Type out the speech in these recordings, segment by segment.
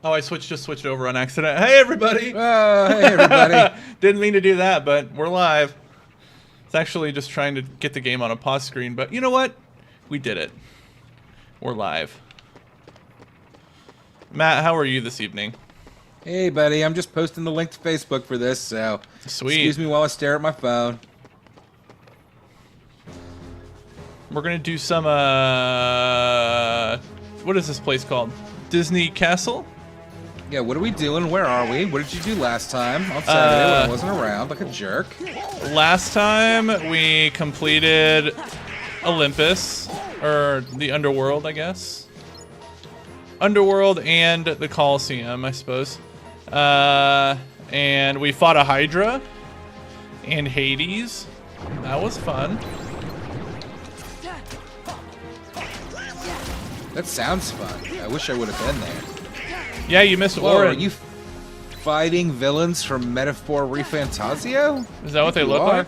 Oh, I just switched over on accident. Hey, everybody! Hey, everybody. Didn't mean to do that, but we're live. It's actually just trying to get the game on a pause screen, but you know what? We did it. We're live. Matt, how are you this evening? Hey, buddy. I'm just posting the link to Facebook for this, so Sweet. excuse me while I stare at my phone. We're gonna do some, what is this place called? Disney Castle? Yeah, what are we doing? Where are we? What did you do last time on Saturday when I wasn't around like a jerk? Last time we completed Olympus, or the Underworld, I guess. Underworld and the Colosseum, I suppose. And we fought a Hydra and Hades. That was fun. That sounds fun. I wish I would have been there. Yeah, you missed Whoa, Orin. are you fighting villains from Metaphor Refantasio? Is that what they look like?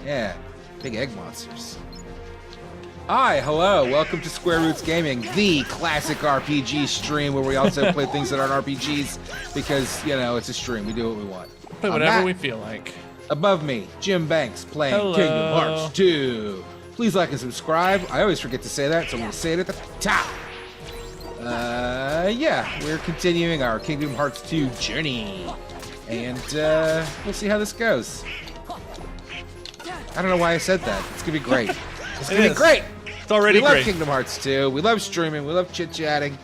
Yeah, big egg monsters. Hi, hello, welcome to Square Roots Gaming, the classic RPG stream where we also play things that aren't RPGs because, you know, it's a stream. We do what we want. Play whatever we feel like. Above me, Jim Banks playing Hello. Kingdom Hearts 2. Please like and subscribe. I always forget to say that, so I'm going to say it at the top. Yeah, we're continuing our Kingdom Hearts 2 journey. And, we'll see how this goes. I don't know why I said that. It's going to be great. It's going to be great. It's already We love great. Kingdom Hearts 2. We love streaming. We love chit-chatting.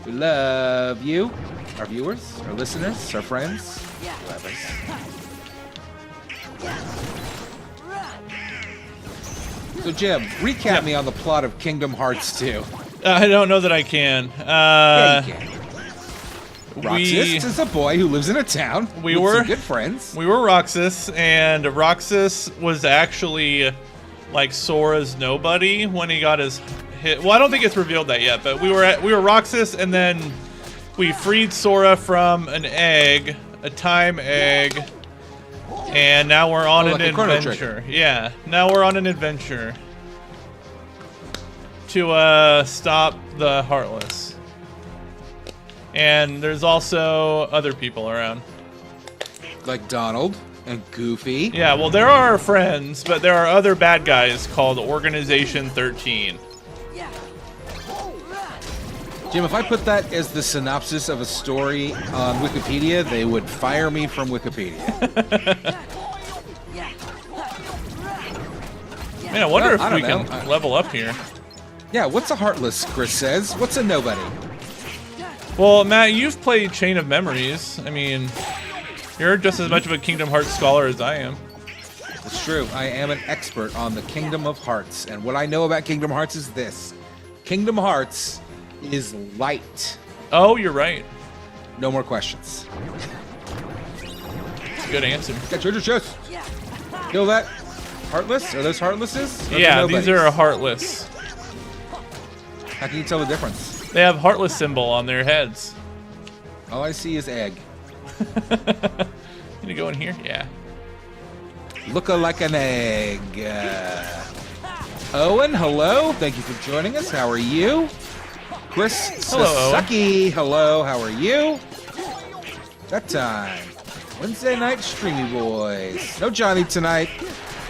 We love you, our viewers, our listeners, our friends. Love us. So, Jim, recap me on the plot of Kingdom Hearts 2. I don't know that I can. Yeah, you can. Roxas we is a boy who lives in a town with some good friends. We were Roxas, and Roxas was actually like Sora's nobody when he got his hit. Well, I don't think it's revealed that yet, but we were Roxas, and then we freed Sora from an egg, a time egg, and now we're on like an a Chrono adventure. Yeah, now we're on an adventure to stop the Heartless. And there's also other people around. Like Donald and Goofy. Yeah, well, there are our friends, but there are other bad guys called Organization 13. Jim, if I put that as the synopsis of a story on Wikipedia, they would fire me from Wikipedia. Man, I wonder if I we don't can know. level up here. Yeah, what's a Heartless, Chris says? What's a nobody? Well, Matt, you've played Chain of Memories. I mean, you're just as much of a Kingdom Hearts scholar as I am. It's true. I am an expert on the Kingdom of Hearts. And what I know about Kingdom Hearts is this. Kingdom Hearts is light. Oh, you're right. No more questions. Good answer. Got treasure chest. Kill that. Heartless? Are those Heartlesses? Or Yeah, the these nobodies? are Heartless. How can you tell the difference? They have Heartless symbol on their heads. All I see is egg. Can you go in here? Yeah. Looka like an egg. Owen, hello. Thank you for joining us. How are you? Chris Hello, Owen. Sasaki, hello. How are you? That time. Wednesday night streamy boys. No Johnny tonight.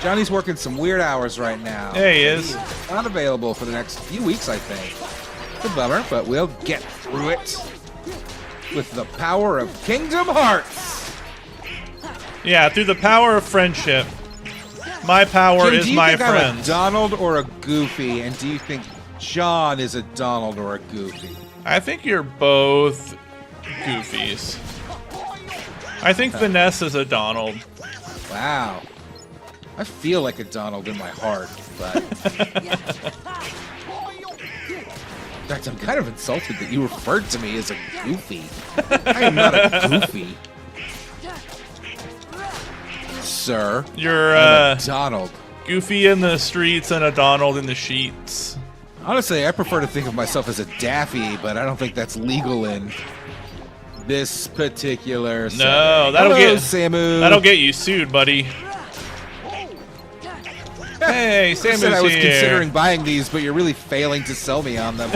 Johnny's working some weird hours right now. Yeah, he is. Not available for the next few weeks, I think. It's a bummer, but we'll get through it with the power of Kingdom Hearts. Yeah, through the power of friendship. My power Jim, is do you my think I'm a friends. Donald or a Goofy? And do you think John is a Donald or a Goofy? I think you're both Goofies. I think Vanessa's a Donald. Wow. I feel like a Donald in my heart, but... In fact, I'm kind of insulted that you referred to me as a Goofy. I am not a Goofy. Sir. You're I'm a Donald. Goofy in the streets and a Donald in the sheets. Honestly, I prefer to think of myself as a Daffy, but I don't think that's legal in this particular setting. No, Hello, Samu. that'll get you sued, buddy. Hey, I said I Samu's was here. considering buying these, but you're really failing to sell me on them.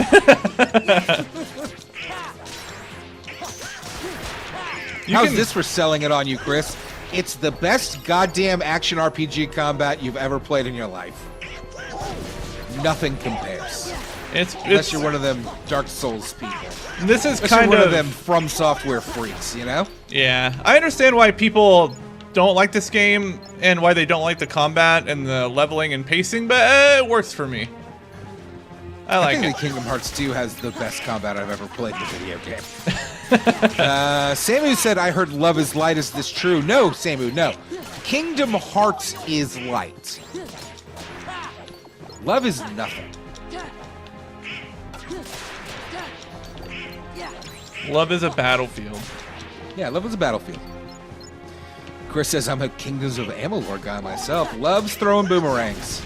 How's this for selling it on you, Chris? It's the best goddamn action RPG combat you've ever played in your life. Nothing compares. Unless you're one of them Dark Souls people. This is Unless kind you're of one of them From Software freaks, you know? Yeah, I understand why people don't like this game and why they don't like the combat and the leveling and pacing, but it works for me. I like think it. that Kingdom Hearts 2 has the best combat I've ever played in a video game. Samu said, I heard love is light. Is this true? No, Samu, no. Kingdom Hearts is light. Love is nothing. Love is a battlefield. Yeah, love is a battlefield. Chris says, I'm a Kingdoms of Amalur guy myself. Loves throwing boomerangs.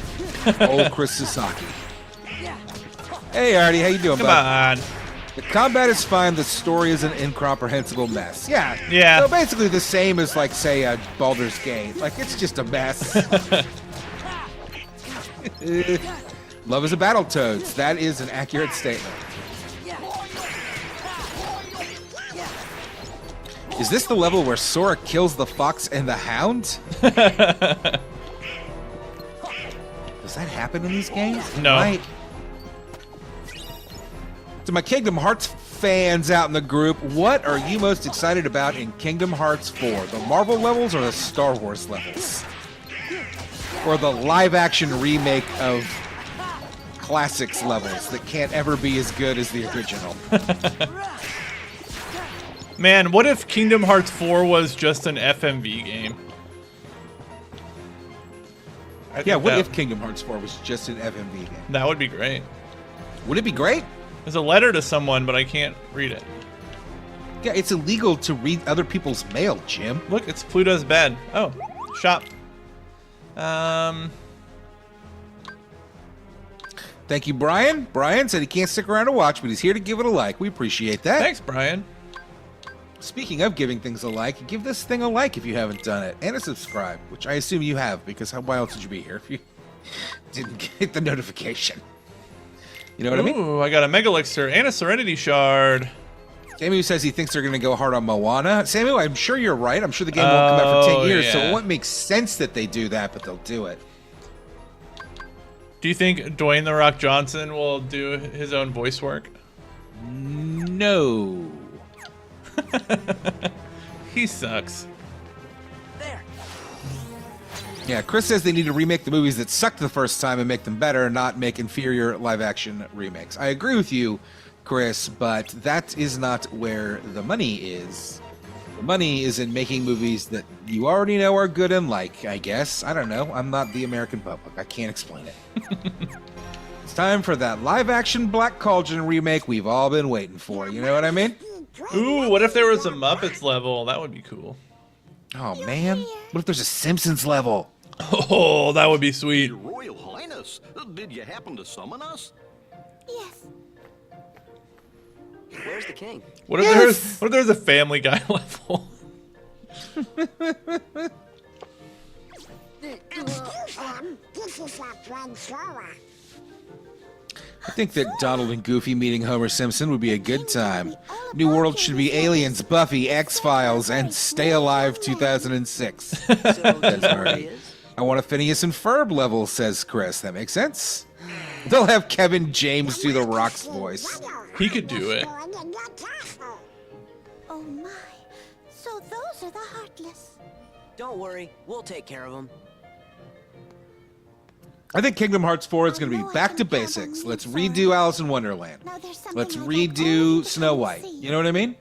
Old Chris Sasaki. Hey, Artie, how you doing, Come bud? on. The combat is fine. The story is an incomprehensible mess. Yeah. Yeah. So basically the same as, like, say, Baldur's Gate. Like, it's just a mess. Love is a Battletoads. That is an accurate statement. Is this the level where Sora kills the fox and the hound? Does that happen in these games? No. To my Kingdom Hearts fans out in the group, what are you most excited about in Kingdom Hearts 4? The Marvel levels or the Star Wars levels? Or the live-action remake of classics levels that can't ever be as good as the original? Man, what if Kingdom Hearts 4 was just an FMV game? Yeah, what if Kingdom Hearts 4 was just an FMV game? That would be great. Would it be great? There's a letter to someone, but I can't read it. Yeah, it's illegal to read other people's mail, Jim. Look, it's Pluto's bed. Oh, shop. Thank you, Brian. Brian said he can't stick around to watch, but he's here to give it a like. We appreciate that. Thanks, Brian. Speaking of giving things a like, give this thing a like if you haven't done it, and a subscribe, which I assume you have, because why else would you be here if you didn't get the notification? You know what I mean? Ooh, I got a Mega Elixir and a Serenity Shard. Samu says he thinks they're going to go hard on Moana. Samu, I'm sure you're right. I'm sure the game won't come out for 10 years, so it won't make sense that they do that, but they'll do it. Do you think Dwayne The Rock Johnson will do his own voice work? No. He sucks. There. Yeah, Chris says they need to remake the movies that sucked the first time and make them better, not make inferior live-action remakes. I agree with you, Chris, but that is not where the money is. The money is in making movies that you already know are good and like, I guess. I don't know. I'm not the American public. I can't explain it. It's time for that live-action Black Cauldron remake we've all been waiting for. You know what I mean? Ooh, what if there was a Muppets level? That would be cool. Oh, man. What if there's a Simpsons level? Oh, that would be sweet. Your Royal Highness, did you happen to summon us? Yes. Where's the king? What if there's a Family Guy level? I think that Donald and Goofy meeting Homer Simpson would be a good time. New World should be Aliens, Buffy, X-Files, and Stay Alive 2006. So that's where he is? I want a Phineas and Ferb level, says Chris. That makes sense. They'll have Kevin James do the Rock's voice. He could do it. Oh my. So those are the Heartless. Don't worry, we'll take care of him. I think Kingdom Hearts 4 is going to be back to basics. Let's redo Alice in Wonderland. Now there's something Let's I'd like redo only Snow you to White. see. You know what I mean?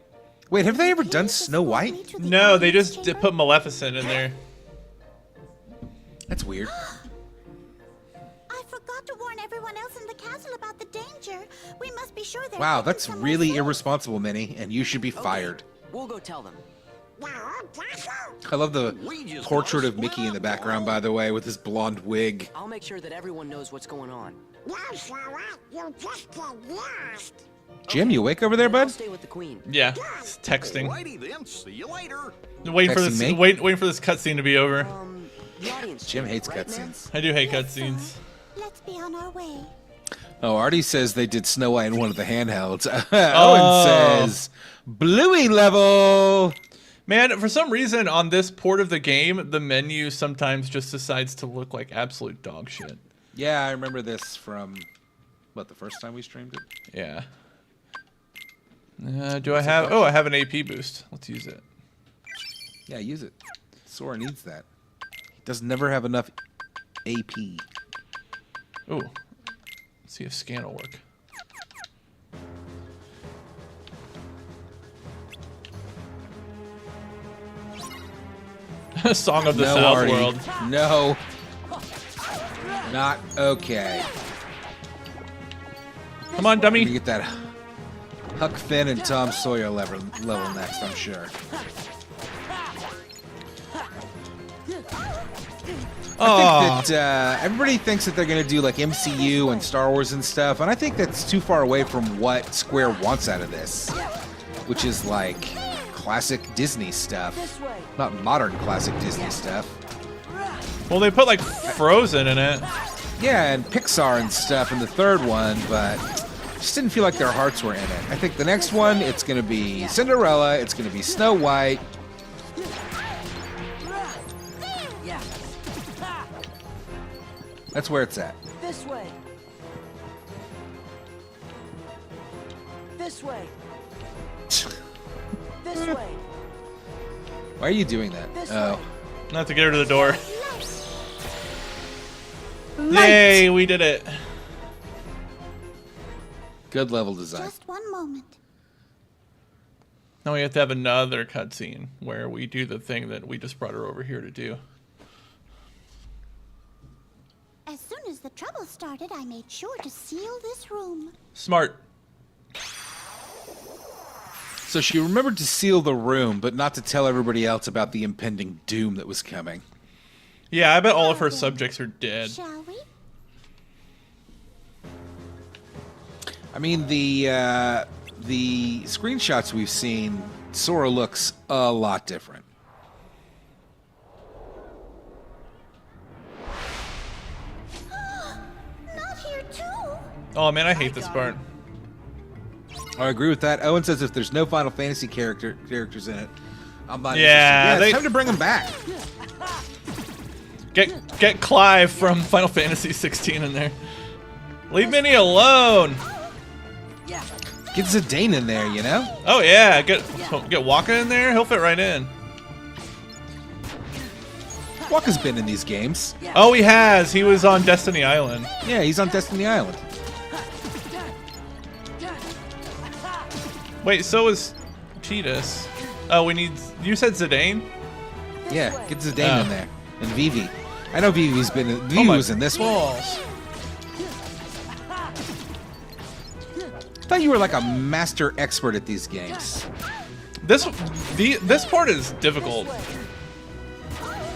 Wait, have they ever done Snow White? No, they just put Maleficent in there. That's weird. I forgot to warn everyone else in the castle about the danger. We must be sure they're Wow, hidden that's somewhere really safe. irresponsible, Minnie, and you should be fired. We'll go tell them. I love the We just portrait gotta of Mickey split in the up, background, by the way, with his blonde wig. I'll make sure that everyone knows what's going on. Jim, you awake over there, Then I'll bud? stay with the queen. Yeah, it's texting. Alrighty then, see you later. Waiting for Texting this. me? Waiting for this cutscene to be over. The audience. Jim too, hates right, cutscenes. I do hate cutscenes. Let's be on our way. Oh, Artie says they did Snow White in one of the handhelds. Oh. Owen says, Bluey level. Man, for some reason on this port of the game, the menu sometimes just decides to look like absolute dog shit. Yeah, I remember this from, what, the first time we streamed it? Yeah. Do I have... Oh, I have an AP boost. Let's use it. Yeah, use it. Sora needs that. He does never have enough AP. Ooh. Let's see if scan will work. Song of the No, South Artie. World. No. Not okay. Come on, You dummy. get that Huck Finn and Tom Sawyer level next, I'm sure. I think that everybody thinks that they're going to do like MCU and Star Wars and stuff, and I think that's too far away from what Square wants out of this, which is like classic Disney stuff, not modern classic Disney stuff. Well, they put like Frozen in it. Yeah, and Pixar and stuff in the third one, but just didn't feel like their hearts were in it. I think the next one, it's going to be Cinderella, it's going to be Snow White. That's where it's at. This way. This way. This way. Why are you doing that? This Oh. way. Not to get her to the door. Yay, we did it. Good level design. Just one moment. Now we have to have another cutscene where we do the thing that we just brought her over here to do. As soon as the trouble started, I made sure to seal this room. Smart. So she remembered to seal the room, but not to tell everybody else about the impending doom that was coming. Yeah, I bet all of her subjects are dead. Shall we? I mean, the screenshots we've seen, Sora looks a lot different. Not here too. Oh man, I hate this part. I agree with that. Owen says if there's no Final Fantasy characters in it, I'm not Yeah, interested. Yeah, they- it's time to bring them back. Get Clive from Final Fantasy 16 in there. Leave Minnie alone. Get Zidane in there, you know? Oh yeah, get Waka in there. He'll fit right in. Waka's been in these games. Oh, he has. He was on Destiny Island. Yeah, he's on Destiny Island. Wait, so is Cheetahs. Oh, we need. You said Zidane? Yeah, get Zidane Oh. in there. And Vivi. I know Vivi's been in, Oh Vivi my was in this one. balls. I thought you were like a master expert at these games. This part is difficult.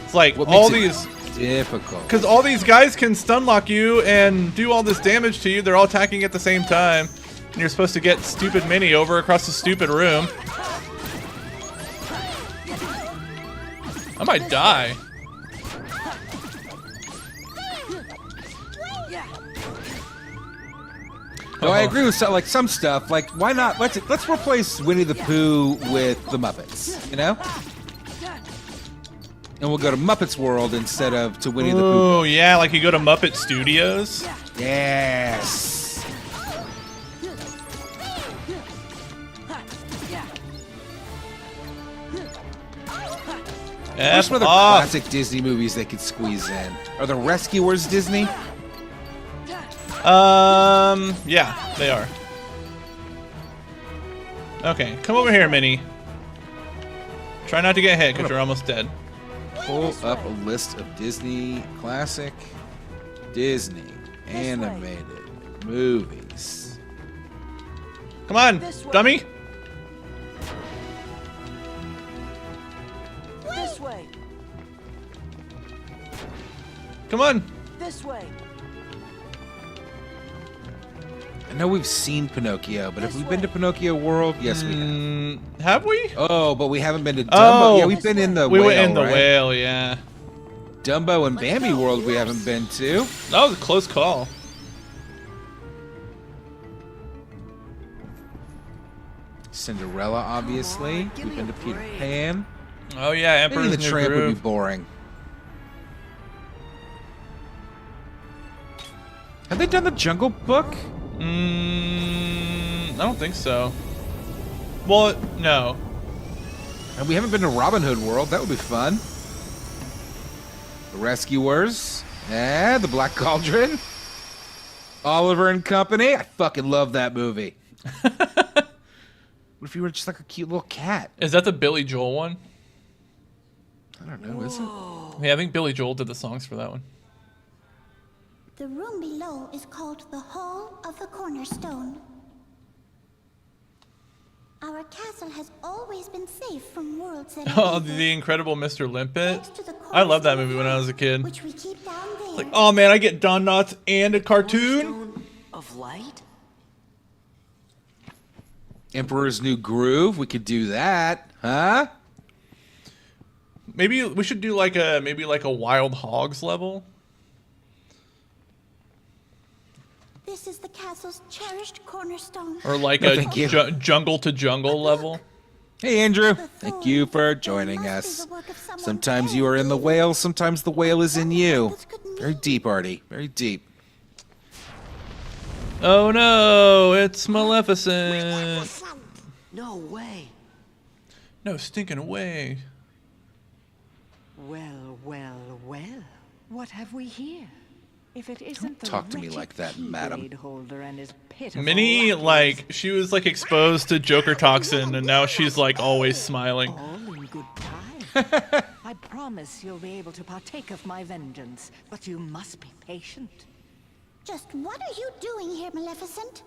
It's like What all makes these. it difficult? Because all these guys can stun lock you and do all this damage to you. They're all attacking at the same time. And you're supposed to get stupid Minnie over across the stupid room. I might die. No, I agree with some stuff. Like, why not? Let's replace Winnie the Pooh with the Muppets. You know? And we'll go to Muppets World instead of to Winnie the Pooh. Oh yeah, like you go to Muppet Studios. Yes. What are F some other off. classic Disney movies they could squeeze in? Are the Rescuers Disney? Yeah, they are. Okay, come over here, Minnie. Try not to get hit because you're almost dead. Pull up a list of Disney classic Disney animated movies. Come on, This way. dummy. This way. Come on. This way. I know we've seen Pinocchio, but have we been to Pinocchio World? Yes, we have. Have we? Oh, but we haven't been to Dumbo. Oh, Yeah, we've been in the We whale, went in the right? whale, yeah. Dumbo and Bambi World we haven't been to. That was a close call. Cinderella, obviously. Give We've me been a to Peter break. Pan. Oh yeah, Maybe Emperor's the New Tramp would be Groove. boring. Have they done the Jungle Book? I don't think so. Well, no. And we haven't been to Robin Hood World. That would be fun. The Rescuers. The Black Cauldron. Oliver and Company. I fucking love that movie. What if you were just like a cute little cat? Is that the Billy Joel one? I don't know, is it? Yeah, I think Billy Joel did the songs for that one. The room below is called the Hall of the Cornerstone. Our castle has always been safe from worlds that Oh, are the Incredible Mr. Limpet. thanks to the I love that cornerstone movie when I was a kid. which we keep down there. Like, oh man, I get Don Knotts and a cartoon. Stone of light? Emperor's New Groove. We could do that, huh? Maybe we should do like a Wild Hogs level. This is the castle's cherished cornerstone. Or like No, a thank you. jungle to jungle level. Hey, Andrew. The Thank you for thorn joining must be us. the work of someone Sometimes very you are in the evil. whale, sometimes the whale is in you. This could mean- Very deep, Artie. Very deep. Oh no, it's Maleficent. No way. No stinking way. Well, well, well. What have we here? If it isn't the talk to me wretched like that, Keyblade madam. holder and his pitiful Minnie, lackeys, like, she was like exposed to Joker toxin and now she's like always smiling. all in good time. I promise you'll be able to partake of my vengeance, but you must be patient. Just what are you doing here, Maleficent?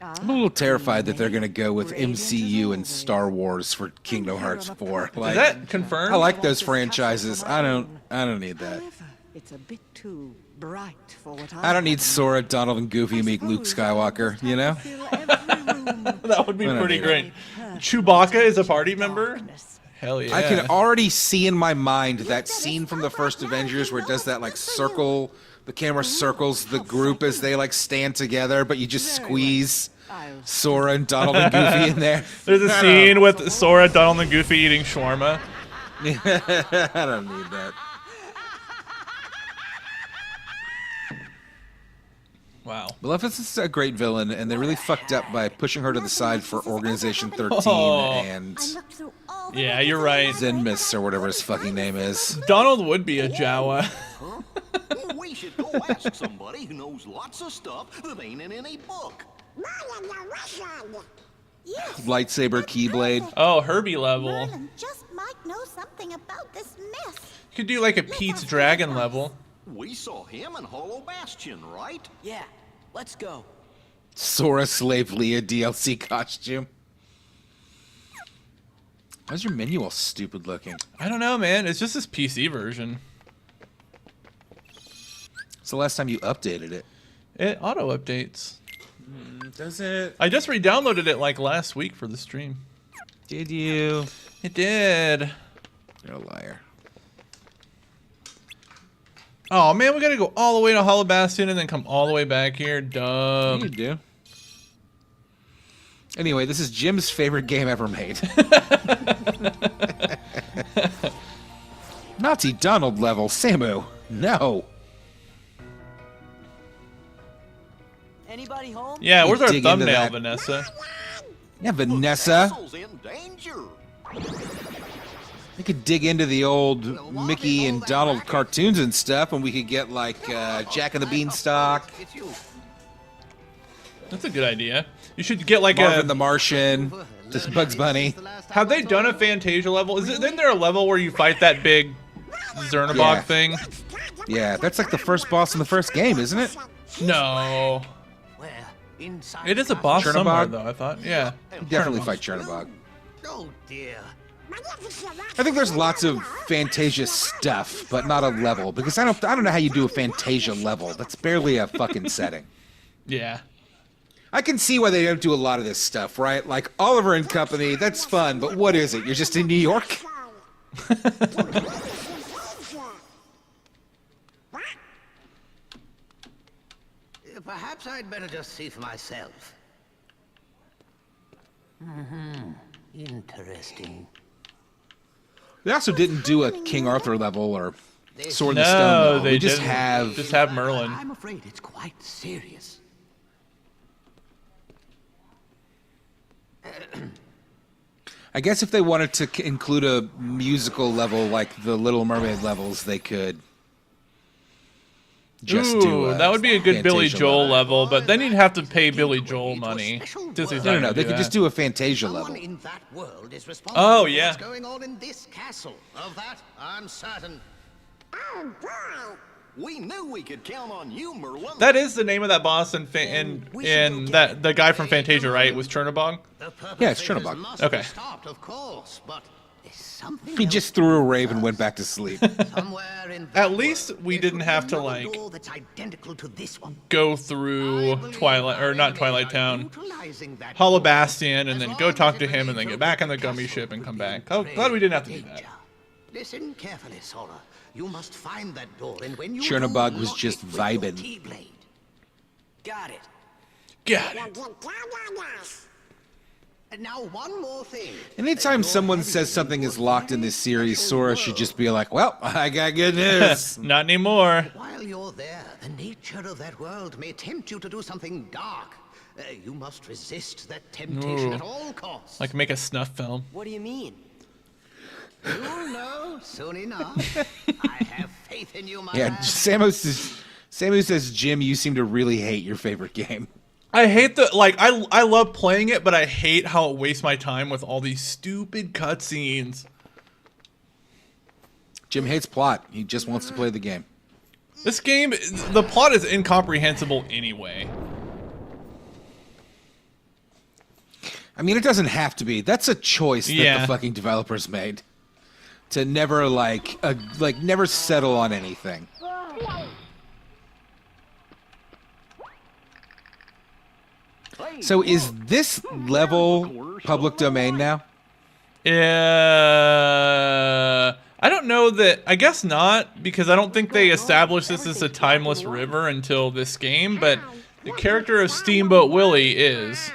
I'm a little terrified that they're going to go with MCU and Star Wars for Kingdom Hearts 4. Is Like, that confirmed? I like those franchises. I don't need that. However, it's a bit too bright for what I don't need Sora, Donald, and Goofy to meet Luke Skywalker, you know? That would be I don't pretty need great. Chewbacca is a party member? Hell yeah. I can already see in my mind that scene from the first Avengers where it does that like circle, the camera circles the group as they like stand together, but you just squeeze Sora and Donald and Goofy in there. There's a scene with Sora, Donald, and Goofy eating shawarma. I don't need that. Wow. Maleficent's a great villain, and they really fucked up by pushing her to the side for Organization 13 Oh. and I looked through all the Yeah, records you're of right. the library Zenmus or whatever his fucking name is. Donald would be a Jawa. We should go ask somebody who knows lots of stuff that ain't in any book. Yes, Lightsaber that's Keyblade. perfect. Oh, Herbie level. Merlin just might know something about this mess. You could do like a Pete's Dragon level. We saw him in Hollow Bastion, right? Yeah, let's go. Sora Slave Leia DLC costume. How's your menu all stupid looking? I don't know, man. It's just this PC version. It's the last time you updated it. It auto updates. Does it? I just re-downloaded it like last week for the stream. Did you? It did. You're a liar. Oh man, we gotta go all the way to Hollow Bastion and then come all the way back here. You Dumb. do. Anyway, this is Jim's favorite game ever made. Nazi Donald level, Samu. No. Anybody home? Yeah, where's our dig into thumbnail, that. Vanessa? Yeah, Vanessa. Castle's in danger. We could dig into the old Mickey and Donald cartoons and stuff, and we could get like Jack and the Beanstalk, It's you. That's a good idea. You should get like Marvin a. the Martian, just Bugs Bunny. Have they done a Fantasia level? Isn't there a level where you fight that big Zernabog Yeah. thing? Yeah, that's like the first boss in the first game, isn't it? No. Where? Inside. It is a boss Chernobog? somewhere, though, I thought. Yeah. You definitely fight Chernobog. Oh dear. I think there's lots of Fantasia stuff, but not a level, because I don't know how you do a Fantasia level. That's barely a fucking setting. Yeah. I can see why they don't do a lot of this stuff, right? Like Oliver and Company, that's fun, but what is it? You're just in New York? Perhaps I'd better just see for myself. Interesting. They also didn't do a King Arthur level or Sword in the No, Stone. Though. they We just didn't. have Merlin. I'm afraid it's quite serious. I guess if they wanted to include a musical level like the Little Mermaid levels, they could just do. Ooh, that would be a good Billy Fantasia Joel level. level, but then you'd have to pay Billy Joel money. Disney's No, not no, gonna they do could that. just do a Fantasia level. Someone in that world is responsible Oh, for yeah. what's going on in this castle. Of that, I'm certain. We knew we could count on you, Merlin. That is the name of that boss in that the guy from Fantasia, right? Was Chernobog? The Yeah, it's perpetrators Chernobog. must Okay. be stopped, of course, but there's something He else just threw a rave and went back to sleep. somewhere in that At least world, we there didn't could be have to, another like, door that's identical to this one. Go through I believe Twilight, or our not enemies Twilight are Town, utilizing that Hollow door. Bastion, and As then long go as talk it to him, and then remains get back in the open, gummy castle ship and could come be back. in Oh, glad we didn't have to do danger. that. Listen carefully, Sora. You must find that door, and when you Chernobog do, was lock just it with your vibing. Keyblade. Got it. Got it. And now one more thing. Anytime someone says something is locked in this series, Sora should just be like, well, I got good news. Not anymore. While you're there, the nature of that world may tempt you to do something dark. You must resist that temptation Ooh. at all costs. Like make a snuff film. What do you mean? You'll know soon enough. I have faith in you, my Yeah, man. Samu says, Jim, you seem to really hate your favorite game. I hate I love playing it, but I hate how it wastes my time with all these stupid cutscenes. Jim hates plot. He just wants to play the game. This game, the plot is incomprehensible anyway. I mean, it doesn't have to be. That's a choice that Yeah. the fucking developers made. To never, never settle on anything. So is this level public domain now? I don't know that. I guess not, because I don't think they established this as a timeless river until this game. But the character of Steamboat Willie is.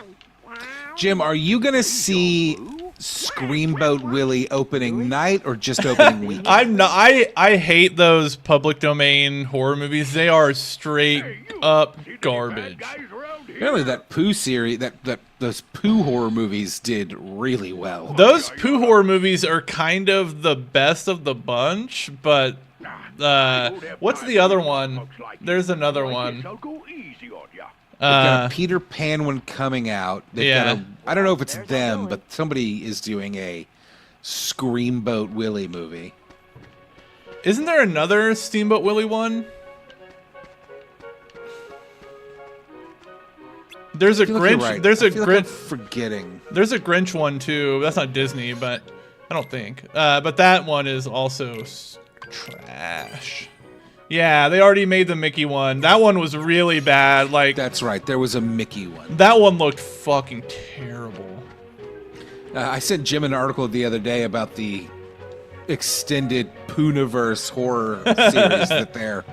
Jim, are you going to see Screamboat Willie opening night or just opening weekend? I'm not. I hate those public domain horror movies. They are straight up garbage. Apparently that Pooh series, those Pooh horror movies did really well. Those Pooh horror movies are kind of the best of the bunch, but what's the other one? There's another one. They've got a Peter Pan one coming out. They've got Yeah. I don't know if it's them, but somebody is doing a Screamboat Willie movie. Isn't there another Steamboat Willie one? There's a I feel like you're Grinch. right. There's a I feel like I'm Grinch. forgetting. There's a Grinch one too. That's not Disney, but I don't think. But that one is also trash. Yeah, they already made the Mickey one. That one was really bad. Like That's right. There was a Mickey one. that one looked fucking terrible. I sent Jim an article the other day about the extended Pooniverse horror series that they're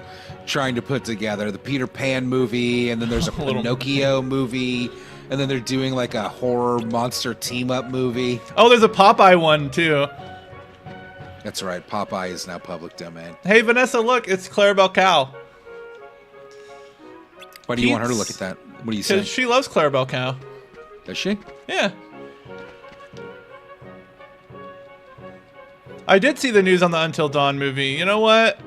trying to put together. The Peter Pan movie, and then there's a Pinocchio movie, and then they're doing like a horror monster team-up movie. Oh, there's a Popeye one too. That's right. Popeye is now public domain. Hey Vanessa, look, it's Clarabelle Cow. Why do you want her to Pete's- look at that? What do you say? Because she loves Clarabelle Cow. Does she? Yeah. I did see the news on the Until Dawn movie. You know what?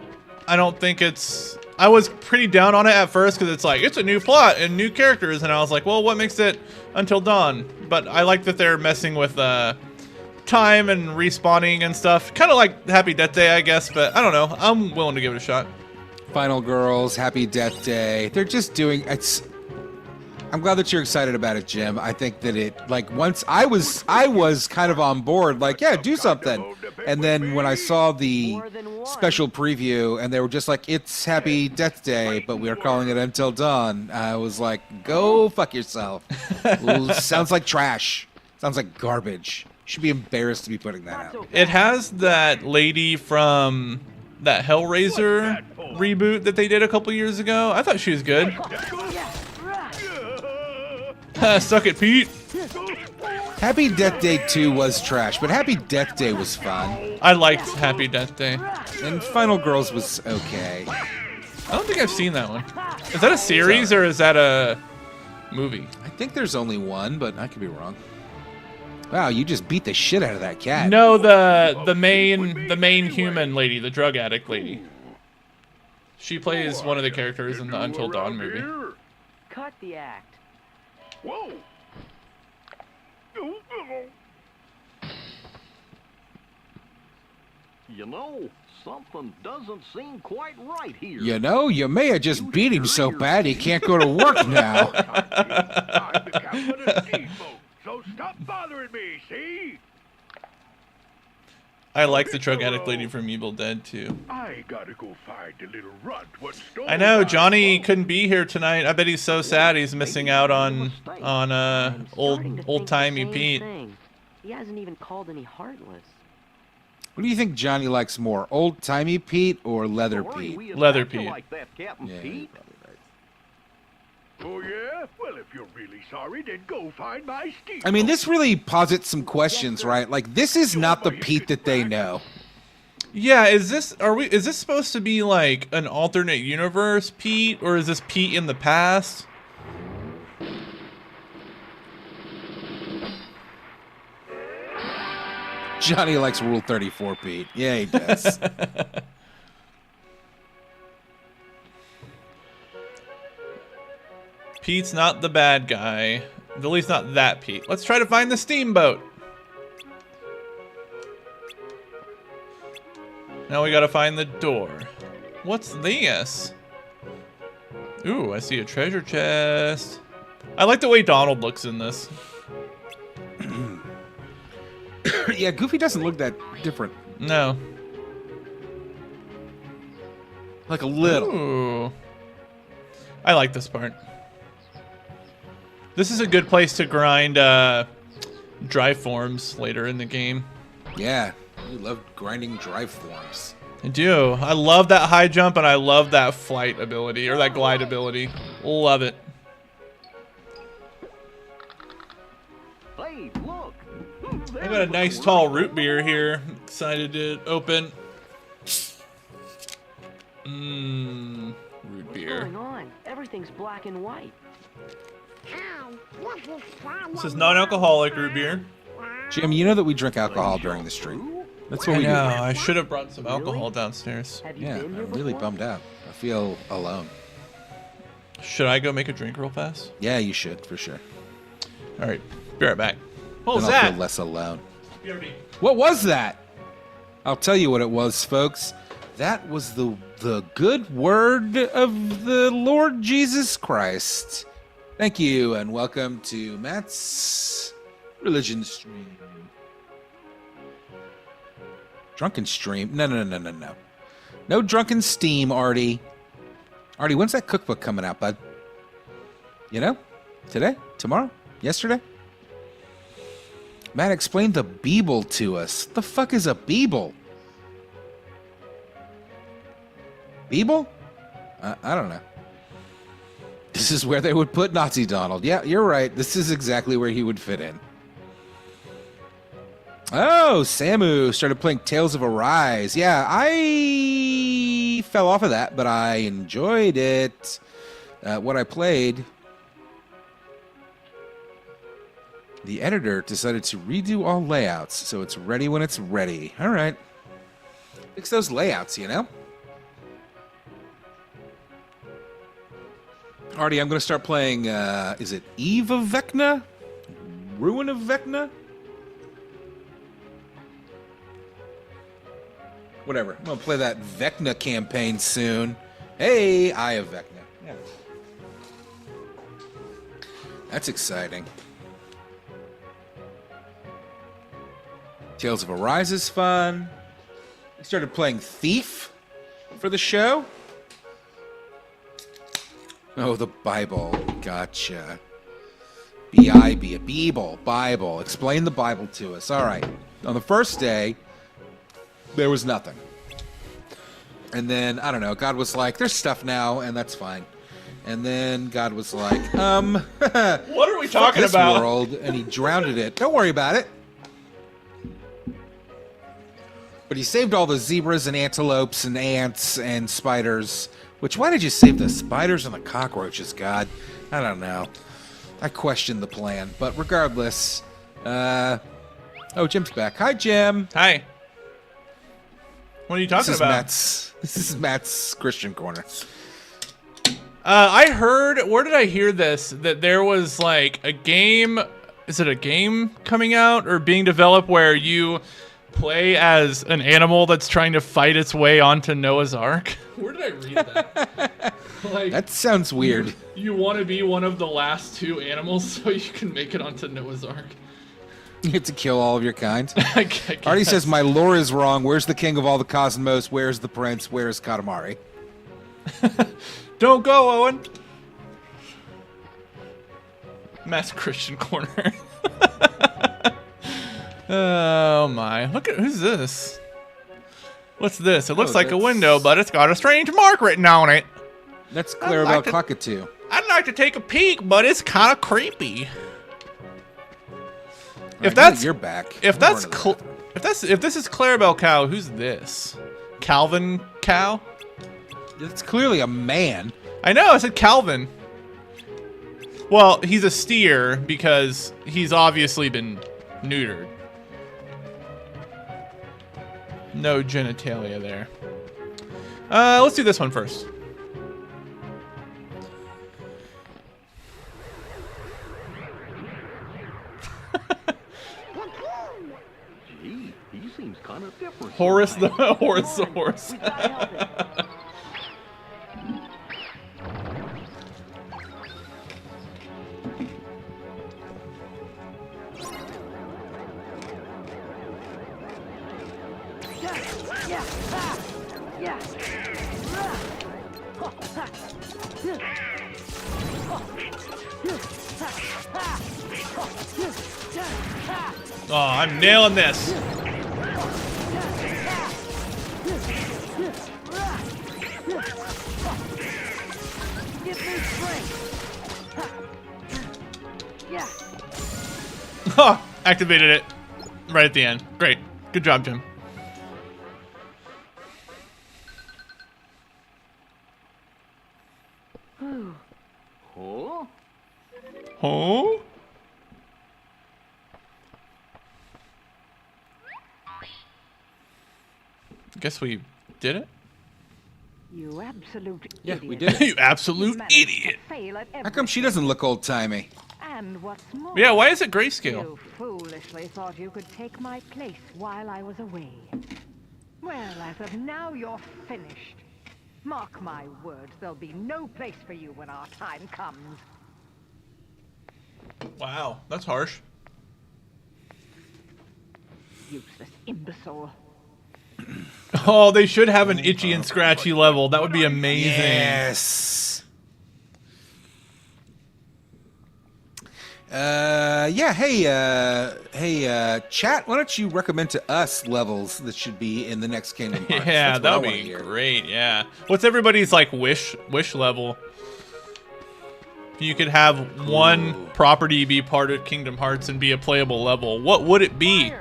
I don't think it's... I was pretty down on it at first because it's like, it's a new plot and new characters. And I was like, well, what makes it Until Dawn? But I like that they're messing with time and respawning and stuff. Kind of like Happy Death Day, I guess. But I don't know. I'm willing to give it a shot. Final Girls, Happy Death Day. They're just doing it's. I'm glad that you're excited about it, Jim. I think that it once I was kind of on board, like, yeah, do something. And then when I saw the special preview and they were just like, it's Happy Death Day, but we are calling it Until Dawn, I was like, go fuck yourself. Ooh, sounds like trash. Sounds like garbage. You should be embarrassed to be putting that out. It has that lady from that Hellraiser reboot that they did a couple years ago. I thought she was good. Suck it, Pete. Happy Death Day 2 was trash, but Happy Death Day was fun. I liked Happy Death Day. And Final Girls was okay. I don't think I've seen that one. Is that a series or is that a movie? I think there's only one, but I could be wrong. Wow, you just beat the shit out of that cat. No, the main human lady, the drug addict lady. She plays one of the characters in the Until Dawn movie. Cut the act. Whoa! You know, something doesn't seem quite right here. You know, you may have just beat him so bad he can't go to work now. I'm the captain of the steamboat, so stop bothering me, see? I like the drug addict lady from Evil Dead too. I gotta go find the little runt what stole I know my Johnny boat. couldn't be here tonight. I bet he's so sad he's missing out on old timey Pete. He hasn't even called any Heartless. What do you think Johnny likes more, Old Timey Pete or Leather Don't worry, Pete? we Leather attacked you Pete. like that, Captain Yeah, you're Pete. probably right. Oh, yeah? Well, if you're really sorry, then go find my steamboat. I mean, this really posits some questions, right? Like, this is not the Pete that they know. Yeah, is this supposed to be like an alternate universe Pete, or is this Pete in the past? Johnny likes Rule 34, Pete. Yeah, he does. Pete's not the bad guy. At least not that Pete. Let's try to find the steamboat. Now we gotta find the door. What's this? Ooh, I see a treasure chest. I like the way Donald looks in this. Yeah, Goofy doesn't look that different. No. Like a little. Ooh. I like this part. This is a good place to grind drive forms later in the game. Yeah, we love grinding drive forms. I do. I love that high jump and I love that flight ability or that glide ability. Love it. Hey, look. I got a nice tall root beer here. Excited to open. Mmm, root What's beer. going on? Everything's black and white. This is non-alcoholic root beer. Jim, you know that we drink alcohol during the stream. That's what I we do. know. I should have brought some alcohol downstairs. Have you Yeah, been here I'm really before? bummed out. I feel alone. Should I go make a drink real fast? Yeah, you should, for sure. All right. Be right back. What was Then I'll that? feel less alone. BRB. What was that? I'll tell you what it was, folks. That was the good word of the Lord Jesus Christ. Thank you, and welcome to Matt's Religion Stream. Drunken Stream? No. No drunken steam, Artie. Artie, when's that cookbook coming out, bud? You know? Today? Tomorrow? Yesterday? Matt, explain the Beeble to us. The fuck is a Beeble? Beeble? I don't know. This is where they would put Nazi Donald. Yeah, you're right. This is exactly where he would fit in. Oh, Samu started playing Tales of Arise. Yeah, I fell off of that, but I enjoyed it. What I played... The editor decided to redo all layouts, so it's ready when it's ready. All right. Fix those layouts, you know? Artie, I'm going to start playing, is it Eve of Vecna? Ruin of Vecna? Whatever. I'm going to play that Vecna campaign soon. Hey, Eye of Vecna. Yeah. That's exciting. Tales of Arise is fun. I started playing Thief for the show. Oh, the Bible. Gotcha. B-I-B, Bible. Explain the Bible to us. All right. On the first day, there was nothing. And then, I don't know, God was like, there's stuff now, and that's fine. And then God was like, What are we talking this about? world, and he drowned it. Don't worry about it. But he saved all the zebras and antelopes and ants and spiders. Which, why did you save the spiders and the cockroaches, God? I don't know. I question the plan. But regardless, oh, Jim's back. Hi, Jim. Hi. What are you talking about? This is Matt's Christian Corner. I heard, where did I hear this? That there was like a game, is it a game coming out or being developed where you play as an animal that's trying to fight its way onto Noah's Ark? Where did I read that? Like, That sounds weird. you want to be one of the last two animals so you can make it onto Noah's Ark. You get to kill all of your kind. I guess. Artie says, my lore is wrong. Where's the king of all the cosmos? Where's the prince? Where's Katamari? Don't go, Owen. Matt's Christian Corner. Oh my. Look at, who's this? What's this? It looks like a that's- window, but it's got a strange mark written on it. That's Clarabelle like to- Cockatoo. I'd like to take a peek, but it's kind of creepy. All right, that's- you're back. If I'm that's going to if this is Clarabelle Cow, who's this? Calvin Cow? It's clearly a man. I know, I said Calvin. Well, he's a steer because he's obviously been neutered. No genitalia there. Let's do this one first. Gee, he seems kind of different. Horace the tonight. Horace the horse. Oh, I'm nailing this. Oh, activated it right at the end. Great. Good job, Jim. Huh? Huh? Guess we did it. You absolute Yeah, idiot. we did it. You absolute managed to idiot. fail at How come she doesn't look old-timey? And what's more, Yeah, why is it grayscale? you foolishly thought you could take my place while I was away. Well, as of now, you're finished. Mark my words, there'll be no place for you when our time comes. Wow, that's harsh. Useless imbecile. Oh, they should have an itchy and scratchy level. That would be amazing. Yes. Yeah, hey, chat, why don't you recommend to us levels that should be in the next Kingdom Hearts? Yeah, That's what I that would wanna be hear. great. Yeah. What's everybody's like wish level? You could have one property be part of Kingdom Hearts and be a playable level. What would it be?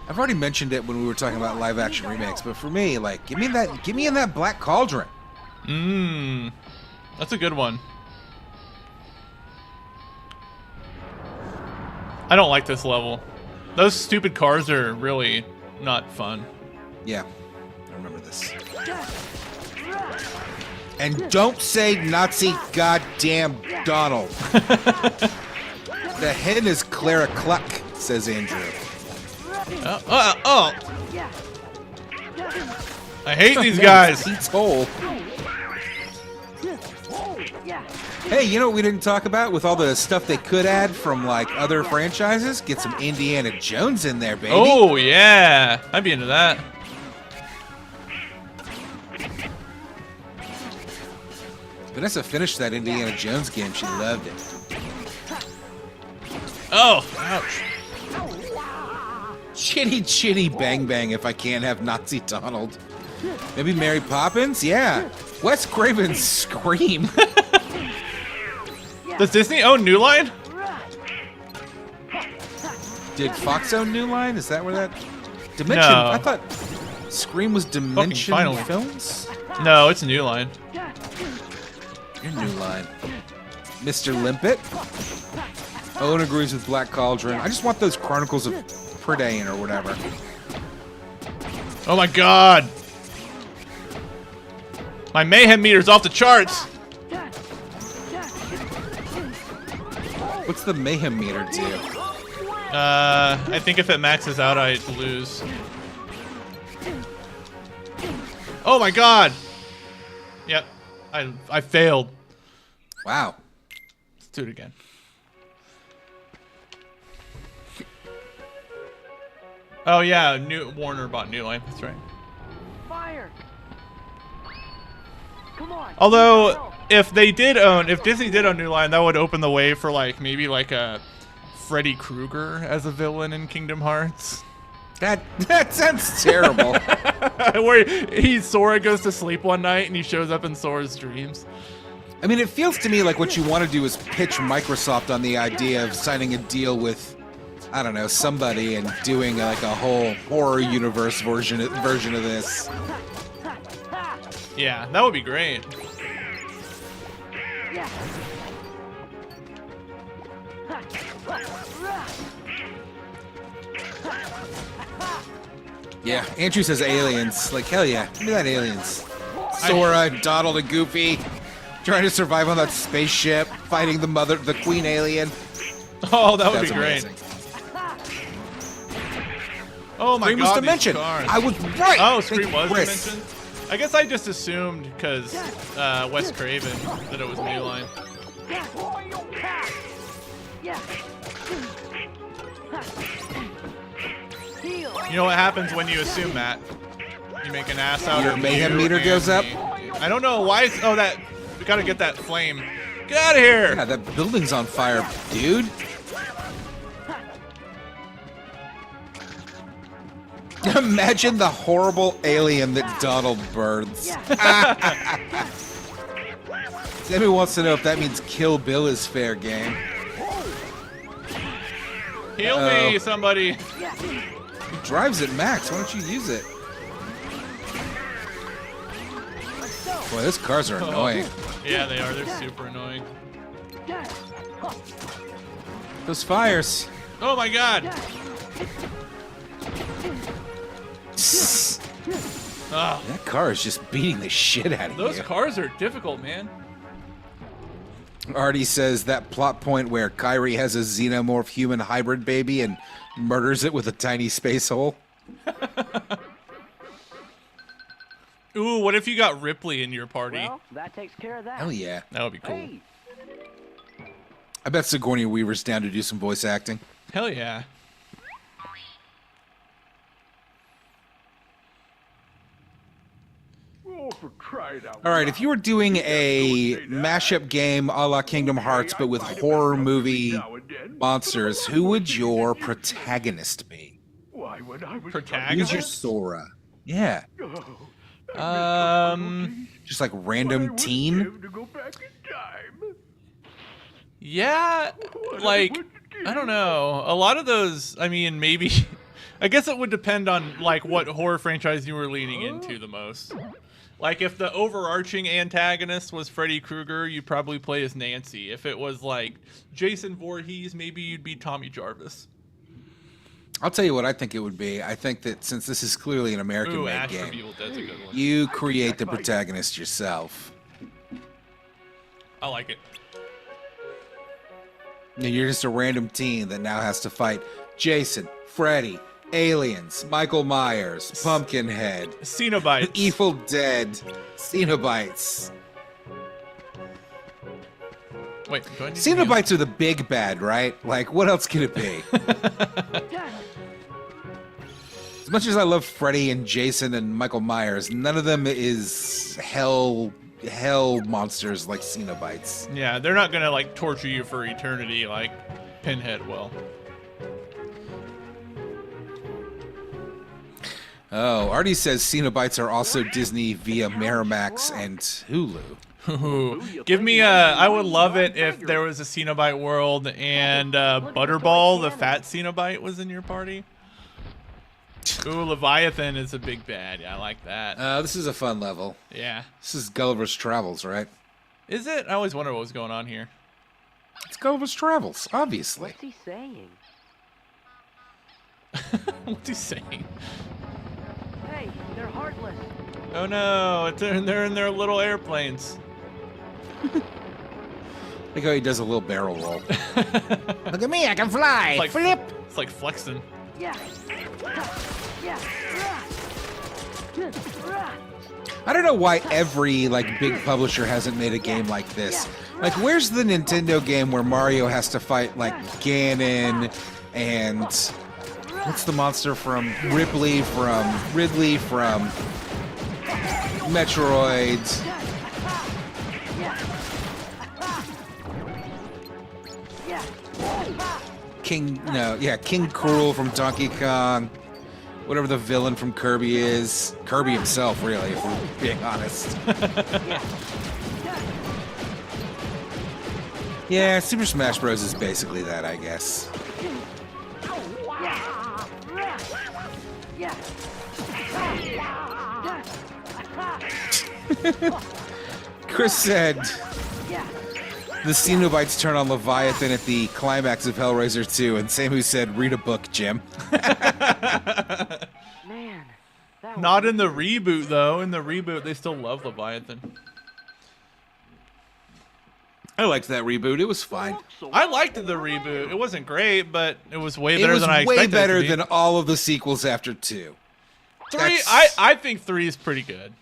I've already mentioned it when we were talking about live action remakes, but for me, like, give me in that Black Cauldron. That's a good one. I don't like this level. Those stupid cars are really not fun. Yeah, I remember this. And don't say Nazi goddamn Donald. The hen is Clara Cluck, says Andrew. Oh. I hate these guys. Pete's hole. Hey, you know what we didn't talk about with all the stuff they could add from like other franchises? Get some Indiana Jones in there, baby. Oh, yeah. I'd be into that. Vanessa finished that Indiana Jones game. She loved it. Oh, ouch. Chitty bang bang if I can't have Nazi Donald. Maybe Mary Poppins? Yeah. Wes Craven's Scream. Does Disney own New Line? Did Fox own New Line? Is that where that Dimension? No. I thought Scream was Dimension finally. Films. No, it's New Line. Your New Line. Mr. Limpet. Owen agrees with Black Cauldron. I just want those Chronicles of Prydain or whatever. Oh my god! My mayhem meter's off the charts! What's the Mayhem meter do? I think if it maxes out, I lose. Oh my god! Yep, I failed. Wow. Let's do it again. Oh yeah, Warner bought New Line. That's right. Fire! Come on. Although, if Disney did own New Line, that would open the way for like maybe like a Freddy Krueger as a villain in Kingdom Hearts. That sounds terrible. Where Sora goes to sleep one night and he shows up in Sora's dreams. I mean, it feels to me like what you want to do is pitch Microsoft on the idea of signing a deal with, I don't know, somebody and doing like a whole horror universe version of this. Yeah, that would be great. Yeah, Andrew says aliens. Like, hell yeah, give me that aliens. Sora, Donald, and Goofy trying to survive on that spaceship, fighting the queen alien. Oh, that would That's be great. amazing. Oh my Scream was god, Dimension. these cars. I was right. Oh, Thank Scream you, was Chris. Dimension? I guess I just assumed because Wes Craven that it was New Line. You know what happens when you assume that? You make an ass out Your of mayhem you meter and goes up? me. I don't know why. Oh, that we gotta get that flame. Get out of here! Yeah, that building's on fire, dude. Imagine the horrible alien that Donald burns. Sammy wants to know if that means Kill Bill is fair game. Heal me, somebody. It drives it max. Why don't you use it? Boy, those cars are annoying. Yeah, they are. They're super annoying. Those fires. Oh my god! Ah, That car is just beating the shit out of those you. cars are difficult, man. Artie says that plot point where Kyrie has a xenomorph human hybrid baby and murders it with a tiny space hole. Ooh, what if you got Ripley in your party? Well, that takes care of that. Hell yeah. That would be cool. Hey, I bet Sigourney Weaver's down to do some voice acting. Hell yeah. Oh, for crying out All right, if you were doing a mashup game a la Kingdom Hearts but with horror movie monsters, who would your protagonist be? Why, when I was Protagonist? Who's your Sora? Yeah, just like random teen. to go back in time. Yeah, like, I don't know. A lot of those, I mean, maybe... I guess it would depend on, like, what horror franchise you were leaning into the most. Like, if the overarching antagonist was Freddy Krueger, you'd probably play as Nancy. If it was, like, Jason Voorhees, maybe you'd be Tommy Jarvis. I'll tell you what I think it would be. I think that since this is clearly an Ooh, American-made Ash from game, Evil Dead's a good one. you create the protagonist yourself. I like it. And you're just a random teen that now has to fight Jason, Freddy, aliens, Michael Myers, Pumpkinhead, Cenobites. Evil Dead, Cenobites. Wait, do I need to Cenobites are the big bad, right? Like, what else can it be? As much as I love Freddy and Jason and Michael Myers, none of them is hell monsters like Cenobites. Yeah, they're not gonna, like, torture you for eternity like Pinhead will. Oh, Artie says Cenobites are also Disney via Miramax and Hulu. Give me I would love it if there was a Cenobite world and Butterball, the fat Cenobite, was in your party. Ooh, Leviathan is a big bad. Yeah, I like that. This is a fun level. Yeah. This is Gulliver's Travels, right? Is it? I always wonder what was going on here. It's Gulliver's Travels, obviously. What's he saying? What's he saying? Hey, they're heartless. Oh no, they're in their little airplanes. Look how he does a little barrel roll. Look at me, I can fly. Like, Flip. It's like flexing. Yeah. Yeah. I don't know why every like big publisher hasn't made a game like this. Like, where's the Nintendo game where Mario has to fight like Ganon and what's the monster from Ridley from Metroid? King Cruel from Donkey Kong. Whatever the villain from Kirby is. Kirby himself, really, if we're being honest. Yeah, Super Smash Bros. Is basically that, I guess. Chris said the Cenobites turn on Leviathan at the climax of Hellraiser 2, and Samu said, read a book, Jim. Man, that Not in the reboot though. In the reboot, they still love Leviathan. I liked that reboot. It was fine. I liked the reboot. It wasn't great, but it was way It better was than I way expected. better it to be. than all of the sequels after 2. 3. That's- I think 3 is pretty good.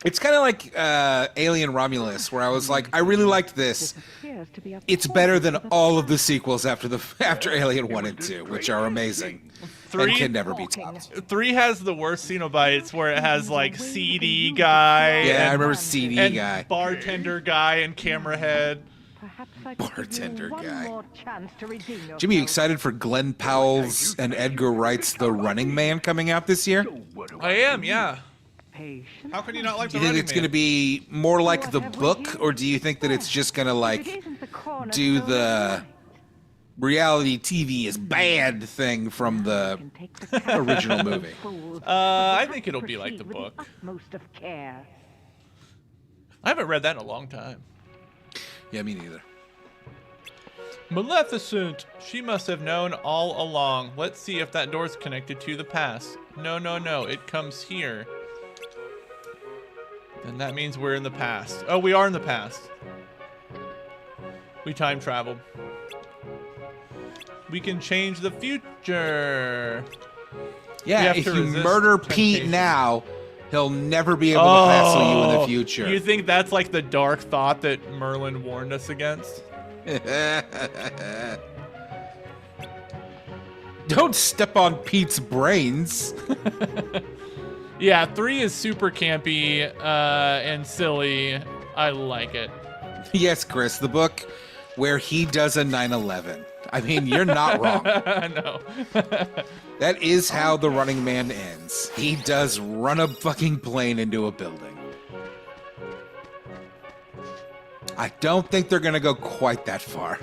It's kind of like Alien Romulus, where I was like, I really liked this. appears to be a It's better than all of the sequels after Alien 1 and 2, which are amazing. 3 And can never be topped. 3 has the worst Cenobites, where it has like CD guy. Yeah, I and, remember CD and guy. bartender guy and camera head. Perhaps I could give you Bartender one guy. more chance to redeem yourself. Jimmy, you excited for Glenn Powell's and Edgar Wright's The Running Man coming out this year? Do I am, yeah. Patience. How can you not like the you think Running it's Man? going to be more like the book, or do you think that it's just going to like do the reality TV is bad thing from the original movie? I think it'll be like the book. Most of care. I haven't read that in a long time. Yeah, me neither. Maleficent! She must have known all along. Let's see if that door's connected to the past. No, no, no. It comes here. Then that means we're in the past. Oh, we are in the past. We time traveled. We can change the future. Yeah, have if to you resist murder Pete temptation. now, he'll never be able to hassle you in the future. You think that's like the dark thought that Merlin warned us against? Don't step on Pete's brains. Yeah, 3 is super campy and silly. I like it. Yes, Chris, the book where he does a 9/11. I mean, you're not wrong. No. That is how The Running Man ends. He does run a fucking plane into a building. I don't think they're going to go quite that far.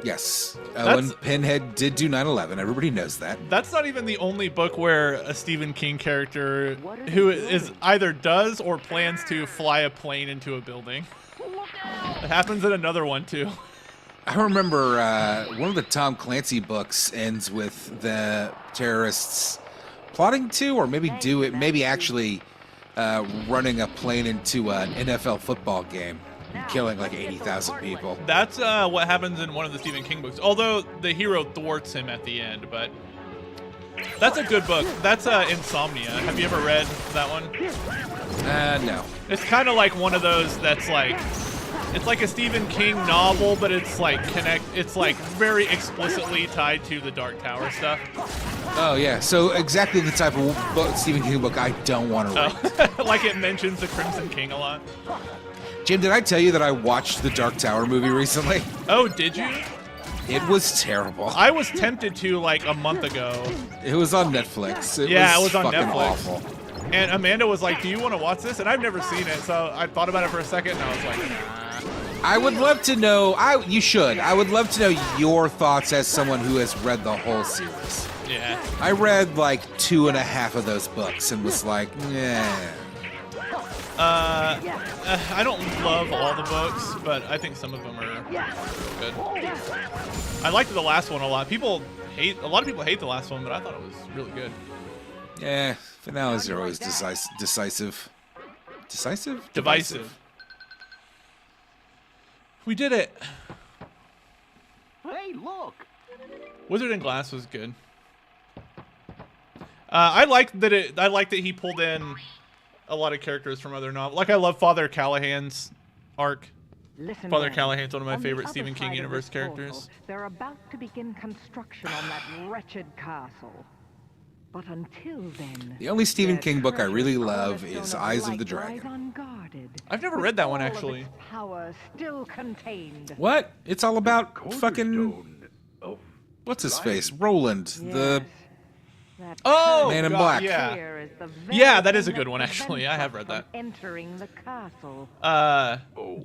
Yes, Owen Pinhead did do 9/11. Everybody knows that. That's not even the only book where a Stephen King character who is either does or plans to fly a plane into a building. It happens in another one too. I remember one of the Tom Clancy books ends with the terrorists plotting to, or maybe actually running a plane into an NFL football game, and killing like 80,000 people. That's what happens in one of the Stephen King books. Although the hero thwarts him at the end, but that's a good book. That's Insomnia. Have you ever read that one? No. It's kind of like one of those that's like, it's like a Stephen King novel, but it's like it's like very explicitly tied to the Dark Tower stuff. Oh yeah, so exactly the type of Stephen King book I don't want to read. Like it mentions the Crimson King a lot. Jim, did I tell you that I watched the Dark Tower movie recently? Oh, did you? It was terrible. I was tempted to like a month ago. It was on Netflix. Yeah, it was on fucking Netflix. awful. And Amanda was like, "Do you want to watch this?" And I've never seen it, so I thought about it for a second, and I was like, "Nah." I would love to know. You should. I would love to know your thoughts as someone who has read the whole series. Yeah. I read like 2.5 of those books and was like, yeah. I don't love all the books, but I think some of them are good. I liked the last one a lot. A lot of people hate the last one, but I thought it was really good. Yeah, finales are always decisive. Decisive? Divisive. We did it. Hey, look. Wizard and Glass was good. I liked that he pulled in a lot of characters from other novels. Like I love Father Callahan's arc. Listen, Father man. Callahan's one of my On the favorite other Stephen King side of universe this portal, characters. They're about to begin construction on that wretched castle. But until then, The only Stephen their King book I really treasure love cornerstone is of Eyes of light the Dragon. lies unguarded, I've never with read that one, all of actually. its power still contained. What? It's all about fucking Cornerstone of what's his face? Roland, the That Oh, Man in God, Black. Yeah. here is the Yeah, very that is a thing good one, actually. I prevents have us read from that. Entering the castle.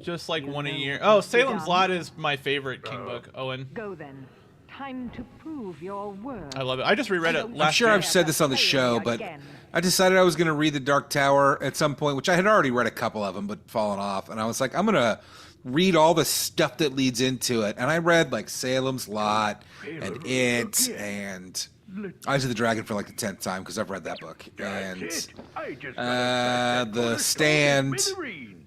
Just like one a year. Oh, Salem's Lot is my favorite King book, Owen. Go then. Time to prove your worth. I love it. I just reread it I'm last sure year. I've said this on the show, but I decided I was going to read The Dark Tower at some point, which I had already read a couple of them, but fallen off. And I was like, I'm going to read all the stuff that leads into it. And I read like Salem's Lot and It and Eyes of the Dragon for like the 10th time because I've read that book. And The Stand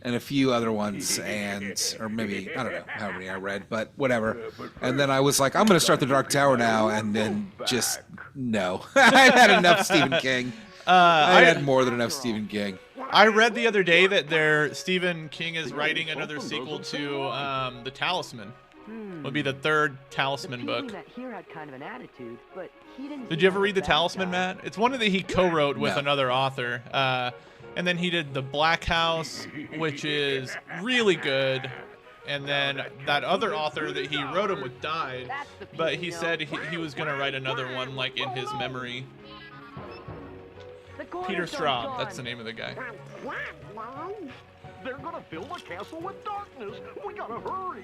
and a few other ones, or maybe, I don't know how many I read, but whatever. And then I was like, I'm going to start The Dark Tower now, and then just, no. I've had enough Stephen King. I had more than enough Stephen King. I read the other day that Stephen King is writing another sequel to The Talisman. Would be the third Talisman book. That here had kind of an attitude, but he didn't. Did you ever read The Talisman, Matt? It's one that he co-wrote with No. another author. And then he did The Black House, which is really good. And then that other author that he wrote him with died. But he said he was going to write another one like in his memory. Peter Straub, that's the name of the guy. They're gonna fill the castle with darkness. We gotta hurry.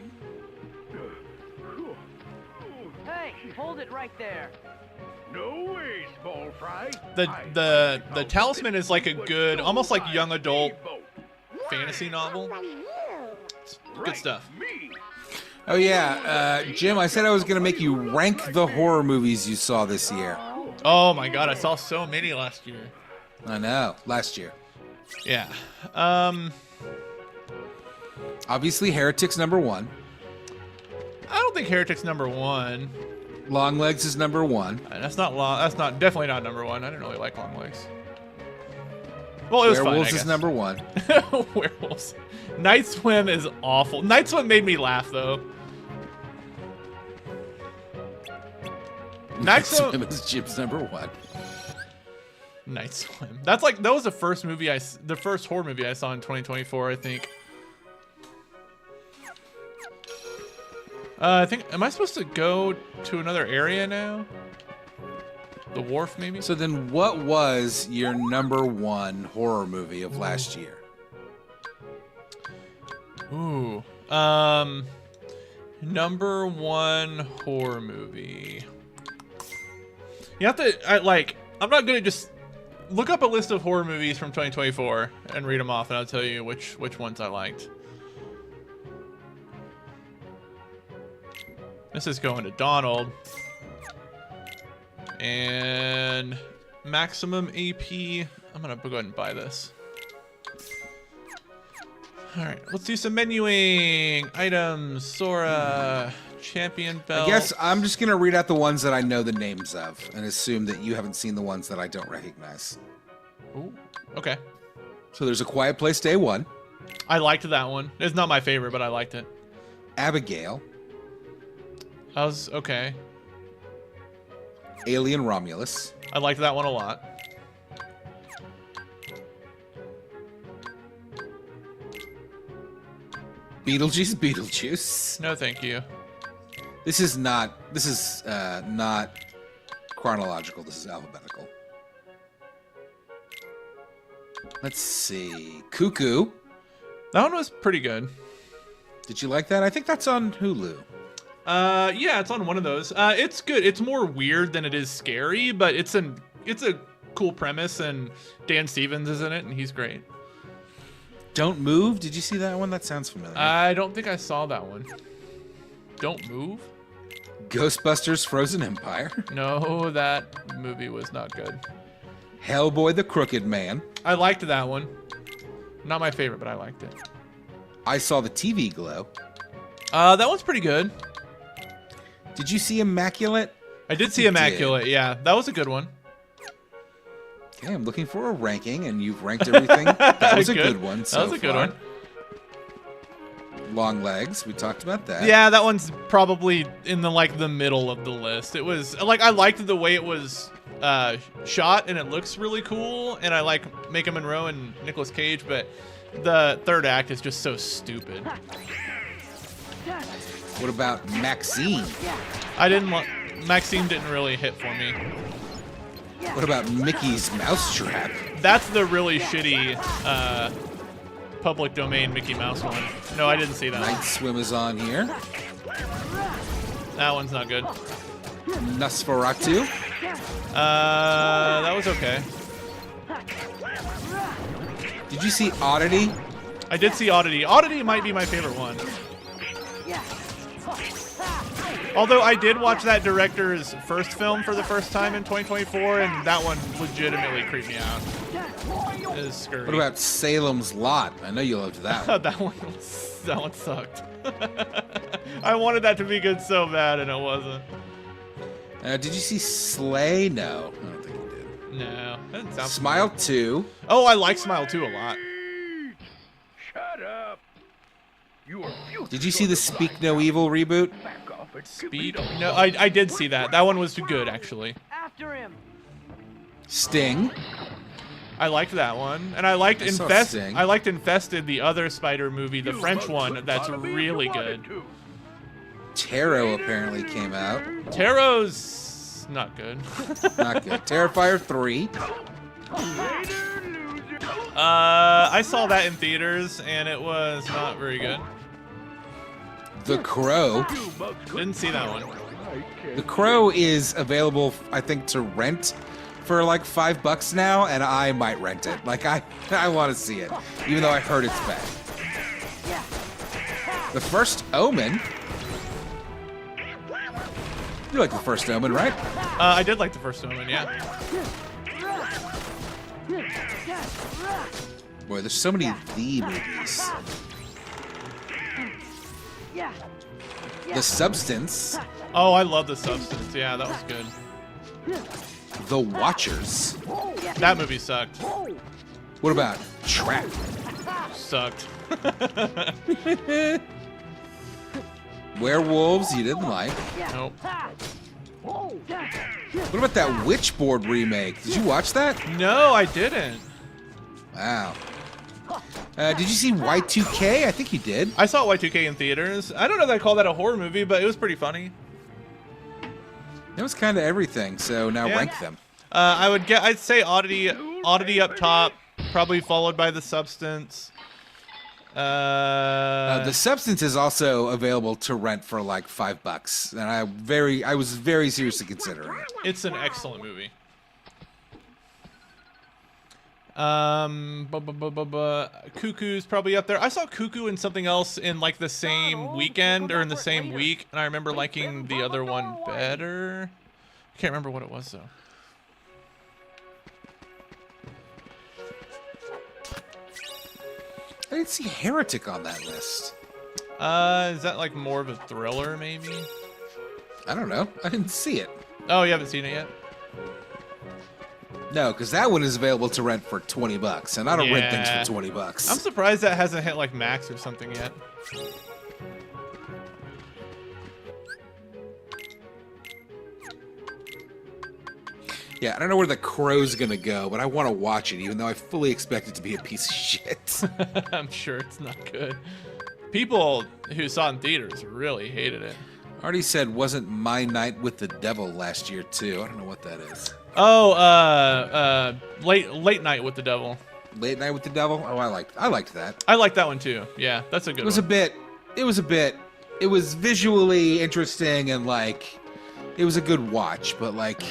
Hey, hold it right there. No way, small fry. The Talisman is like a good, almost like young adult fantasy novel. It's good stuff. Oh, yeah. Jim, I said I was going to make you rank the horror movies you saw this year. Oh my god, I saw so many last year. I know. Last year. Yeah. Obviously, Heretics #1. I don't think Heretic's #1. Longlegs is #1. That's not long. That's not definitely not #1. I didn't really like Longlegs. Well, it was Werewolves fine, is I #1. Werewolves. Night Swim is awful. Night Swim made me laugh though. Night Swim is Jim's #1. Night Swim. That was the first horror movie I saw in 2024, I think. I think, am I supposed to go to another area now? The wharf, maybe? So then what was your #1 horror movie of last year? Ooh. #1 horror movie. You have to, I'm not gonna just look up a list of horror movies from 2024 and read them off, and I'll tell you which ones I liked. This is going to Donald. And maximum AP. I'm gonna go ahead and buy this. Alright, let's do some menuing. Items, Sora, champion belt. I guess I'm just going to read out the ones that I know the names of and assume that you haven't seen the ones that I don't recognize. Ooh, okay. So there's A Quiet Place Day 1. I liked that one. It's not my favorite, but I liked it. Abigail. That was okay. Alien Romulus. I liked that one a lot. Beetlejuice. No, thank you. This is not chronological. This is alphabetical. Let's see. Cuckoo. That one was pretty good. Did you like that? I think that's on Hulu. Yeah, it's on one of those. It's good. It's more weird than it is scary, but it's a cool premise, and Dan Stevens is in it, and he's great. Don't Move. Did you see that one? That sounds familiar. I don't think I saw that one. Don't Move? Ghostbusters Frozen Empire. No, that movie was not good. Hellboy the Crooked Man. I liked that one. Not my favorite, but I liked it. I saw the TV Glow. That one's pretty good. Did you see Immaculate? I did see You Immaculate, yeah. That was a good one. Okay, I'm looking for a ranking, and you've ranked everything. That was a good one so That was a good far. one. Long Legs. We talked about that. Yeah, that one's probably in the middle of the list. It was like I liked the way it was shot, and it looks really cool, and I like Maika Monroe and Nicolas Cage, but the third act is just so stupid. What about Maxine? Maxine didn't really hit for me. What about Mickey's Mousetrap? That's the really shitty public domain Mickey Mouse one. No, I didn't see that. Night Swim is on here. That one's not good. Nosferatu. That was okay. Did you see Oddity? I did see Oddity. Oddity might be my favorite one. Although I did watch that director's first film for the first time in 2024, and that one legitimately creeped me out. It is scary. What about Salem's Lot? I know you loved that one. that one sucked. I wanted that to be good so bad, and it wasn't. Did you see Slay? No, I don't think you did. No, that didn't sound Smile 2. Oh, I like Smile 2 a lot. Shut up. You are Did you see the Speak No Evil reboot? back off and Speed? No, I did see that. That one was good, actually. After him. Sting. I liked that one, and I liked I saw Infest. Sting. I liked Infested, the other Spider movie, the French one. That's really good. Tarot apparently came out. Taro's not good. Not good. Terrifier 3. I saw that in theaters, and it was not very good. The Crow. Didn't see that one. The Crow is available, I think, to rent for like $5 now, and I might rent it. Like I want to see it, even though I heard it's bad. The First Omen. You like The First Omen, right? I did like the first one, yeah. Boy, there's so many The movies. The Substance. Oh, I love The Substance. Yeah, that was good. The Watchers. That movie sucked. What about Trap? Sucked. Werewolves you didn't like. Nope. What about that Witchboard remake? Did you watch that? No, I didn't. Wow. Did you see Y2K? I think you did. I saw Y2K in theaters. I don't know if I call that a horror movie, but it was pretty funny. It was kind of everything, so now Yeah. rank them. I'd say Oddity up top, probably followed by The Substance. The Substance is also available to rent for like $5, and I was very seriously considering it. It's an excellent movie. Cuckoo's probably up there. I saw Cuckoo and something else in like the same weekend or in the same week, and I remember liking the other one better. I can't remember what it was though. I didn't see Heretic on that list. Is that like more of a thriller maybe? I don't know. I didn't see it. Oh, you haven't seen it yet? No, because that one is available to rent for $20, and I don't rent things Yeah. for $20. I'm surprised that hasn't hit like Max or something yet. Yeah, I don't know where The Crow's gonna go, but I want to watch it, even though I fully expect it to be a piece of shit. I'm sure it's not good. People who saw it in theaters really hated it. Already said wasn't My Night with the Devil last year too. I don't know what that is. Oh, late night with the devil. Late Night with the Devil. Oh, I liked that. I like that one too. Yeah, that's a good It was one. it was visually interesting and like it was a good watch, but like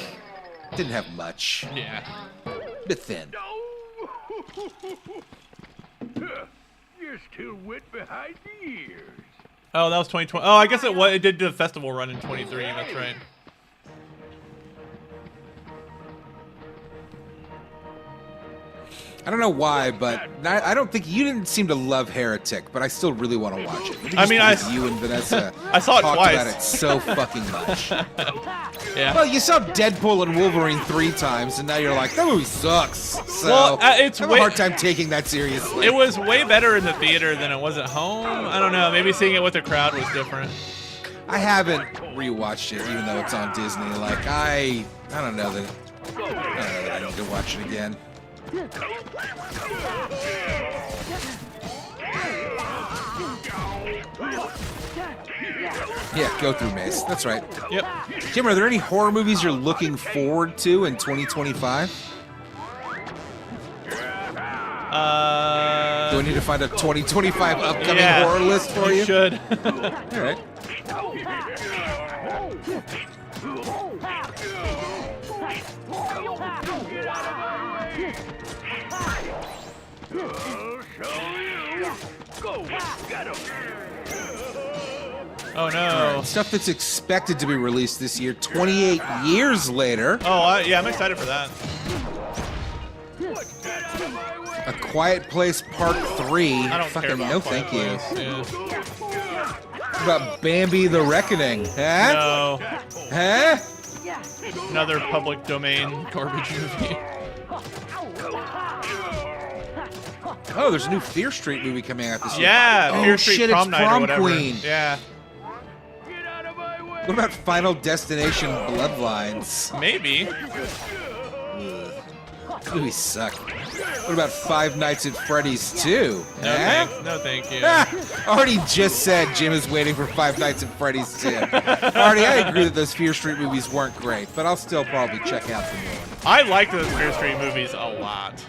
didn't have much. Yeah. Bit thin. You're still wet behind the ears. Oh, that was 2020. Oh, I guess it did do a festival run in 23. That's right. I don't know why, but I don't think you didn't seem to love Heretic, but I still really want to watch it. Maybe I mean, just because you and Vanessa I saw it talked twice. about it so fucking much. Yeah. Well, you saw Deadpool and Wolverine 3 times, and now you're like, that movie sucks. So Well, it's I have a hard time taking that seriously. It was way better in the theater than it was at home. I don't know. Maybe seeing it with the crowd was different. I haven't rewatched it, even though it's on Disney. Like I don't know that I need to watch it again. Yeah, go through Mace. That's right. Yep. Jim, are there any horror movies you're looking forward to in 2025? Do I need to find a 2025 upcoming yeah, horror list for you? Should. All right. Oh no. Stuff that's expected to be released this year, 28 years later. Oh, yeah, I'm excited for that. A Quiet Place Part 3. I don't Fucking care about no Quiet thank you. Place. Yeah. What about Bambi the Reckoning? Huh? No. Huh? Another public domain garbage movie. Oh, there's a new Fear Street movie coming out this year. Yeah, oh, Fear Street shit, Prom it's Night or Prom whatever. Queen. Yeah, What about Final Destination Bloodlines? maybe. Movies suck. What about Five Nights at Freddy's 2? No, Huh? thanks. No, thank you. Already just said Jim is waiting for Five Nights at Freddy's 2. Already, I agree that those Fear Street movies weren't great, but I'll still probably check out the new one. I like those Fear Street movies a lot.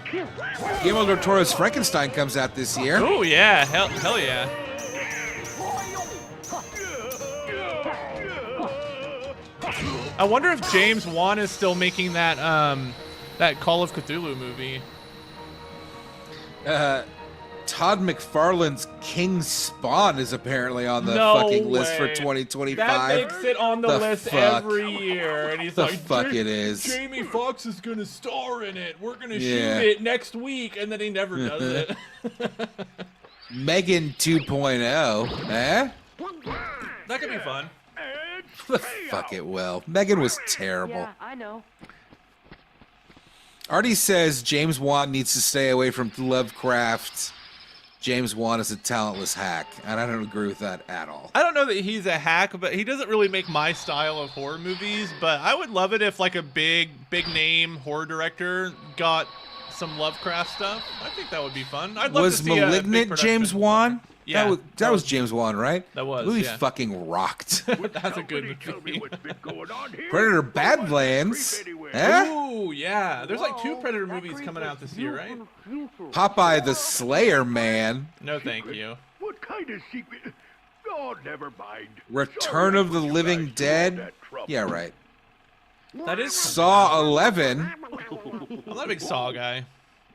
Guillermo del Toro's Frankenstein comes out this year. Oh yeah, hell yeah. I wonder if James Wan is still making that that Call of Cthulhu movie. Todd McFarlane's King Spawn is apparently on the No fucking list for way. 2025. That makes it on the list fuck? every year, and he's The like, fuck it is. Jamie Foxx is gonna star in it. We're gonna Yeah. shoot it next week, and then he never does it. Megan 2.0. Eh? That could be fun. Fuck it will. Megan was terrible. Yeah, I know. Artie says James Wan needs to stay away from Lovecraft. James Wan is a talentless hack, and I don't agree with that at all. I don't know that he's a hack, but he doesn't really make my style of horror movies. But I would love it if like a big name horror director got some Lovecraft stuff. I think that would be fun. I'd love Was to see a big Malignant production. James Wan? Yeah, that was James Wan, right? That was, The movie yeah. fucking rocked. That's a good Tell me movie. what's been going on here. Predator Badlands. Eh? Ooh, yeah. There's like 2 Predator movies coming out this year, right? Popeye the Slayer Man. No, thank you. What kind of secret? Oh, never mind. Return Sorry of the I put you Living guys through Dead. all that trouble. Yeah, right. That is. Saw 11. I'm not a big Saw guy.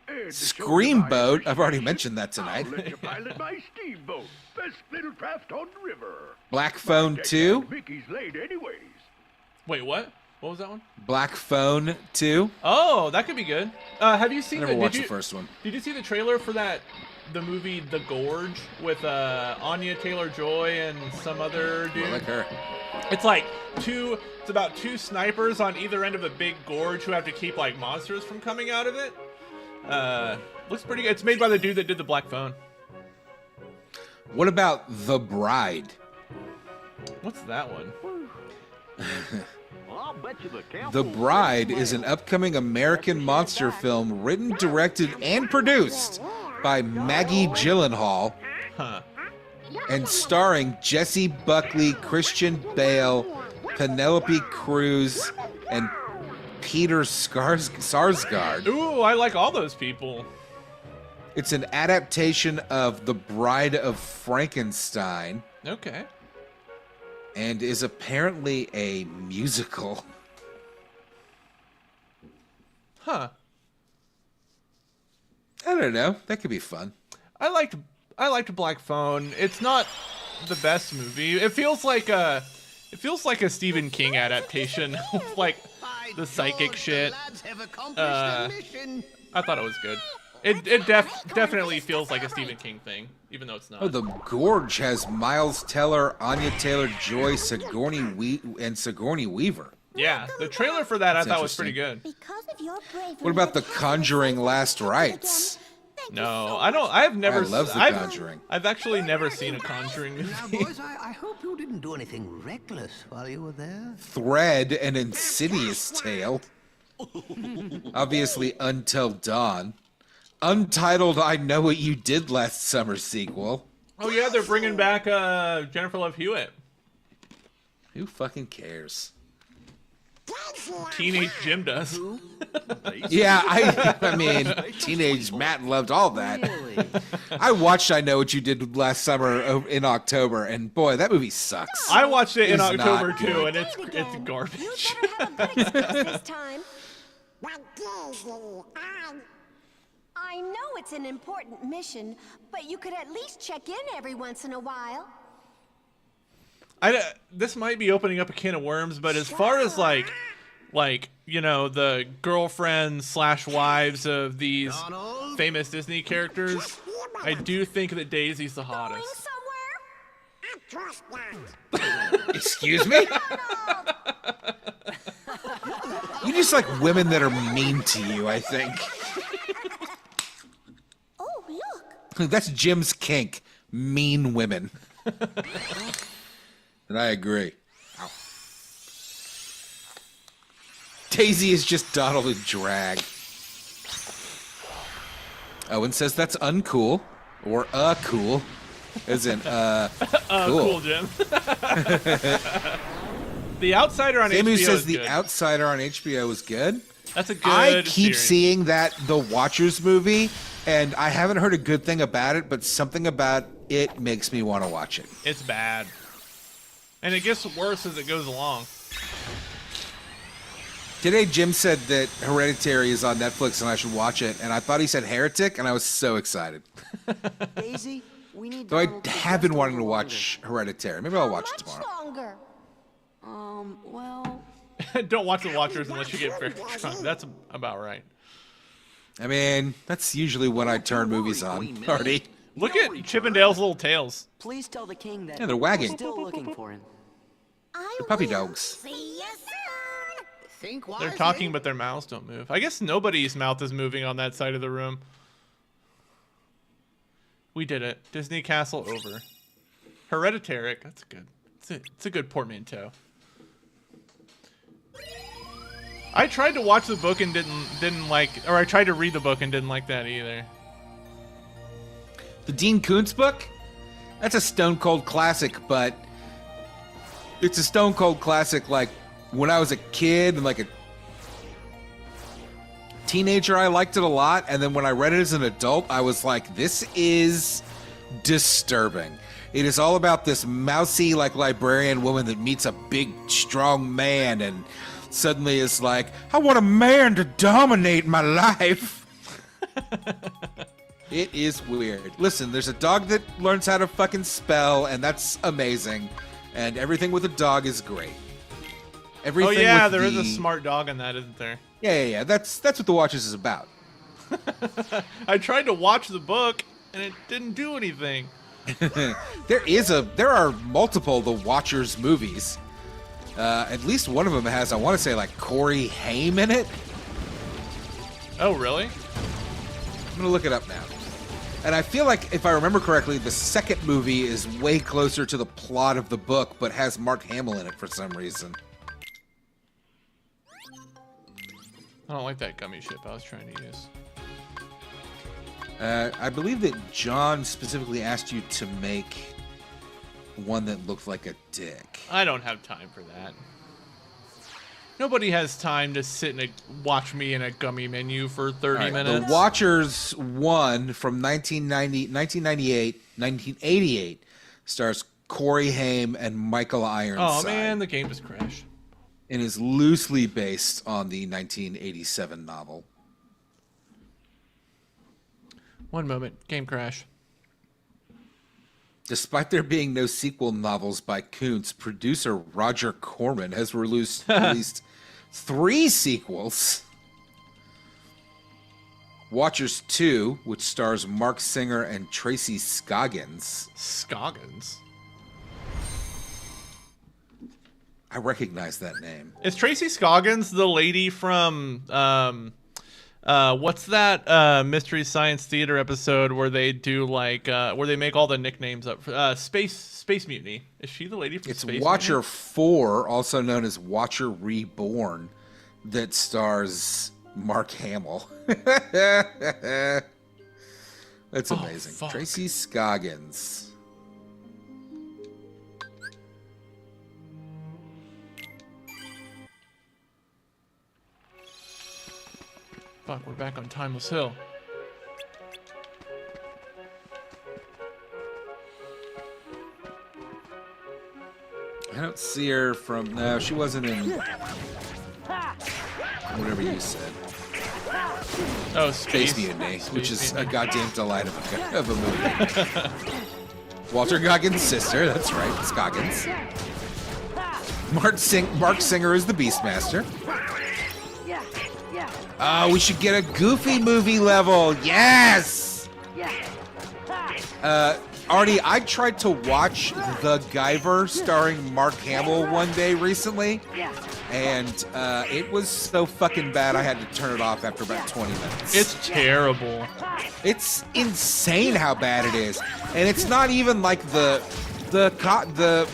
And to show Screamboat. that I've already mentioned that I'll tonight. let you pilot my steamboat. Best little craft on the river. Black Phone Jack 2. and Mickey's late anyways. Wait, what? What was that one? Black Phone 2. Oh, that could be good. Have you seen I never the? watched Did the you, first one. Did you see the trailer for the movie The Gorge with Anya Taylor-Joy and some other dude? I like her. It's like it's about 2 snipers on either end of a big gorge who have to keep like monsters from coming out of it. Looks pretty good. It's made by the dude that did the Black Phone. What about The Bride? What's that one? I'll bet you the camp The will Bride is an upcoming American monster film written, directed, and produced by Maggie Gyllenhaal Huh. and starring Jesse Buckley, Christian Bale, Penelope Cruz, and Peter Sarsgaard. Ooh, I like all those people. It's an adaptation of The Bride of Frankenstein Okay. and is apparently a musical. Huh. I don't know. That could be fun. I liked Black Phone. It's not the best movie. It feels like a Stephen King adaptation, like the psychic shit. I thought it was good. It definitely feels like a Stephen King thing, even though it's not. Oh, The Gorge has Miles Teller, Anya Taylor-Joy, and Sigourney Weaver. Yeah, the trailer for that I thought was pretty good. Because of your bravery, What about The Conjuring Last Rites? No, I don't. I've never. I love The I've, Conjuring. I've actually never seen a Conjuring Now, movie. boys, I hope you didn't do anything reckless while you were there. Thread, an Insidious tale. Obviously, Until Dawn. Untitled, I Know What You Did Last Summer sequel. Oh yeah, they're bringing back Jennifer Love Hewitt. Who fucking cares? Teenage Jim does. Yeah, I mean, teenage Matt loved all that. I watched I Know What You Did Last Summer in October, and boy, that movie sucks. I watched it in It's October not too, good. and it's garbage. You better have a good excuse this time. I know it's an important mission, but you could at least check in every once in a while. This might be opening up a can of worms, but as far as like you know, the girlfriends / wives of these famous Disney characters, I do think that Daisy's the Going hottest. somewhere? Excuse me? You just like women that are mean to you, I think. Oh, look. That's Jim's kink. Mean women. And I agree. Ow. Daisy is just Donald in drag. Owen says that's uncool. Or cool. As in, Cool, Jim. The Outsider on Samu HBO says is The good. Outsider on HBO is good. That's a good I keep series. seeing that The Watchers movie, and I haven't heard a good thing about it, but something about it makes me want to watch it. It's bad. And it gets worse as it goes along. Today, Jim said that Hereditary is on Netflix and I should watch it, and I thought he said Heretic, and I was so excited. Daisy, we need Though I Donald to have been rest wanting a to little watch Hereditary. Maybe I'll watch it Much tomorrow. longer. longer. Well, Don't watch The Watchers unless you get very drunk. That's about right. I mean, that's usually when I turn movies on, Artie. Look at Chippendale's little tails. please tell the king that Yeah, they're wagging. we're still looking for him. I puppy will dogs. See you soon. Think They're wisely. talking, but their mouths don't move. I guess nobody's mouth is moving on that side of the room. We did it. Disney Castle over. Hereditary. That's good. It's a good portmanteau. I tried to watch the book and didn't like, or I tried to read the book and didn't like that either. The Dean Koontz book? That's a Stone Cold classic, but it's a Stone Cold classic like when I was a kid and like a teenager, I liked it a lot. And then when I read it as an adult, I was like, this is disturbing. It is all about this mousy, like, librarian woman that meets a big, strong man and suddenly is like, I want a man to dominate my life. It is weird. Listen, there's a dog that learns how to fucking spell, and that's amazing. And everything with a dog is great. Everything Oh yeah, with there is the... a smart dog in that, isn't there? Yeah. That's what The Watchers is about. I tried to watch the book and it didn't do anything. There are multiple The Watchers movies. At least one of them has, I want to say, like Corey Haim in it. Oh really? I'm gonna look it up now. And I feel like, if I remember correctly, the second movie is way closer to the plot of the book, but has Mark Hamill in it for some reason. I don't like that gummy ship I was trying to use. I believe that John specifically asked you to make one that looked like a dick. I don't have time for that. Nobody has time to sit and watch me in a gummy menu for 30 All right, minutes. The Watchers 1 from 1988 stars Corey Haim and Michael Ironside. Oh man, the game just crashed. And is loosely based on the 1987 novel. One moment, game crash. Despite there being no sequel novels by Kuntz, producer Roger Corman has released 3 sequels. Watchers 2, which stars Mark Singer and Tracy Scoggins. Scoggins? I recognize that name. Is Tracy Scoggins the lady from what's that Mystery Science Theater episode where they do like where they make all the nicknames up? Space Mutiny. Is she the lady from It's Space Watcher Mutiny? 4, also known as Watcher Reborn, that stars Mark Hamill. That's amazing. fuck. Tracy Scoggins. Fuck, we're back on Timeless Hill. I don't see her from... No, she wasn't in... Whatever you said. Oh, Space Mutiny, which is a goddamn delight of a movie. Walter Goggins' sister, that's right, Scoggins. Mark Singer is the Beastmaster. Oh, we should get a Goofy movie level. Yes! Artie, I tried to watch The Guyver starring Mark Hamill one day recently, and it was so fucking bad I had to turn it off after about 20 minutes. It's terrible. It's insane how bad it is, and it's not even like the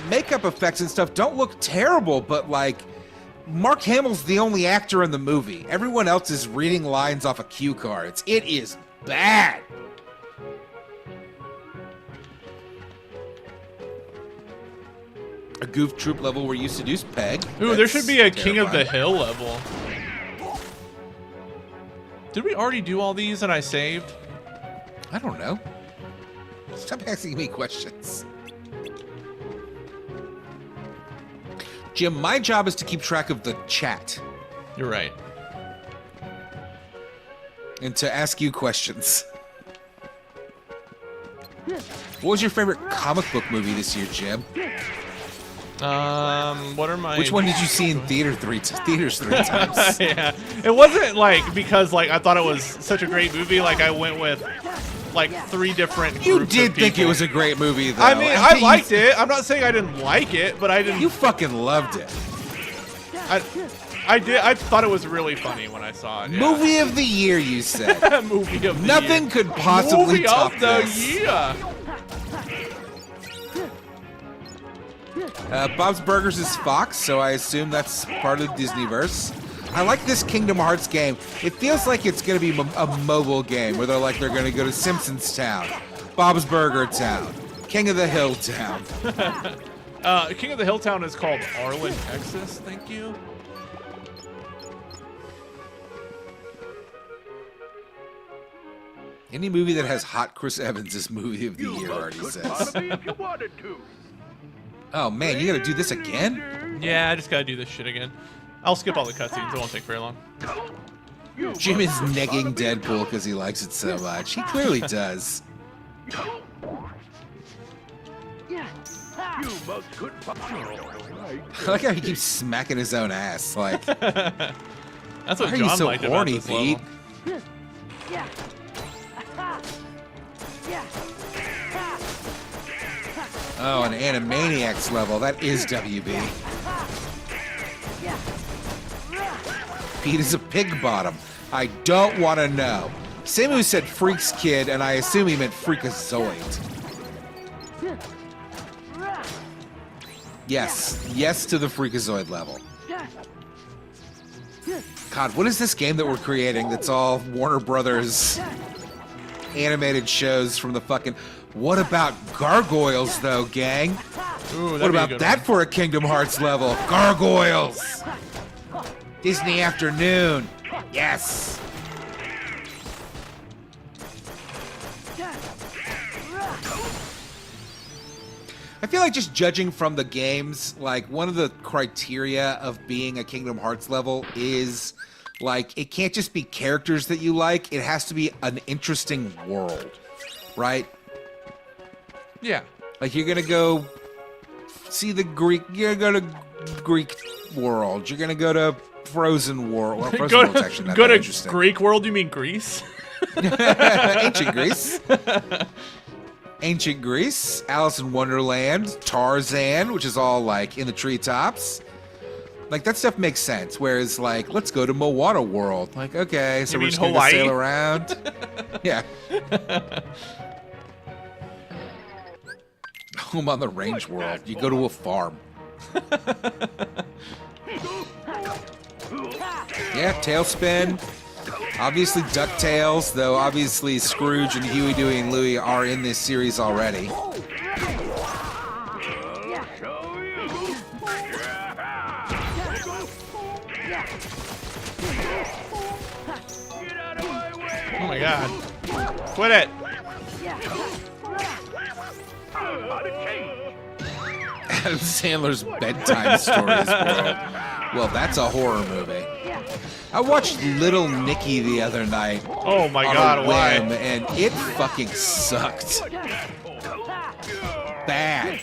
makeup effects and stuff don't look terrible, but like Mark Hamill's the only actor in the movie. Everyone else is reading lines off of cue cards. It is bad. A Goof Troop level we're used to do is Peg. Ooh, there should be a That's King of the terrifying. Hill level. Did we already do all these and I saved? I don't know. Stop asking me questions. Jim, my job is to keep track of the chat You're right. and to ask you questions. What was your favorite comic book movie this year, Jim? What are my... Which one did you see in theaters 3 times? Yeah, it wasn't like because like I thought it was such a great movie. Like I went with like 3 different. You groups did of think it people. was a great movie, though. I mean, I liked it. I'm not saying I didn't like it, but I didn't. You fucking loved it. I did. I thought it was really funny when I saw it. Yeah. Movie of the year, you said. Movie of the Nothing year. could possibly Movie top of the this. year. Bob's Burgers is Fox, so I assume that's part of Disneyverse. I like this Kingdom Hearts game. It feels like it's going to be a mobile game where they're going to go to Simpsons Town, Bob's Burger Town, King of the Hill Town. King of the Hill Town is called Arlen, Texas. Thank you. Any movie that has hot Chris Evans is movie of the You year, both already could says. bother me if you wanted to. Oh man, you got to do this again? Yeah, I just gotta do this shit again. I'll skip all the cutscenes. It won't take very long. You Jim is must could negging bother me if Deadpool because he likes it so much. He clearly does. you must could bother me. I like how he keeps smacking his own ass. Like, That's what why are you John so liked horny, about this Pete? level. Oh, an Animaniacs level. That is WB. Pete is a pig bottom. I don't want to know. Samu said Freaks Kid, and I assume he meant Freakazoid. Yes. Yes to the Freakazoid level. God, what is this game that we're creating that's all Warner Brothers animated shows from the fucking... What about Gargoyles, though, gang? Ooh, What that'd be a about good that one. for a Kingdom Hearts level? Gargoyles! Disney afternoon. Yes. I feel like just judging from the games, like one of the criteria of being a Kingdom Hearts level is like it can't just be characters that you like, it has to be an interesting world, right? Yeah. Like you're gonna go see the Greek, you're gonna go to Greek world, you're gonna go to Frozen World. Well, Frozen World's actually not Go that to interesting. Greek world, you mean Greece? Ancient Greece. Ancient Greece, Alice in Wonderland, Tarzan, which is all like in the treetops. Like that stuff makes sense. Whereas like, let's go to Moana World. Like, okay, so You we're mean just gonna Hawaii? sail around. Yeah. Home on the Range World. You go to a farm. Yeah, Tailspin. Obviously DuckTales, though obviously Scrooge and Huey, Dewey, and Louie are in this series already. Oh my god. Quit it. Adam Sandler's Bedtime Stories World. Well, that's a horror movie. I watched Little Nicky the other night. Oh my on god, a why? whim, and it fucking sucked. Bad.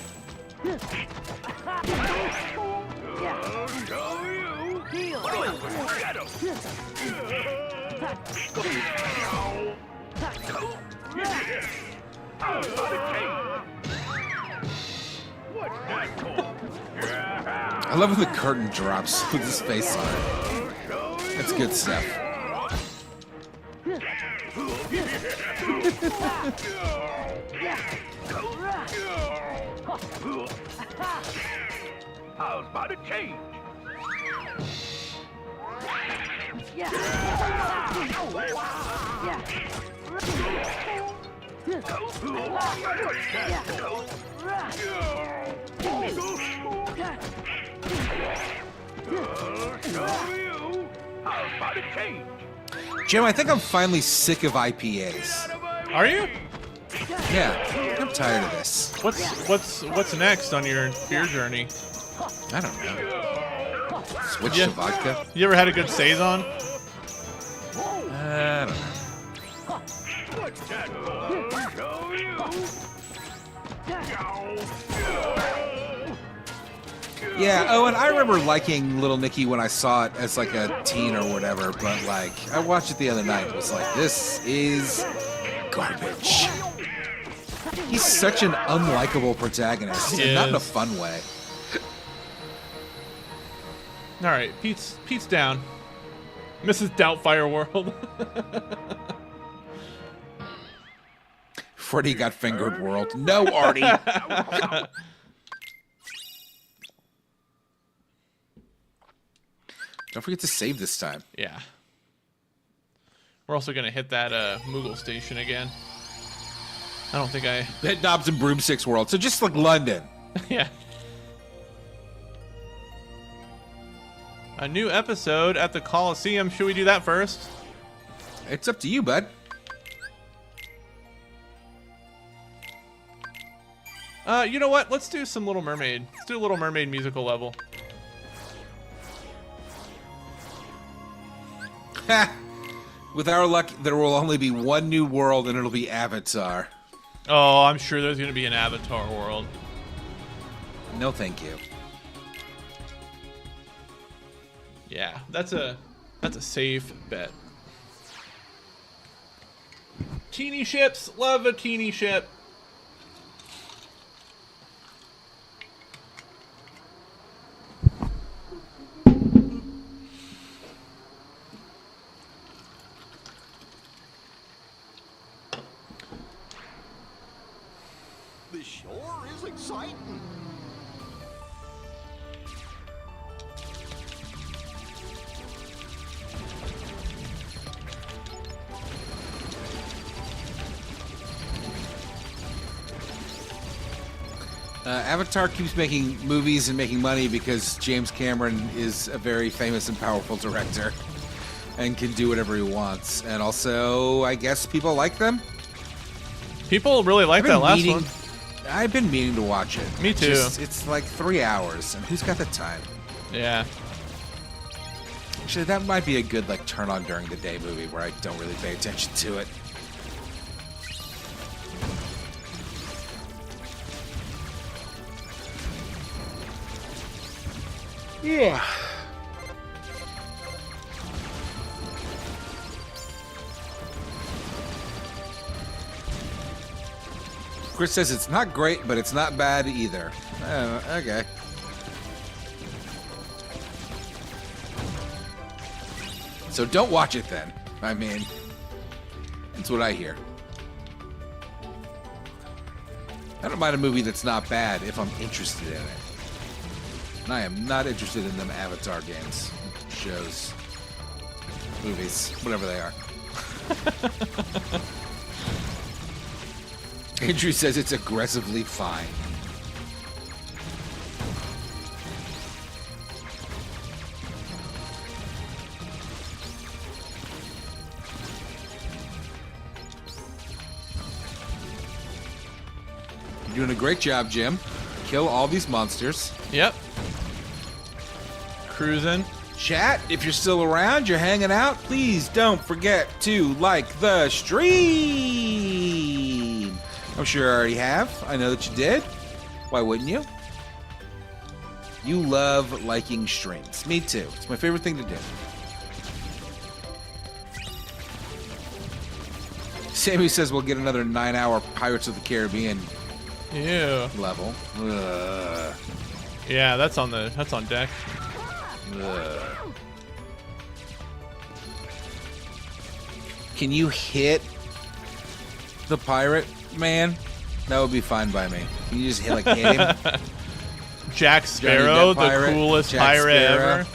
I love when the curtain drops with his face on it. That's good stuff. How's about a change? How's about a change? Jim, I think I'm finally sick of IPAs. Are you? Yeah, I'm tired of this. What's next on your beer journey? I don't know. Switch Yeah. to vodka? You ever had a good saison? I don't know. Yeah, oh, and I remember liking Little Nicky when I saw it as like a teen or whatever, but like, I watched it the other night and was like, this is garbage. He's such an unlikable protagonist, He and not in a is. fun way. All right, Pete's down. Mrs. Doubtfire World. Freddy got fingered world. No, Artie. Don't forget to save this time. Yeah. We're also gonna hit that Moogle station again. I don't think I. Bed knobs and broomsticks world. So just like London. Yeah. A new episode at the Coliseum. Should we do that first? It's up to you, bud. You know what? Let's do some Little Mermaid. Let's do a Little Mermaid musical level. Ha! With our luck, there will only be one new world, and it'll be Avatar. Oh, I'm sure there's gonna be an Avatar world. No, thank you. Yeah, that's a safe bet. Teeny ships, love a teeny ship. This sure is exciting. Avatar keeps making movies and making money because James Cameron is a very famous and powerful director and can do whatever he wants. And also, I guess people like them. People really like that last one. I've been meaning to watch it. Me too. It's like 3 hours, and who's got the time? Yeah. Actually, that might be a good like turn on during the day movie where I don't really pay attention to it. Yeah. Chris says it's not great, but it's not bad either. Oh, okay. So don't watch it then. I mean, that's what I hear. I don't mind a movie that's not bad if I'm interested in it. And I am not interested in them Avatar games, shows, movies, whatever they are. Andrew says it's aggressively fine. You're doing a great job, Jim. Kill all these monsters. Yep. Cruising. Chat, if you're still around, you're hanging out, please don't forget to like the stream. I'm sure I already have. I know that you did. Why wouldn't you? You love liking streams. Me too. It's my favorite thing to do. Sammy says we'll get another 9-hour Pirates of the Caribbean level. Ugh. Yeah, that's on deck. Ugh. Can you hit the pirate man? That would be fine by me. Can you just hit him? Jack Sparrow, the coolest pirate ever.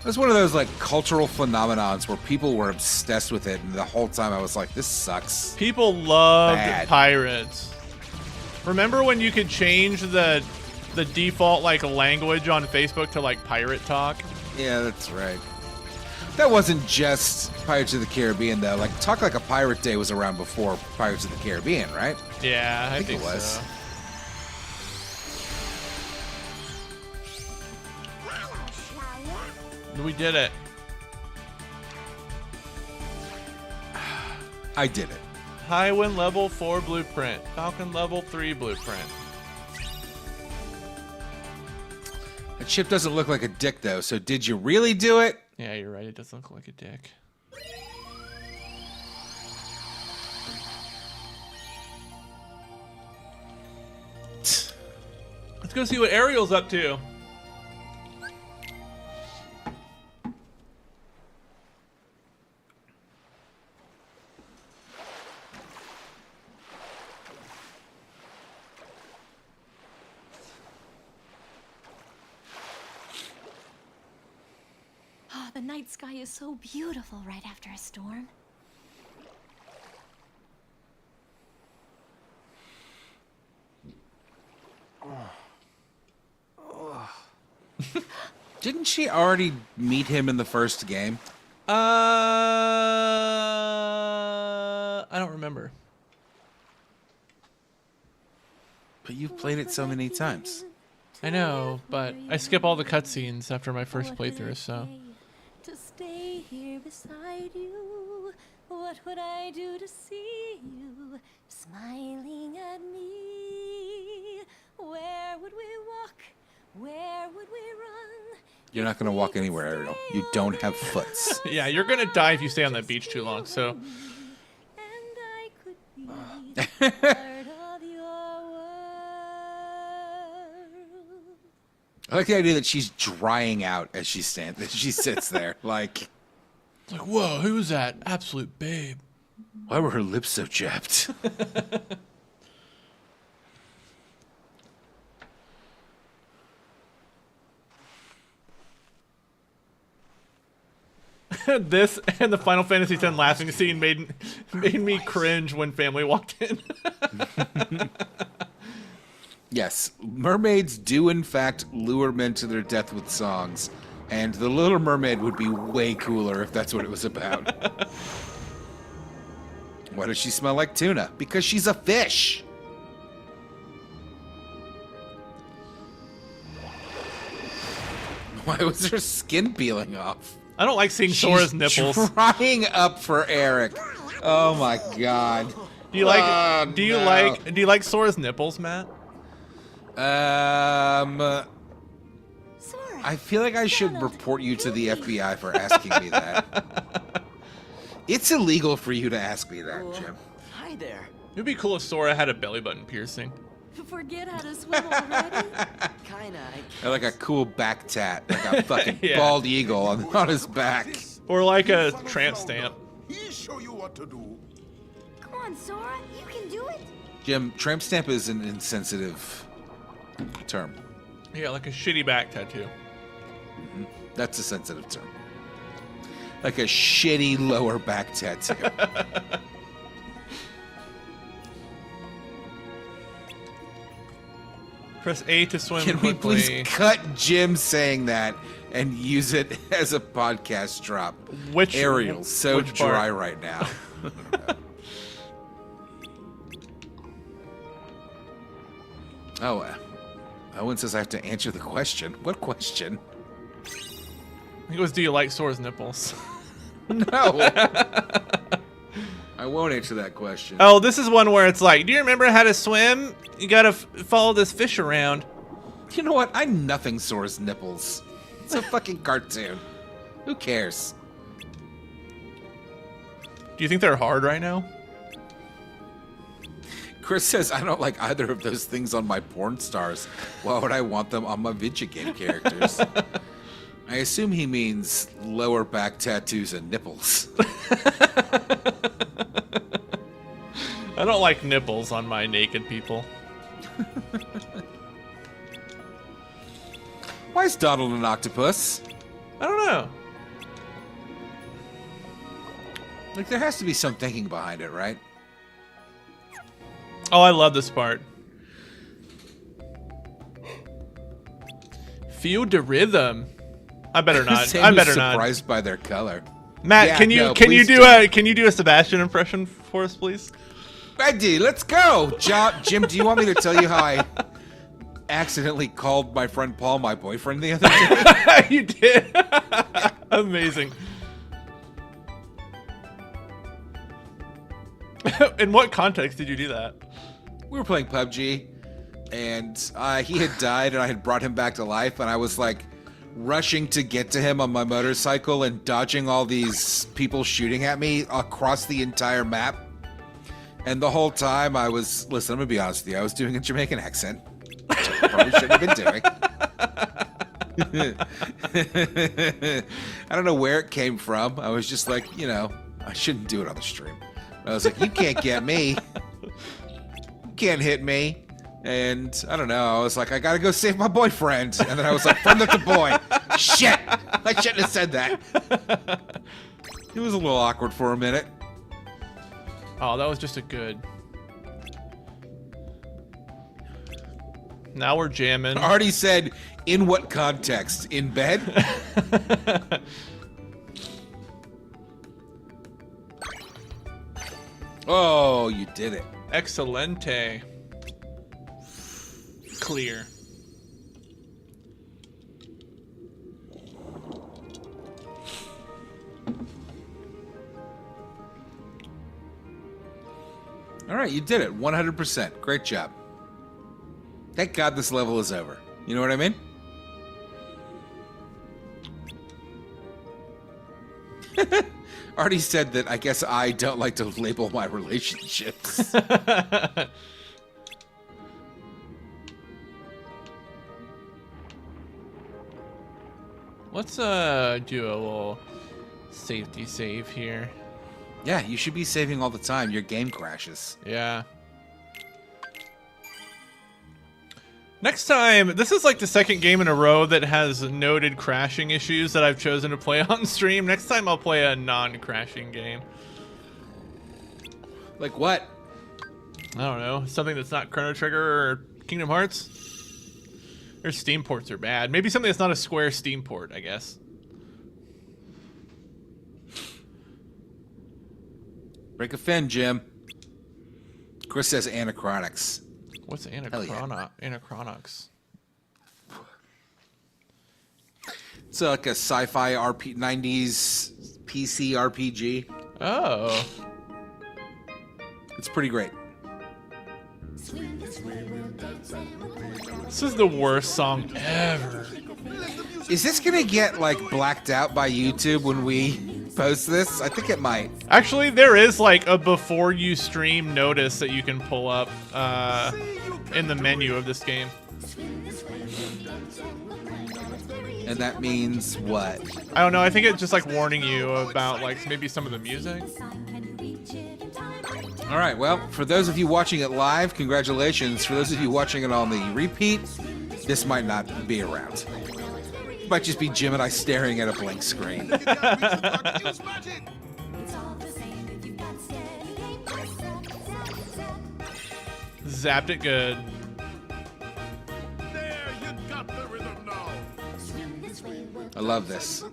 It's one of those cultural phenomenons where people were obsessed with it, and the whole time I was like, "This sucks." People loved Bad. pirates. Remember when you could change the default language on Facebook to pirate talk? Yeah, that's right. That wasn't just Pirates of the Caribbean though. Talk Like a Pirate Day was around before Pirates of the Caribbean, right? Yeah, I think it was. so. We did it. I did it. Highwind level 4 blueprint. Falcon level 3 blueprint. That ship doesn't look like a dick though, so did you really do it? Yeah, you're right. It does look like a dick. Let's go see what Ariel's up to. The night sky is so beautiful right after a storm. Didn't she already meet him in the first game? I don't remember. But you've played it so many times. I know, but I skip all the cutscenes after my first playthrough, so. To stay here beside you, what would I do to see you smiling at me? Where would we walk? Where would we run? You're not gonna walk anywhere, Ariel. You don't have foots. Yeah, you're gonna die if you stay on that beach too long, so. And I could be part of your world. I like the idea that she's drying out as she sits there. It's like, whoa, who's that absolute babe? Why were her lips so chapped? This and the Final Fantasy X laughing scene made me cringe when family walked in. Yes, mermaids do in fact lure men to their death with songs, and The Little Mermaid would be way cooler if that's what it was about. Why does she smell like tuna? Because she's a fish. Why was her skin peeling off? I don't like seeing Sora's She's nipples. Trying up for Eric. Oh my god. Do you like? Oh, do you no. like? Do you like Sora's nipples, Matt? Sora, I feel like I should Donald, report you to the FBI for asking me that. It's illegal for you to ask me that, Jim. Hi there. It'd be cool if Sora had a belly button piercing. forget how to swim already? Kinda, Or like a cool back tat, like a fucking Yeah. bald eagle on his back. Or like a tramp stamp. He'll show you what to do. Come on, Sora, you can do it. Jim, tramp stamp is an insensitive term. Yeah, like a shitty back tattoo. That's a sensitive term. Like a shitty lower back tattoo. Press A to swim Can we quickly. please cut Jim saying that and use it as a podcast drop? Which Ariel's so which part? dry right now. Oh, Owen says I have to answer the question. What question? I think it was, do you like Sora's nipples? No. I won't answer that question. Oh, this is one where it's like, do you remember how to swim? You gotta follow this fish around. You know what? I nothing Sora's nipples. It's a fucking cartoon. Who cares? Do you think they're hard right now? Chris says, I don't like either of those things on my porn stars. Why would I want them on my video game characters? I assume he means lower back tattoos and nipples. I don't like nipples on my naked people. Why is Donald an octopus? I don't know. Like, there has to be some thinking behind it, right? Oh, I love this part. Feel the rhythm. I better not. Sam I is better not. surprised by their color. Matt, Yeah, can you no, can you please do don't. can you do a Sebastian impression for us, please? Ready, let's go! Jim, do you want me to tell you how I accidentally called my friend Paul my boyfriend the other day? You did. Amazing. In what context did you do that? We were playing PUBG, and he had died, and I had brought him back to life, and I was like rushing to get to him on my motorcycle and dodging all these people shooting at me across the entire map. And the whole time I was, listen, I'm gonna be honest with you, I was doing a Jamaican accent, which I probably shouldn't have been doing. I don't know where it came from. I was just like, you know, I shouldn't do it on the stream. I was like, you can't get me. You can't hit me. And I don't know. I was like, I gotta go save my boyfriend. And then I was like, from the boy. Shit! I shouldn't have said that. It was a little awkward for a minute. Oh, that was just a good. Now we're jamming. Already said, in what context? In bed? Oh, you did it. Excelente. Clear. All right, you did it. 100%. Great job. Thank God this level is over. You know what I mean? Already said that I guess I don't like to label my relationships. Let's do a little safety save here. Yeah, you should be saving all the time. Your game crashes. Yeah. Next time, this is like the second game in a row that has noted crashing issues that I've chosen to play on stream. Next time I'll play a non-crashing game. Like what? I don't know, something that's not Chrono Trigger or Kingdom Hearts? Their Steam ports are bad. Maybe something that's not a Square Steam port, I guess. Break a fin, Jim. Chris says Anachronics. What's yeah. Anachronix? It's like a sci-fi 90s PC RPG. Oh. It's pretty great. This is the worst song ever. Is this gonna get like blacked out by YouTube when we post this? I think it might. Actually, there is like a before you stream notice that you can pull up in the menu of this game. And that means what? I don't know. I think it's just like warning you about like maybe some of the music. All right, well, for those of you watching it live, congratulations. For those of you watching it on the repeat, this might not be around. It might just be Jim and I staring at a blank screen. Zapped it good. I love this.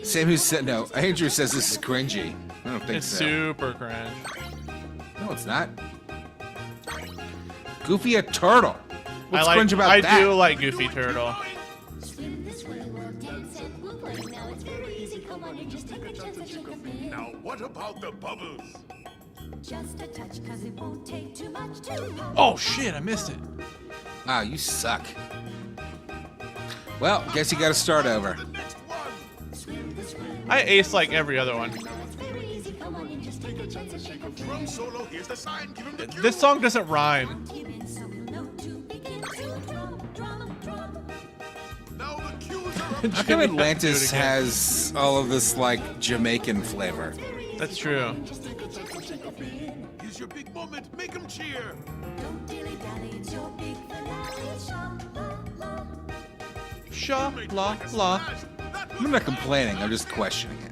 Sam who said no. Andrew says this is cringy. I don't think It's so. super cringe. No, it's not. Goofy a turtle. What's I cringe about that? I do like Goofy Turtle. Now, what about the bubbles? Just a touch, 'cause it won't take too much to Oh shit! I missed it. Ah, you suck. Well, guess you gotta start over. I ace like every other one. Drum solo, here's the sign, give him the cue. This song doesn't rhyme. Now the cues are up. How come Atlantis has all of this like Jamaican flavor? That's true. Here's your big moment, make him cheer. Sha la la. I'm not complaining, I'm just questioning it.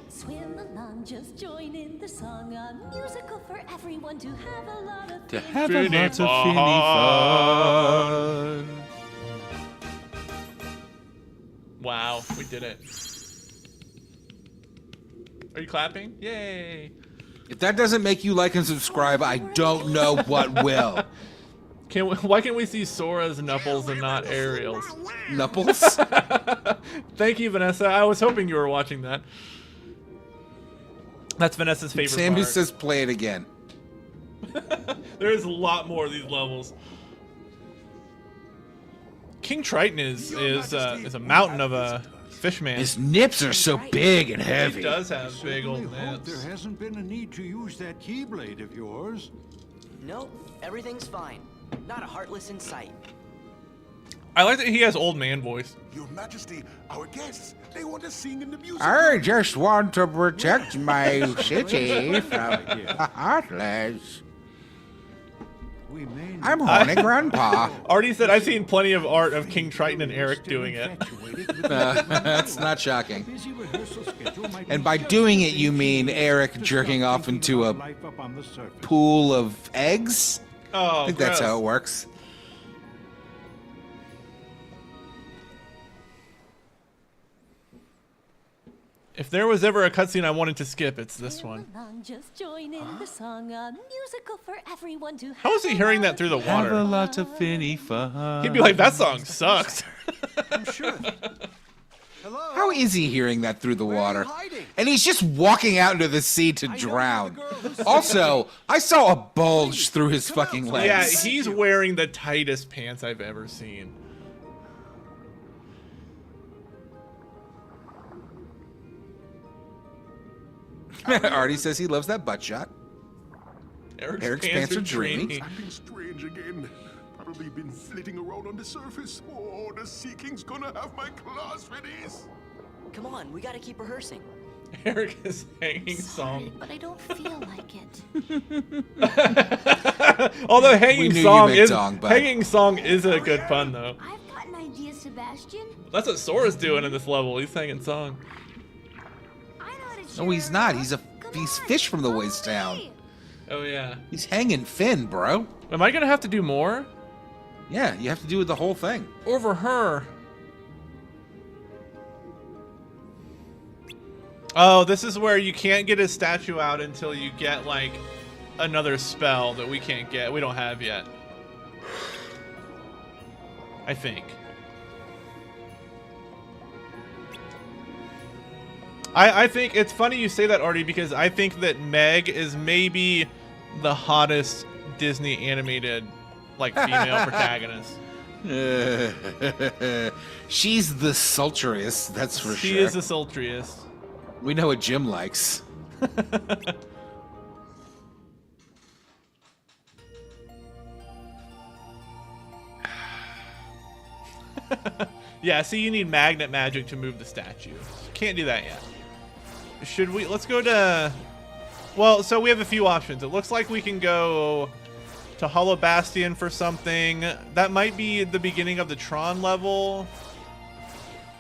Swim along, just join in the song. A musical for everyone to have a lot of To have Finny a lot of fun. finny fun. Wow, we did it. Are you clapping? Yay! If that doesn't make you like and subscribe, I don't know what will. Why can't we see Sora's Knuckles and not Ariel's? Knuckles? Thank you, Vanessa. I was hoping you were watching that. That's Vanessa's favorite Sam who part. says play it again. There is a lot more of these levels. King Triton is a mountain of a fish man. His nips are so big and He heavy. does have big old Hope nips. there hasn't been a need to use that keyblade of yours. Nope, everything's fine. Not a heartless in sight. I like that he has old man voice. Your Majesty, our guests, they want to sing in the music. I just want to protect my city from the heartless. We may I'm horny grandpa. Artie said, I've seen plenty of art of King Triton and Eric doing it. That's not shocking. And by doing it, you mean Eric jerking off into a pool of eggs? Oh, I think that's how it works. If there was ever a cutscene I wanted to skip, it's this one. along, just join in the song. A musical for everyone to have How is he hearing that through the water? Have a lot of finny fun. He'd be like, that song sucks. I'm sure. Hello? How is he hearing that through the Where are you water? hiding? And he's just walking out into the sea to drown. Also, I saw a bulge through his fucking legs. Yeah, he's wearing the tightest pants I've ever seen. Artie says he loves that butt shot. Eric's pants are dreamy. Something strange again. Probably been flitting around on the surface. Oh, the Sea King's gonna have my claws for this. Come on, we gotta keep rehearsing. Eric is hanging Sorry, song. but I don't feel like it. Although We hanging knew you song meant is dong, bud. hanging song is a good pun though. I've got an idea, Sebastian. That's what Sora's doing in this level. He's singing song. I know how to No, he's cheer not. her He's a up. Come these fish from the waist down. Oh yeah. He's hanging Finn, bro. Am I gonna have to do more? Yeah, you have to do the whole thing. Over her. Oh, this is where you can't get his statue out until you get like another spell that we can't get. We don't have yet. I think. I think it's funny you say that, Artie, because I think that Meg is maybe the hottest Disney animated like female protagonist. She's the sultriest, that's for sure. She is the sultriest. We know what Jim likes. Yeah, see, you need magnet magic to move the statue. Can't do that yet. Should we? Let's go to... Well, so we have a few options. It looks like we can go to Hollow Bastion for something. That might be the beginning of the Tron level.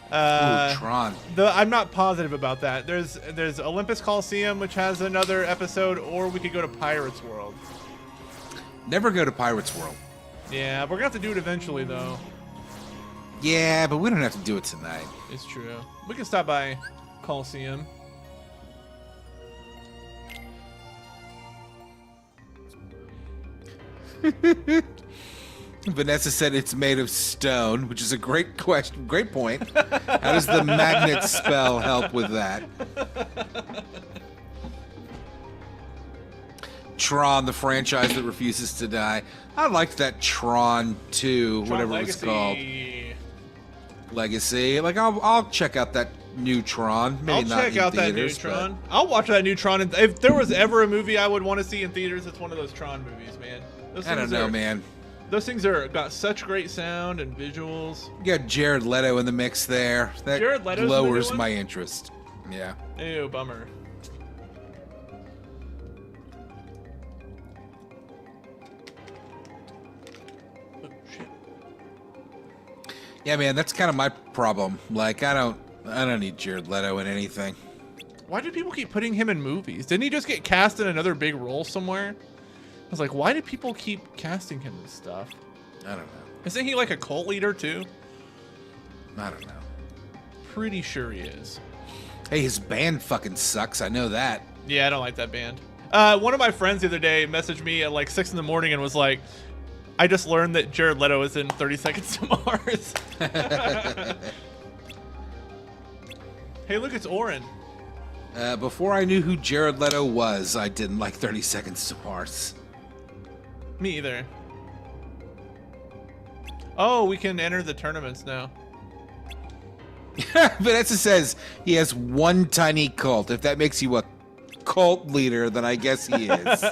Ooh, Tron. I'm not positive about that. There's Olympus Coliseum, which has another episode, or we could go to Pirates World. Never go to Pirates World. Yeah, we're gonna have to do it eventually, though. Yeah, but we don't have to do it tonight. It's true. We can stop by Coliseum. Vanessa said it's made of stone, which is a great question. Great point. How does the magnet spell help with that? Tron, the franchise that refuses to die. I liked that Tron 2, whatever it was called. Legacy. Like, I'll check out that new Tron. Maybe I'll check out that new Tron. I'll watch that new Tron. If there was ever a movie I would want to see in theaters, it's one of those Tron movies, man. I don't know, man. Those things got such great sound and visuals. You got Jared Leto in the mix there. That Jared Leto's lowers my interest. Yeah. Ew, bummer. Oh, shit. Yeah, man, that's kind of my problem. Like, I don't need Jared Leto in anything. Why do people keep putting him in movies? Didn't he just get cast in another big role somewhere? I was like, why do people keep casting him in stuff? I don't know. Isn't he like a cult leader too? I don't know. Pretty sure he is. Hey, his band fucking sucks. I know that. Yeah, I don't like that band. One of my friends the other day messaged me at like 6 in the morning and was like, I just learned that Jared Leto is in 30 Seconds to Mars. Hey, look, it's Orin. Before I knew who Jared Leto was, I didn't like 30 Seconds to Mars. Me either. Oh, we can enter the tournaments now. Vanessa says he has one tiny cult. If that makes you a cult leader, then I guess he is.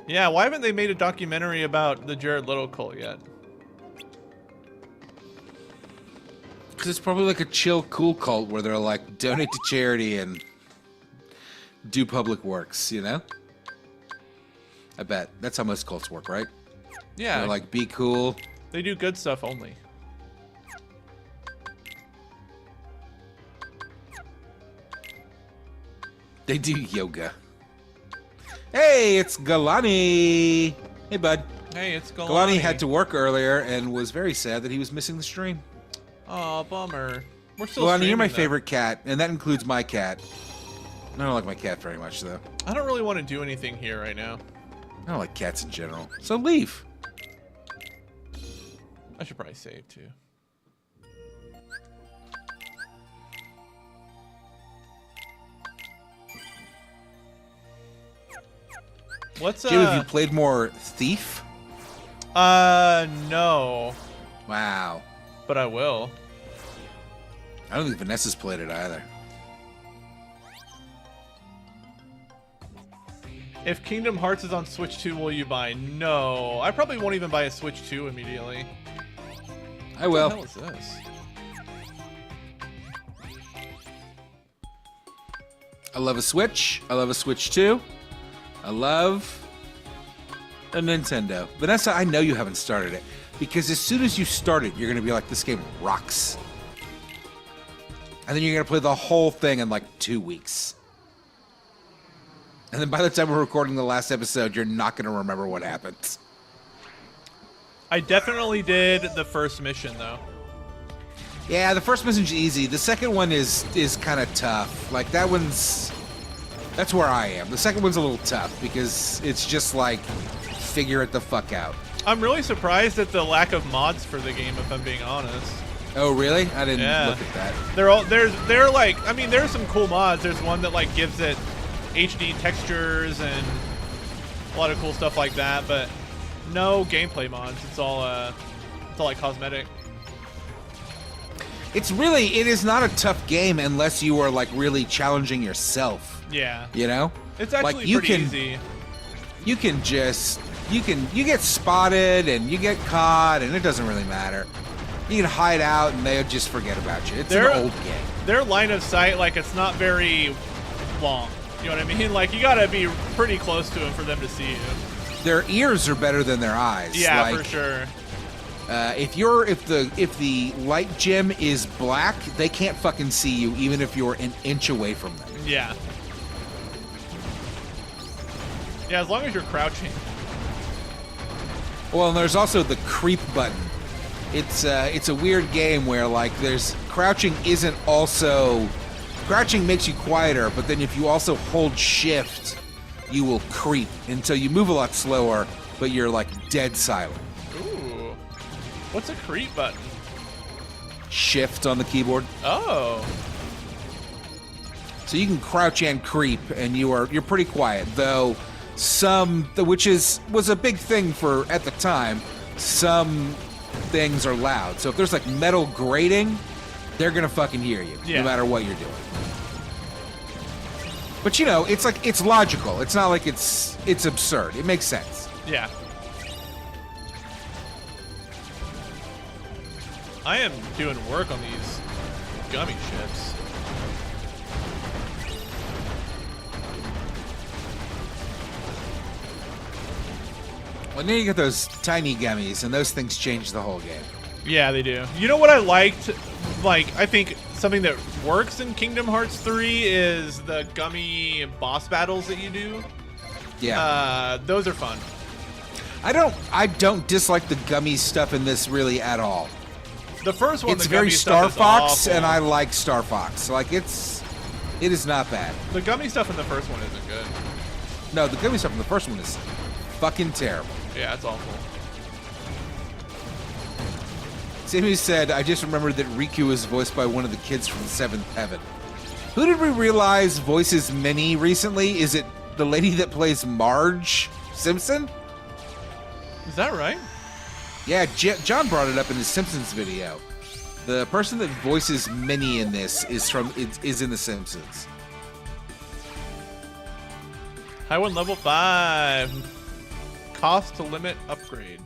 Yeah, why haven't they made a documentary about the Jared Leto cult yet? Because it's probably like a chill, cool cult where they're like, donate to charity and do public works, you know? I bet. That's how most cults work, right? Yeah. They're like, be cool. They do good stuff only. They do yoga. Hey, it's Galani. Hey, bud. Hey, it's Galani. Galani had to work earlier and was very sad that he was missing the stream. Oh, bummer. We're still Galani, you're my though. favorite cat, and that includes my cat. I don't like my cat very much, though. I don't really want to do anything here right now. I don't like cats in general. So leave. I should probably save too. What's Jim, have you played more Thief? No. Wow. But I will. I don't think Vanessa's played it either. If Kingdom Hearts is on Switch 2, will you buy? No. I probably won't even buy a Switch 2 immediately. I will. What the hell is this? I love a Switch. I love a Switch 2. I love a Nintendo. Vanessa, I know you haven't started it. Because as soon as you start it, you're going to be like, this game rocks. And then you're going to play the whole thing in like 2 weeks. And then by the time we're recording the last episode, you're not going to remember what happened. I definitely did the first mission, though. Yeah, the first mission's easy. The second one is kind of tough. Like, that's where I am. The second one's a little tough because it's just like, figure it the fuck out. I'm really surprised at the lack of mods for the game, if I'm being honest. Oh, really? I didn't look at that. They're like, I mean, there's some cool mods. There's one that like gives it HD textures and a lot of cool stuff like that, but no gameplay mods. It's all like cosmetic. It is not a tough game unless you are like really challenging yourself. Yeah. You know? It's actually like, you pretty can, easy. You get spotted and you get caught and it doesn't really matter. You can hide out and they'll just forget about you. It's an old game. Their line of sight, like, it's not very long. You know what I mean? Like, you gotta be pretty close to them for them to see you. Their ears are better than their eyes. Yeah, like, for sure. If the light gem is black, they can't fucking see you even if you're an inch away from them. Yeah. Yeah, as long as you're crouching. Well, and there's also the creep button. It's a weird game where like crouching makes you quieter, but then if you also hold shift, you will creep, and so you move a lot slower, but you're like dead silent. Ooh. What's a creep button? Shift on the keyboard. Oh. So you can crouch and creep, and you're pretty quiet, though which was a big thing at the time. Some things are loud. So if there's like metal grating, they're gonna fucking hear you, no matter what you're doing. But you know, it's logical. It's not like it's absurd. It makes sense. Yeah. I am doing work on these gummy ships. Well, now you get those tiny gummies, and those things change the whole game. Yeah, they do. You know what I liked? Like, I think something that works in Kingdom Hearts 3 is the gummy boss battles that you do. Yeah. Those are fun. I don't dislike the gummy stuff in this really at all. The first one, it's the very gummy Star stuff is Fox, awful. and I like Star Fox. Like, it is not bad. The gummy stuff in the first one isn't good. No, the gummy stuff in the first one is fucking terrible. Yeah, it's awful. Sammy said, I just remembered that Riku is voiced by one of the kids from Seventh Heaven. Who did we realize voices Minnie recently? Is it the lady that plays Marge Simpson? Is that right? Yeah, John brought it up in his Simpsons video. The person that voices Minnie in this is in The Simpsons. High one level 5. Cost to limit upgrade.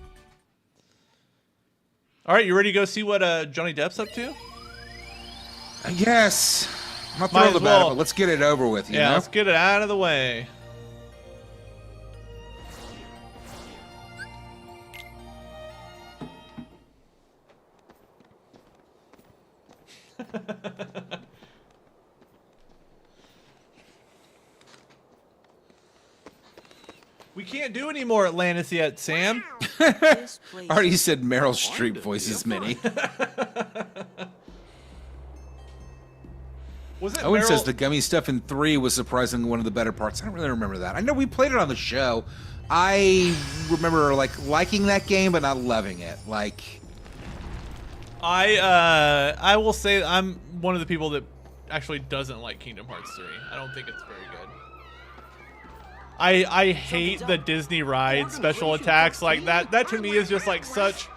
All right, you ready to go see what Johnny Depp's up to? Yes. I'm not thrilled about it, but let's get it over with. You know? Let's get it out of the way. We can't do any more Atlantis yet, Sam. Already said Meryl Streep voices Minnie. Was it Owen Meryl? says the gummy stuff in 3 was surprisingly one of the better parts. I don't really remember that. I know we played it on the show. I remember liking that game, but not loving it. Like, I will say I'm one of the people that actually doesn't like Kingdom Hearts 3. I don't think it's very good. I hate the Disney ride special attacks like that. That to me is just like such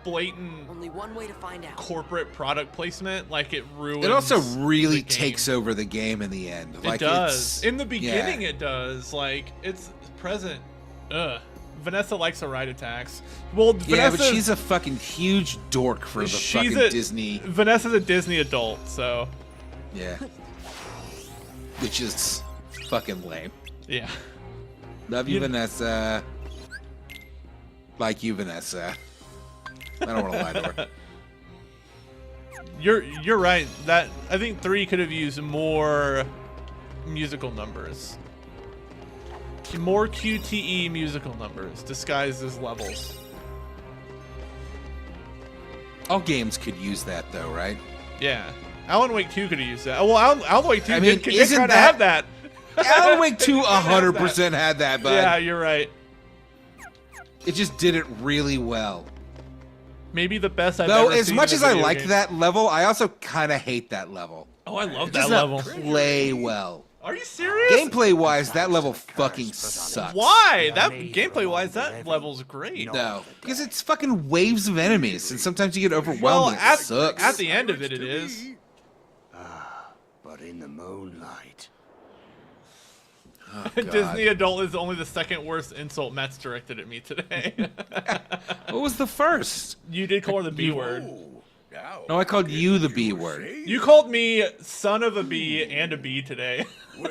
blatant Only one way to find out. corporate product placement. Like it ruins. it also really the game. takes over the game in the end. Like, It does. In the beginning, yeah. it does. Like it's present. Ugh. Vanessa likes the ride attacks. Well, Yeah, but Vanessa's- she's a fucking huge dork for the she's fucking a Disney. Vanessa's a Disney adult, so Yeah. Which is fucking lame. yeah. Love you, Vanessa. Like you, Vanessa. I don't want to lie to her. You're right. That I think 3 could have used more musical numbers. More QTE musical numbers disguised as levels. All games could use that though, right? Yeah. Alan Wake 2 could have used that. Well, Alan Wake 2 I mean, did isn't try to that- have that. Alan Wake 2 100% had that, but Yeah, you're right. it just did it really well. Maybe the best I've Though, ever as seen much in a as I video liked game. that level, I also kind of hate that level. Oh, I love It that does level. not play well. Are you serious? Gameplay-wise, that level fucking sucks. Why? That gameplay-wise, that level's great. No, because it's fucking waves of enemies, and sometimes you get overwhelmed. Well, and it at sucks. the end of it, it is. But in the moonlight. Oh, God. Disney adult is only the second worst insult Matt's directed at me today. What was the first? You did call her the B word. No, I called you the B word. You called me son of a bee and a bee today. I'm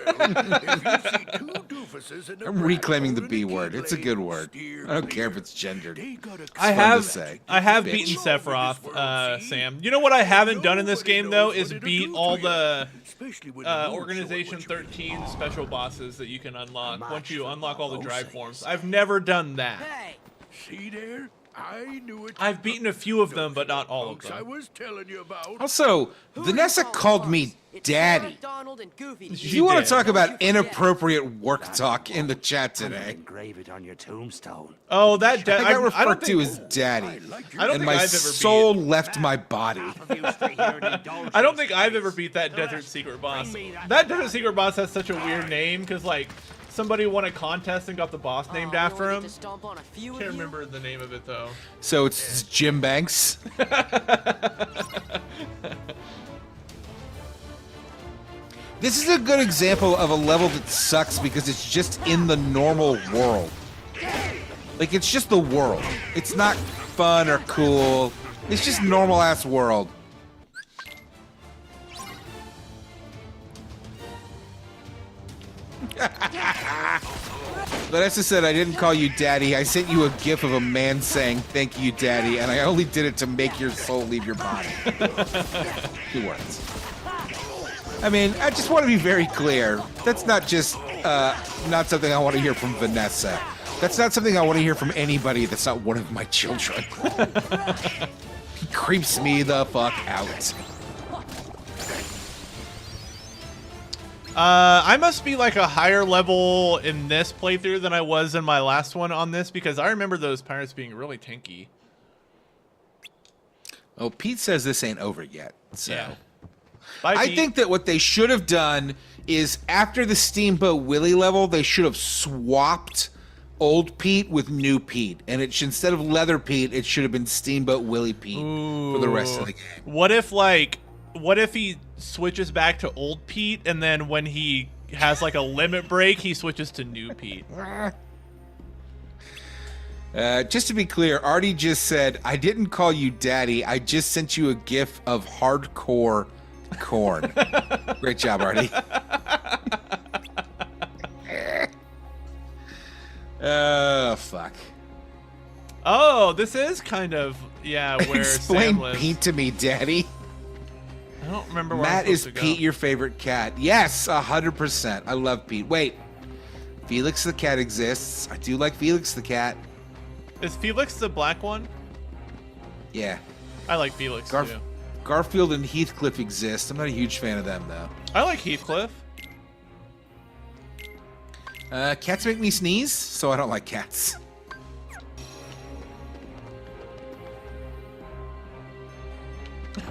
reclaiming the B word. It's a good word. I don't care if it's gendered. I fun have to say, beaten bitch. Sephiroth, Sam. You know what I haven't done in this game though is beat all the Organization 13 special bosses that you can unlock once you unlock all the drive forms. I've never done that. See there? I knew it. I've beaten a few of them, but not all of I them. was telling you about. Also, Vanessa called me daddy. Donald and Goofy. If you want to talk about inappropriate work talk in the chat today, Engrave it on your tombstone. Oh, that I got I referred don't to think, as daddy, I don't and think my I've ever soul left my body. I don't think I've ever beat that Desert Secret boss. That Desert Secret boss has such a weird name because like somebody won a contest and got the boss named after him. Can't remember the name of it though. So it's Jim Banks. This is a good example of a level that sucks because it's just in the normal world. Like, it's just the world. It's not fun or cool. It's just normal ass world. Vanessa said, I didn't call you daddy. I sent you a gif of a man saying, thank you, daddy, and I only did it to make your soul leave your body. 2 words. I mean, I just want to be very clear. That's not just not something I want to hear from Vanessa. That's not something I want to hear from anybody that's not one of my children. He creeps me the fuck out. I must be like a higher level in this playthrough than I was in my last one on this because I remember those pirates being really tanky. Oh, Pete says this ain't over yet. So. Yeah. Bye, I Pete. think that what they should have done is after the Steamboat Willie level, they should have swapped old Pete with new Pete. And it should, instead of Leather Pete, it should have been Steamboat Willie Pete for the rest of the game. What if he switches back to old Pete and then when he has like a limit break, he switches to new Pete? Just to be clear, Artie just said, I didn't call you daddy. I just sent you a gif of hardcore corn. Great job, Artie. Oh, fuck. Oh, this is kind of, yeah, where Explain Sam lives. Pete to me, daddy. I don't remember where Matt, I'm is supposed to Pete go. your favorite cat? Yes, 100%. I love Pete. Wait, Felix the cat exists. I do like Felix the cat. Is Felix the black one? Yeah. I like Felix too. Garfield and Heathcliff exist. I'm not a huge fan of them, though. I like Heathcliff. Cats make me sneeze, so I don't like cats.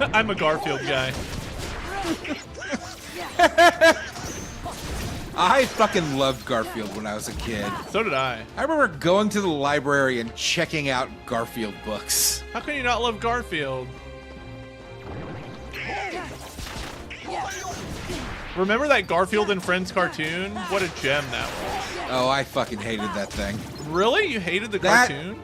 I'm a Garfield guy. I fucking loved Garfield when I was a kid. So did I. I remember going to the library and checking out Garfield books. How can you not love Garfield? Remember that Garfield and Friends cartoon? What a gem that was. Oh, I fucking hated that thing. Really? You hated the That- cartoon?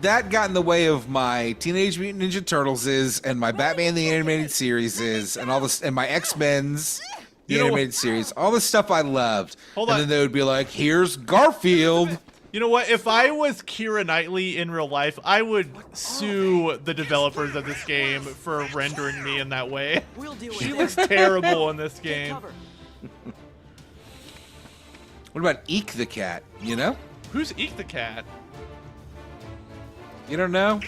That got in the way of my Teenage Mutant Ninja Turtles and my Batman the Animated Series and all this, and my X-Men's the You know Animated Series. All the stuff I loved. Hold and on. then they would be like, here's Garfield. You know what? If I was Keira Knightley in real life, I would sue the developers of this game for rendering me in that way. She looks terrible in this game. What about Eek the cat? You know? Who's Eek the cat? You don't know?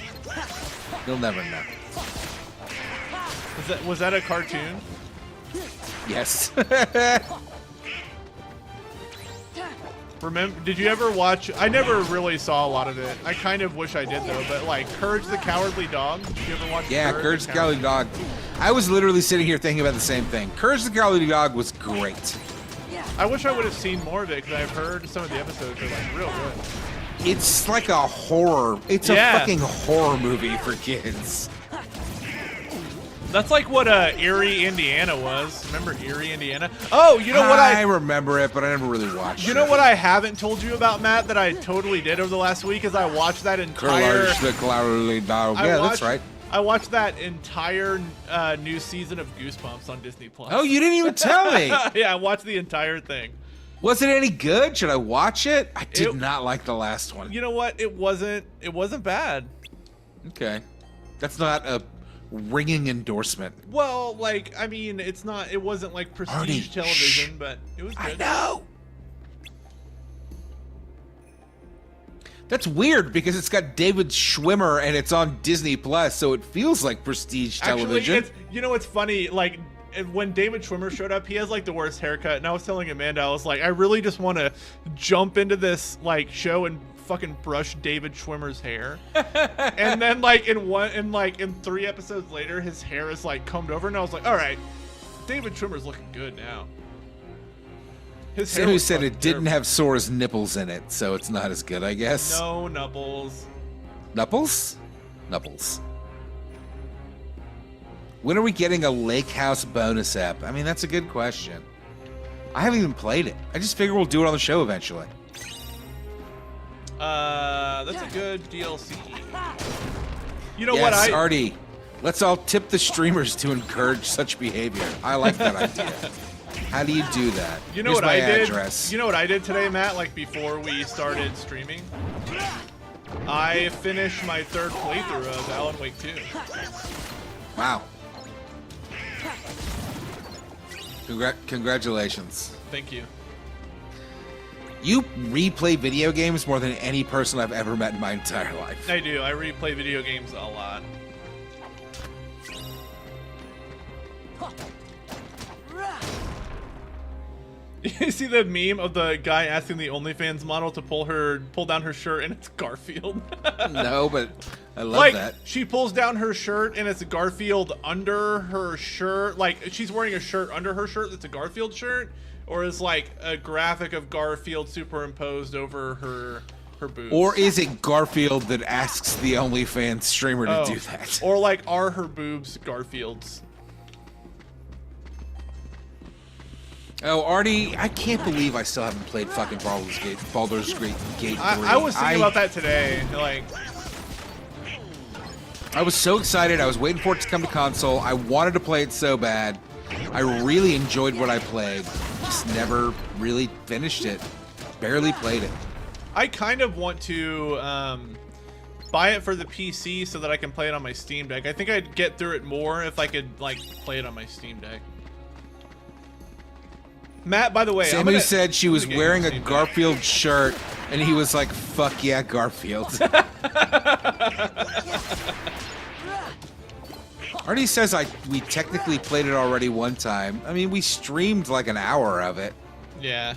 You'll never know. Was that a cartoon? Yes. Remember? Did you ever watch? I never really saw a lot of it. I kind of wish I did though. But like Courage the Cowardly Dog. Did you ever watch? Yeah, Courage the Cowardly Dog. I was literally sitting here thinking about the same thing. Courage the Cowardly Dog was great. I wish I would have seen more of it because I've heard some of the episodes are like real good. It's like a horror. It's a fucking horror movie for kids. That's like what Erie, Indiana was. Remember Erie, Indiana? Oh, you know what I remember it, but I never really watched it. You know what I haven't told you about, Matt, that I totally did over the last week is I watched that entire... Courage the Cowardly Dog. Yeah, that's right. I watched that entire new season of Goosebumps on Disney+. Oh, you didn't even tell me. Yeah, I watched the entire thing. Was it any good? Should I watch it? I did not like the last one. You know what? It wasn't bad. Okay. That's not a ringing endorsement. Well, like, I mean, it wasn't like prestige television, but it was good. I know. That's weird because it's got David Schwimmer and it's on Disney Plus, so it feels like prestige television. Actually, you know what's funny? Like, when David Schwimmer showed up, he has like the worst haircut, and I was telling Amanda, I was like, I really just want to jump into this like show and fucking brush David Schwimmer's hair. And then like in 3 episodes later, his hair is like combed over, and I was like, all right, David Schwimmer's looking good now. His hair Sammy said it didn't have Sora's nipples in it, so it's not as good, I guess. No nubbles. Knupples? Knupples. When are we getting a Lake House bonus app? I mean, that's a good question. I haven't even played it. I just figure we'll do it on the show eventually. That's a good DLC. You know yes, what, Artie, let's all tip the streamers to encourage such behavior. I like that idea. How do you do that? You know Here's what my I did? address. You know what I did today, Matt? Like before we started streaming, I finished my 3rd playthrough of Alan Wake 2. Wow. Congratulations. Thank you. You replay video games more than any person I've ever met in my entire life. I do. I replay video games a lot. You see the meme of the guy asking the OnlyFans model to pull down her shirt, and it's Garfield? No, but I love like, that. She pulls down her shirt, and it's Garfield under her shirt. Like, she's wearing a shirt under her shirt that's a Garfield shirt, or is like a graphic of Garfield superimposed over her boobs. Or is it Garfield that asks the OnlyFans streamer to do that? Or like, are her boobs Garfield's? Oh, Artie, I can't believe I still haven't played fucking Baldur's Gate 3. I was thinking about that today. Like, I was so excited. I was waiting for it to come to console. I wanted to play it so bad. I really enjoyed what I played. Just never really finished it. Barely played it. I kind of want to buy it for the PC so that I can play it on my Steam Deck. I think I'd get through it more if I could like play it on my Steam Deck. Matt, by the way, Samu said she was wearing a Garfield shirt, and he was like, fuck yeah, Garfield. Artie says we technically played it already one time. I mean, we streamed like an hour of it. Yeah.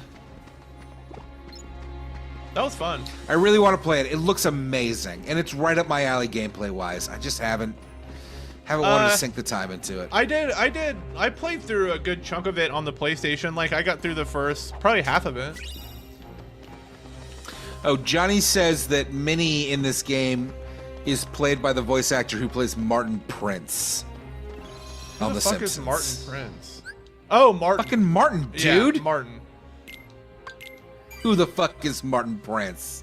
That was fun. I really want to play it. It looks amazing, and it's right up my alley gameplay-wise. I just haven't wanted to sink the time into it. I played through a good chunk of it on the PlayStation. Like, I got through the first, probably half of it. Oh, Johnny says that Minnie in this game is played by the voice actor who plays Martin Prince on The Simpsons. Who the fuck is Martin Prince? Oh, Martin. Fucking Martin, dude. Yeah, Martin. Who the fuck is Martin Prince?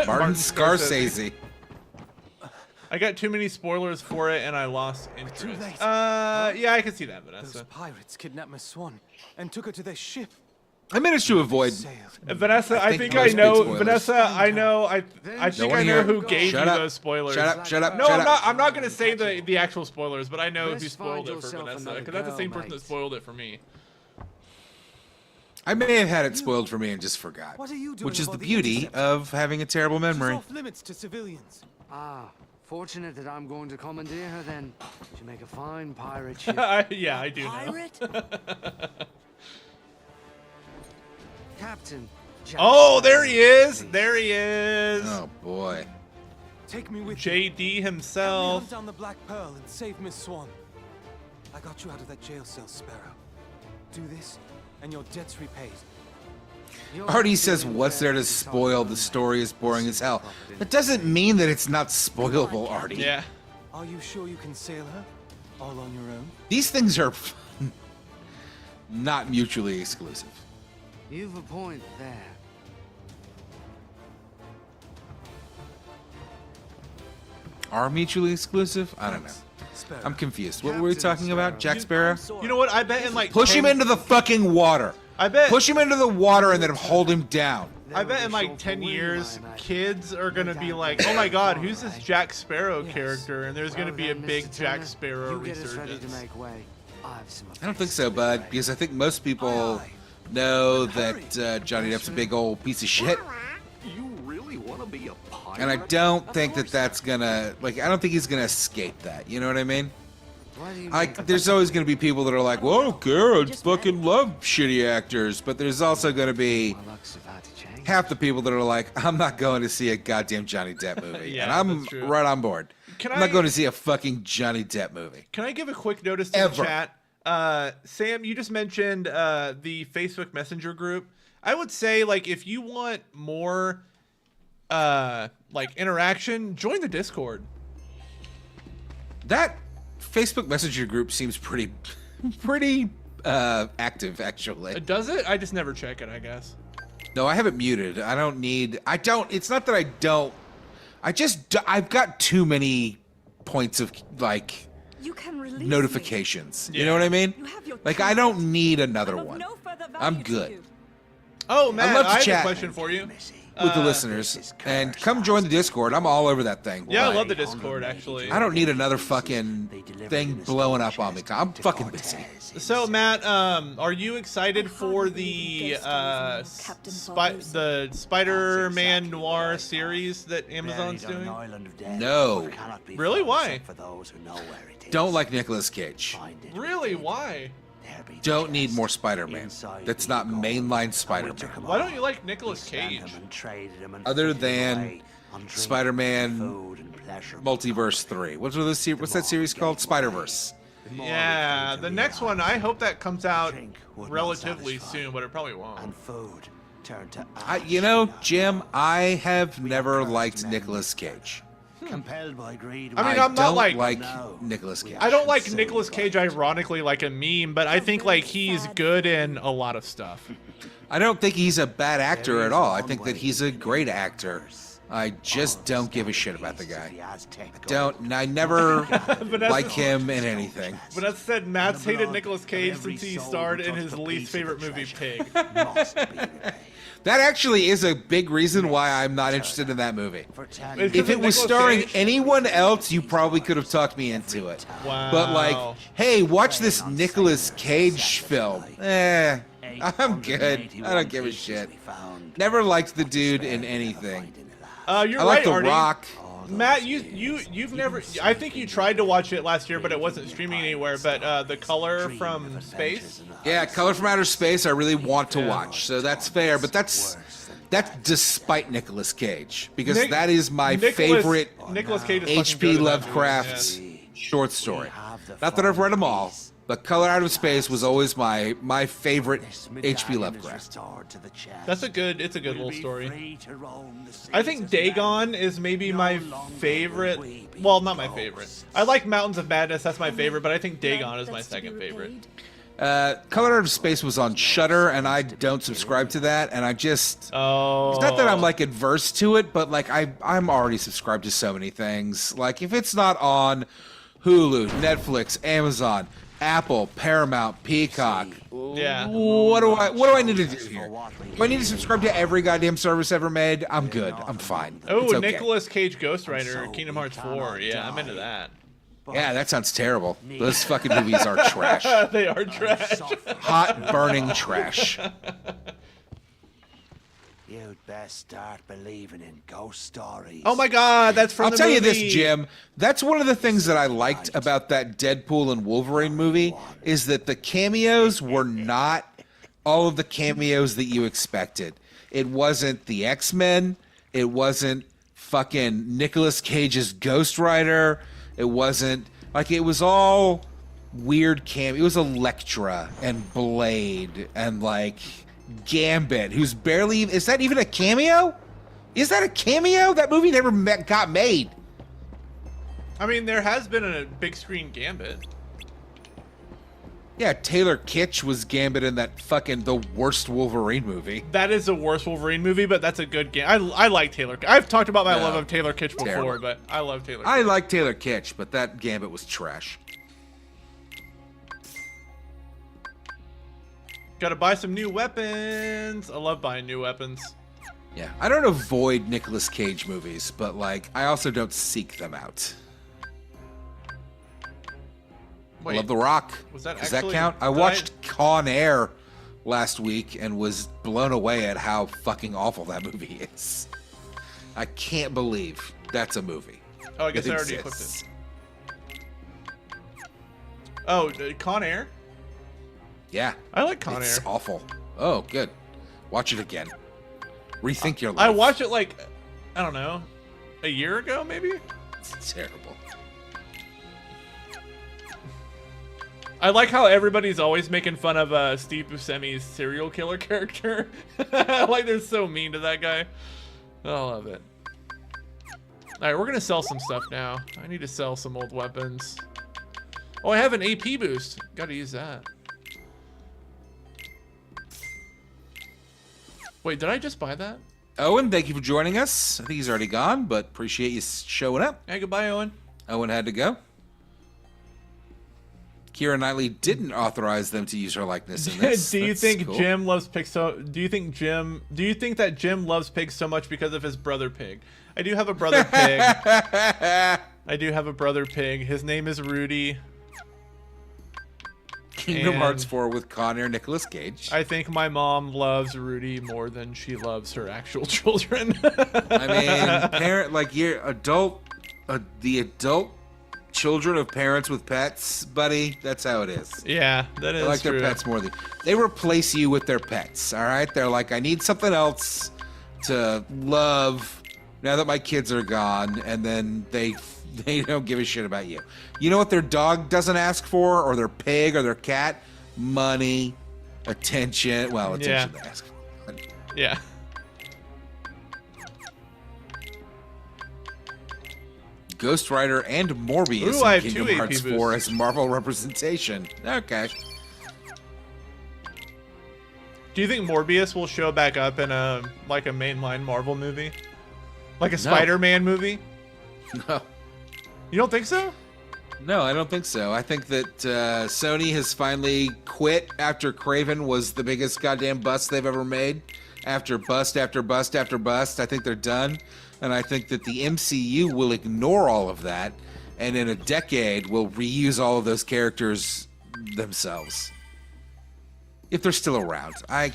Martin Scorsese. I got too many spoilers for it, and I lost interest. Yeah, I can see that, Vanessa. Those pirates kidnapped Miss Swan and took her to their ship. I managed to avoid. Vanessa, I think I most big know. spoilers. Vanessa, I know. I think wanna I hear know it. who gave Shut you up. those spoilers. Shut up! Shut up! No, shut I'm up. not. I'm not gonna say the actual spoilers, but I know who Best spoiled find it for yourself Vanessa another because that's the girl, same person mate. that spoiled it for me. I may have had it spoiled for me and just forgot. What are you doing Which is the about the beauty intercept? of having a terrible memory. She's off limits to civilians. Ah, fortunate that I'm going to commandeer her then. She'll make a fine pirate ship. Yeah, I do know. Pirate? Captain. Jack Oh, there Sparrow, he is. please. There he is. Oh boy. Take me with JD you. Help me himself. hunt down the Black Pearl and save Miss Swan. I got you out of that jail cell, Sparrow. Do this, and your debt's repaid. You're Artie says, doing "What's there to very spoil? The mate. story is boring as hell." Property. That doesn't mean that it's not spoilable, Artie. Yeah. Are you sure you can sail her? All on your own? These things are not mutually exclusive. You've a point there. Are mutually exclusive? I don't know. Sparrow. I'm confused. What were we Captain talking about? Sparrow. Jack Sparrow? You know what? I bet in like Push him 10 into the fucking water. I bet. Push him into the water and then hold him down. I bet in like 10 years, kids are gonna be like, "Oh my God, who's this Jack Sparrow character?" And there's gonna be a big Jack Sparrow you get us ready to resurgence. make way. I have some I don't think so, bud, because I think most people know that Johnny Depp's a big old piece of shit. You really want to be a pirate? And I don't think that that's gonna, like, I don't think he's gonna escape that. You know what I mean? Why do you Like, make there's always gonna be people that are like, well, I don't care, I fucking love shitty actors. But there's also gonna be my luck's about to change? half the people that are like, I'm not going to see a goddamn Johnny Depp movie. Yeah, and I'm that's true. right on board. Can I'm I- not going to see a fucking Johnny Depp movie. Can I give a quick notice to Ever. the chat? Sam, you just mentioned the Facebook Messenger group. I would say, like, if you want more like interaction, join the Discord. That Facebook Messenger group seems pretty active, actually. Does it? I just never check it, I guess. No, I have it muted. It's not that I don't. I've got too many points of, like, You can release me. notifications. You Yeah. know what I mean? You have your Like, I don't need another I'm of one. no further value I'm to good. you. Oh, Matt, love to I have a chat. question for you. With the listeners. And come join the Discord. I'm all over that thing. Yeah, I But love the Discord, actually. I don't need another fucking thing blowing up on me. I'm fucking busy. So, Matt, are you excited for the the Spider-Man Noir series that Amazon's doing? No. Really? Why? Don't like Nicolas Cage. Really? Why? Don't need more Spider-Man. That's not mainline Spider-Man. Why don't you like Nicolas Cage? Other than Spider-Man Multiverse 3. What's that series called? Spider-Verse. Yeah, the next one, I hope that comes out relatively soon, but it probably won't. You know, Jim, I have never liked Nicolas Cage. Compelled by greed. I mean, I I'm don't not like Nicolas Cage. I don't like Nicolas Cage ironically like a meme, but I think like he's good in a lot of stuff. I don't think he's a bad actor at all. I think that he's a great actor. I just don't give a shit about the guy. I never like him in anything. But that said, Matt's hated Nicolas Cage since he starred in his least favorite movie, Pig. That actually is a big reason why I'm not interested in that movie. It's If it was Nicolas starring Cage? anyone else, you probably could have talked me into it. Wow. But like, hey, watch this Nicolas Cage film. I'm good. I don't give a shit. Never liked the dude in anything. You're I like right, The Artie. Rock. Matt, you've never. I think you tried to watch it last year, but it wasn't streaming anywhere. But The Color from Space. Yeah, Color from Outer Space, I really want to watch, so that's fair. But that's despite Nicolas Cage, because that is my favorite Nicolas Cage is fucking H.P. good in that Lovecraft movie, short story. Not that I've read them all, but Color Out of Space was always my favorite H.P. Lovecraft. It's a good little story. I think Dagon is maybe my favorite. Well, not my favorite. I like Mountains of Madness. That's my favorite, but I think Dagon is my second favorite. Color Out of Space was on Shudder, and I don't subscribe to that, and I just... Oh. It's not that I'm, like, adverse to it, but, like, I'm already subscribed to so many things. Like, if it's not on Hulu, Netflix, Amazon, Apple, Paramount, Peacock. Yeah. What do I need to do here? Do I need to subscribe to every goddamn service ever made? I'm good. I'm fine. Oh, It's okay. Nicolas Cage Ghost Rider, Kingdom Hearts 4. Yeah, I'm into that. Yeah, that sounds terrible. Those fucking movies are trash. They are trash. Hot, burning trash. You'd best start believing in ghost stories. Oh my god, that's from I'll the tell you movie. this, Jim. That's one of the things that I liked about that Deadpool and Wolverine movie is that the cameos were not all of the cameos that you expected. It wasn't the X-Men. It wasn't fucking Nicolas Cage's Ghost Rider. It wasn't like it was all weird It was Elektra and Blade and like Gambit, who's barely. Is that even a cameo? Is that a cameo? That movie never got made. I mean, there has been a big screen Gambit. Yeah, Taylor Kitsch was Gambit in that fucking the worst Wolverine movie. That is the worst Wolverine movie, but that's a good game. I like Taylor. I've talked about my love of Taylor Kitsch before, Terrible. but I love Taylor. I Kitsch. like Taylor Kitsch, but that Gambit was trash. Gotta buy some new weapons. I love buying new weapons. Yeah, I don't avoid Nicolas Cage movies, but like I also don't seek them out. Wait, I love The Rock. was that Does that actually- count? I did watched Con Air last week and was blown away at how fucking awful that movie is. I can't believe that's a movie. Oh, I guess that I already equipped exists. it. Oh, Con Air? Yeah. I like Con It's Air. awful. Oh, good. Watch it again. Rethink your life. I watched it like, I don't know, a year ago maybe? It's terrible. I like how everybody's always making fun of Steve Buscemi's serial killer character. Like they're so mean to that guy. I love it. Alright, we're gonna sell some stuff now. I need to sell some old weapons. Oh, I have an AP boost. Gotta use that. Wait, did I just buy that? Owen, thank you for joining us. I think he's already gone, but appreciate you showing up. Hey, goodbye, Owen. Owen had to go. Keira Knightley didn't authorize them to use her likeness in this. Do you That's think cool. Jim loves pigs so? Do you think that Jim loves pigs so much because of his brother pig? I do have a brother pig. I do have a brother pig. His name is Rudy. Kingdom And Hearts 4 with Con Air Nicolas Cage. I think my mom loves Rudy more than she loves her actual children. I mean, parent like you're adult, the adult children of parents with pets, buddy. That's how it is. Yeah, that is They like true. their pets more than they replace you with their pets. All right, they're like, I need something else to love now that my kids are gone, and then they don't give a shit about you. You know what their dog doesn't ask for, or their pig, or their cat? Money, attention. Well, attention Yeah. they ask for. Yeah. Ghost Rider and Morbius Ooh, I in have Kingdom two AP Hearts 4 boosts. as Marvel representation. Okay. Do you think Morbius will show back up in a mainline Marvel movie, like a No. Spider-Man movie? No. You don't think so? No, I don't think so. I think that Sony has finally quit after Kraven was the biggest goddamn bust they've ever made. After bust after bust after bust, I think they're done. And I think that the MCU will ignore all of that, and in a decade will reuse all of those characters themselves. If they're still around. I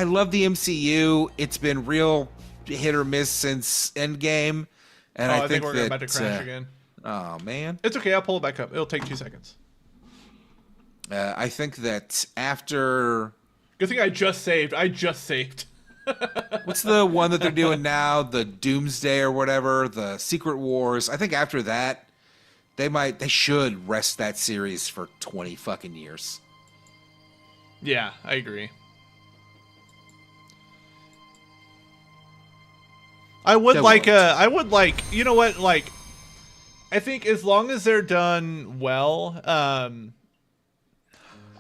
love the MCU. It's been real hit or miss since Endgame. And I think that, we're about to crash again. Oh, man. It's okay. I'll pull it back up. It'll take 2 seconds. I think that after... Good thing I just saved. What's the one that they're doing now? The Doomsday or whatever, the Secret Wars. I think after that, they should rest that series for 20 fucking years. Yeah, I agree. I would like, you know what, like, I think as long as they're done well, I'm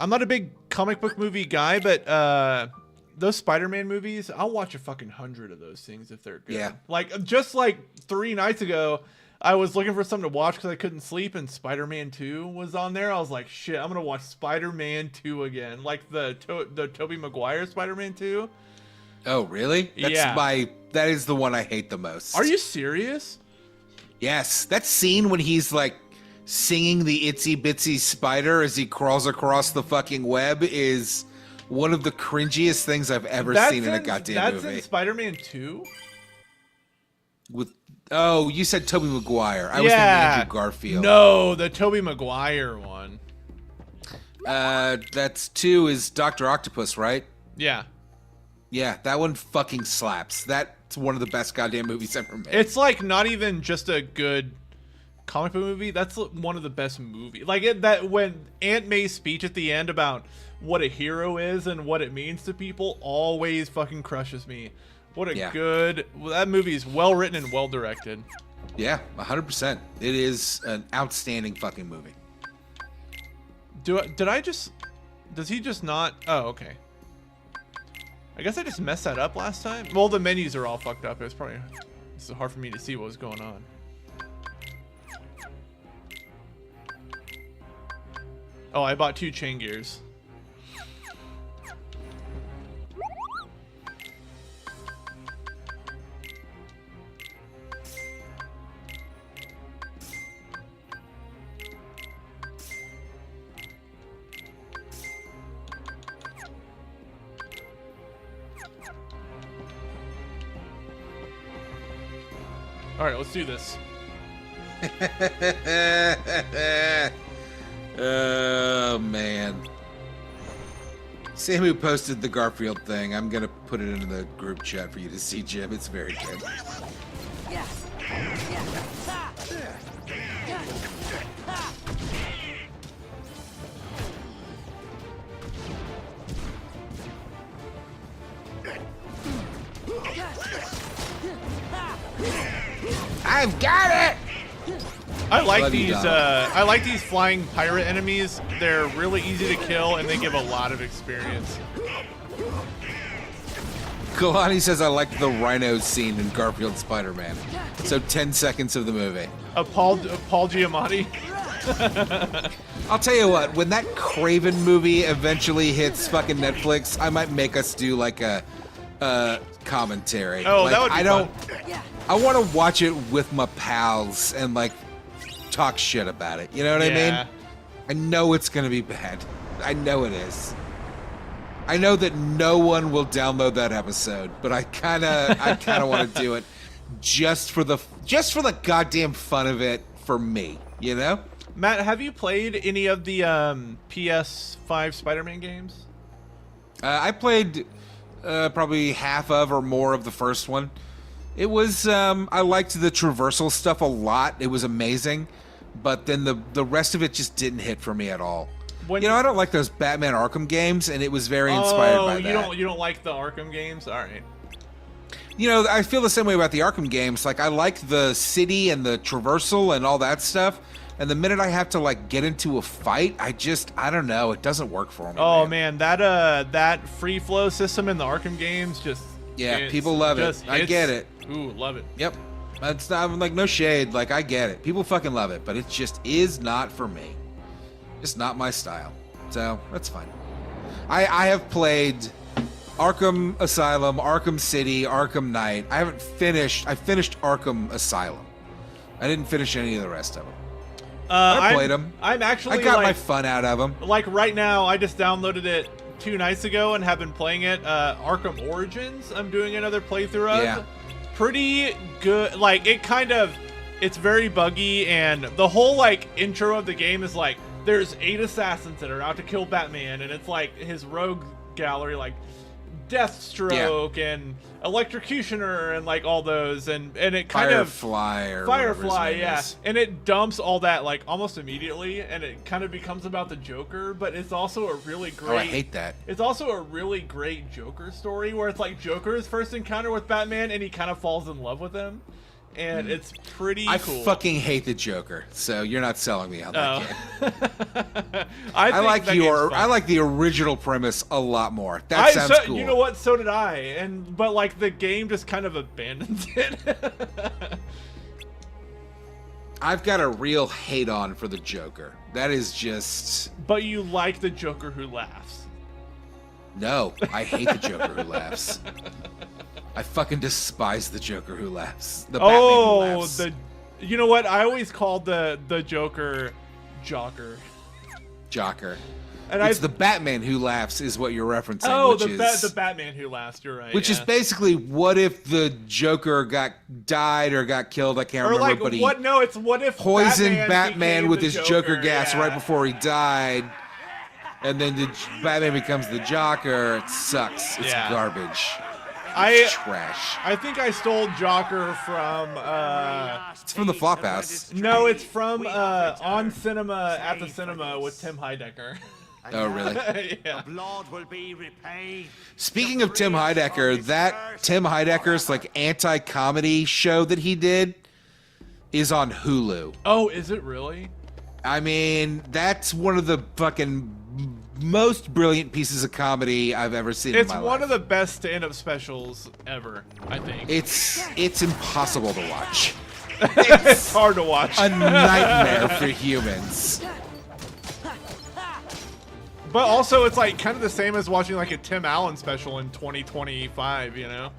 not a big comic book movie guy, but those Spider-Man movies, I'll watch a fucking 100 of those things if they're good. Yeah. Like, just like 3 nights ago, I was looking for something to watch because I couldn't sleep, and Spider-Man 2 was on there. I was like, shit, I'm gonna watch Spider-Man 2 again, like the Tobey Maguire Spider-Man 2. Oh, really? That is the one I hate the most. Are you serious? Yes, that scene when he's like singing the Itsy Bitsy Spider as he crawls across the fucking web is one of the cringiest things I've ever seen in a goddamn movie. That's in Spider-Man 2? Oh, you said Tobey Maguire. I was thinking Andrew Garfield. No, the Tobey Maguire one. That's 2 is Dr. Octopus, right? Yeah. Yeah, that one fucking slaps. That's one of the best goddamn movies ever made. It's like not even just a good comic book movie. That's one of the best movies. Like that when Aunt May's speech at the end about what a hero is and what it means to people always fucking crushes me. What a that movie is well written and well directed. Yeah, 100%. It is an outstanding fucking movie. Does he just not? Oh, okay. I guess I just messed that up last time. Well, the menus are all fucked up. It's hard for me to see what was going on. Oh, I bought 2 chain gears. All right, let's do this. Oh, man. Samu posted the Garfield thing. I'm going to put it into the group chat for you to see, Jim. It's very good. I've got it! I like these flying pirate enemies. They're really easy to kill and they give a lot of experience. Kalani says I like the rhino scene in Garfield Spider-Man. So 10 seconds of the movie. Paul Giamatti. I'll tell you what, when that Craven movie eventually hits fucking Netflix, I might make us do like a commentary. Oh, like, that would be fun. I want to watch it with my pals and like talk shit about it. You know what I mean? I know it's gonna be bad. I know it is. I know that no one will download that episode, but I kind of want to do it just for the goddamn fun of it for me. You know? Matt, have you played any of the PS5 Spider-Man games? I played probably half of or more of the first one. It was, I liked the traversal stuff a lot. It was amazing. But then the rest of it just didn't hit for me at all. I don't like those Batman Arkham games, and it was very inspired by that. You don't like the Arkham games? All right. I feel the same way about the Arkham games. Like, I like the city and the traversal and all that stuff. And the minute I have to, like, get into a fight, I don't know. It doesn't work for me. Oh, man. That free flow system in the Arkham games people love it. I get it. Ooh, love it. Yep. It's not, like, no shade. Like, I get it. People fucking love it, but it just is not for me. It's not my style. So, that's fine. I have played Arkham Asylum, Arkham City, Arkham Knight. I finished Arkham Asylum. I didn't finish any of the rest of them. I played them. I got my fun out of them. Like right now, I just downloaded it 2 nights ago and have been playing it. Arkham Origins, I'm doing another playthrough of. Yeah. Pretty good. Like, it's very buggy, and the whole, like, intro of the game is like, there's 8 assassins that are out to kill Batman, and it's like his rogue gallery, like Deathstroke and Electrocutioner and like all those, and it kind Firefly, yeah, and it dumps all that like almost immediately, and it kind of becomes about the Joker, but it's also a really great. Oh, I hate that. It's also a really great Joker story where it's like Joker's first encounter with Batman, and he kind of falls in love with him. And it's pretty cool. I fucking hate the Joker, so you're not selling me on that game. I like the original premise a lot more. That sounds cool. You know what? So did I. But like the game just kind of abandons it. I've got a real hate on for the Joker. That is just... But you like the Joker who laughs. No, I hate the Joker who laughs. I fucking despise the Joker who laughs. The Batman who laughs. You know what? I always called the Joker Jocker. Jocker. And it's the Batman who laughs is what you're referencing. Oh, which the Batman who laughs. You're right. Which is basically, what if the Joker died or got killed? I can't remember. Like, but he what? No, it's what if poisoned Batman Batman with his Joker gas yeah. right before he died, and then Batman becomes the Joker. It sucks. It's garbage. It's trash. I think I stole Jocker from. It's from the Flophouse. No, it's from On Cinema at the Cinema with Tim Heidecker. Oh, really? Yeah. Blood will be repaid. Speaking of Tim Heidecker, that Tim Heidecker's like anti-comedy show that he did is on Hulu. Oh, is it really? I mean, that's one of the fucking most brilliant pieces of comedy I've ever seen in my life. It's one of the best stand-up specials ever, I think. It's impossible to watch. It's hard to watch. A nightmare for humans. But also, it's like kind of the same as watching like a Tim Allen special in 2025, you know?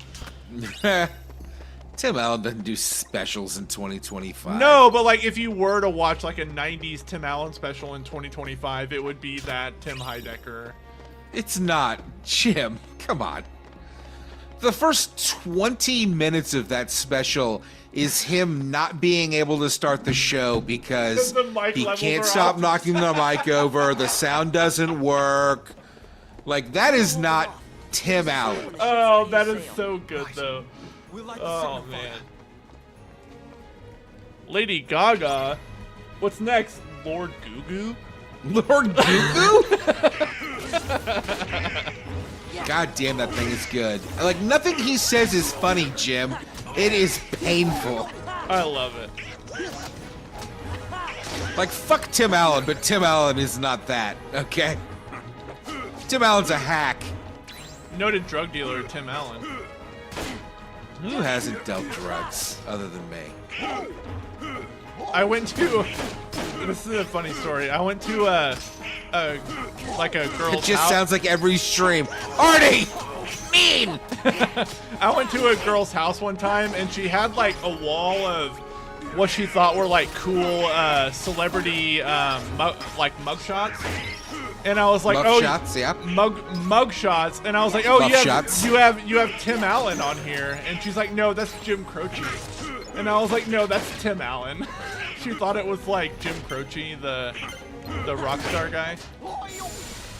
Tim Allen doesn't do specials in 2025. No, but like if you were to watch like a 90s Tim Allen special in 2025, it would be that Tim Heidecker. It's not. Jim, come on. The first 20 minutes of that special is him not being able to start the show because he can't stop knocking the mic over, the sound doesn't work. Like, that is not Tim Allen. Oh, that is so good, though. Oh, man. Lady Gaga. What's next? Lord Goo Goo? Lord Goo Goo? God damn, that thing is good. Like, nothing he says is funny, Jim. It is painful. I love it. Like, fuck Tim Allen, but Tim Allen is not that, okay? Tim Allen's a hack. Noted drug dealer Tim Allen. Who hasn't dealt drugs other than me? I went to... This is a funny story. I went to a girl's It just house. sounds like every stream. Artie! Mean! I went to a girl's house one time, and she had like a wall of what she thought were like cool celebrity mugshots. And I was like, mug shots. And I was like, oh, you have Tim Allen on here. And she's like, no, that's Jim Croce. And I was like, no, that's Tim Allen. She thought it was like Jim Croce, the rock star guy.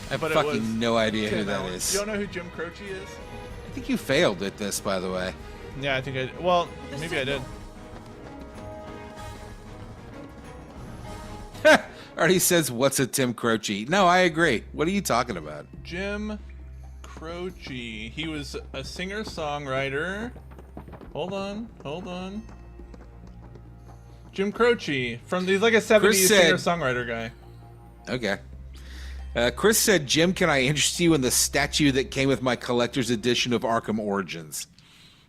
I have fucking no idea who that is. You don't know who Jim Croce is? I think you failed at this, by the way. Yeah, I think I did. Well, maybe I did. Artie says, what's a Tim Croce? No, I agree. What are you talking about? Jim Croce. He was a singer-songwriter. Hold on. Jim Croce. He's like a 70s singer-songwriter guy. Okay. Chris said, Jim, can I interest you in the statue that came with my collector's edition of Arkham Origins?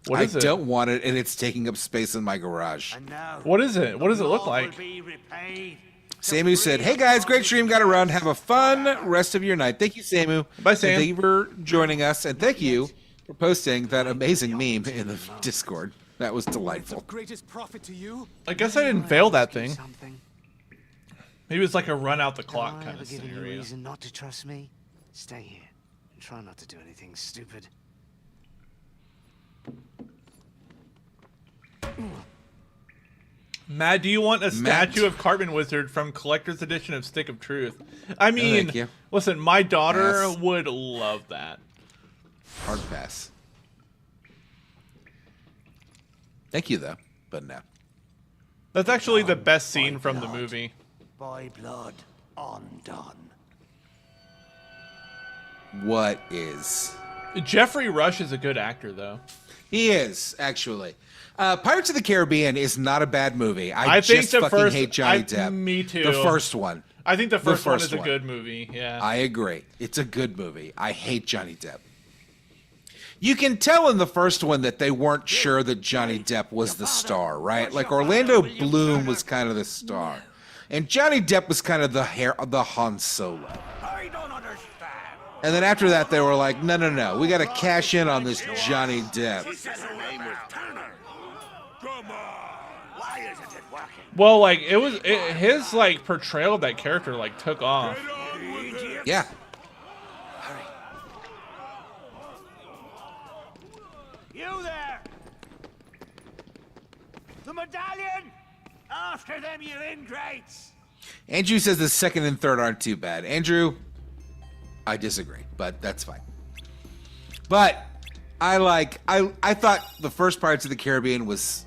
What is it? I don't want it, and it's taking up space in my garage. What is it? What does it look like? Samu said, hey guys, great stream, gotta run. Have a fun rest of your night. Thank you, Samu. Bye, Sam. And thank you for joining us, and thank you for posting that amazing meme in the Discord. That was delightful. Greatest profit to you? I guess I didn't fail that thing. Maybe it's like a run out the clock kind of given you a scenario. reason not to trust me? Stay here and try not to do anything stupid. Matt, do you want a statue of Cartman Wizard from Collector's Edition of Stick of Truth? I mean, thank you. Listen, my daughter would love that. Hard pass. Thank you, though, but no. That's actually the best scene from the movie. By blood, undone. What is? Jeffrey Rush is a good actor, though. He is, actually. Pirates of the Caribbean is not a bad movie. I think just the fucking first, hate Johnny Depp. Me too. The first one. I think the first one is a good movie, yeah. I agree. It's a good movie. I hate Johnny Depp. You can tell in the first one that they weren't sure that Johnny Depp was the star, right? Like Orlando Bloom was kind of the star, and Johnny Depp was kind of the Han Solo. I don't understand. And then after that, they were like, no, we got to cash in on this Johnny Depp. He says her name was Turner. Come on. Why isn't it working? Well, like his like portrayal of that character like took off. Yeah. You there! The medallion! After them, you ingrates! Andrew says the second and third aren't too bad. Andrew, I disagree, but that's fine. But I thought the first Pirates of the Caribbean was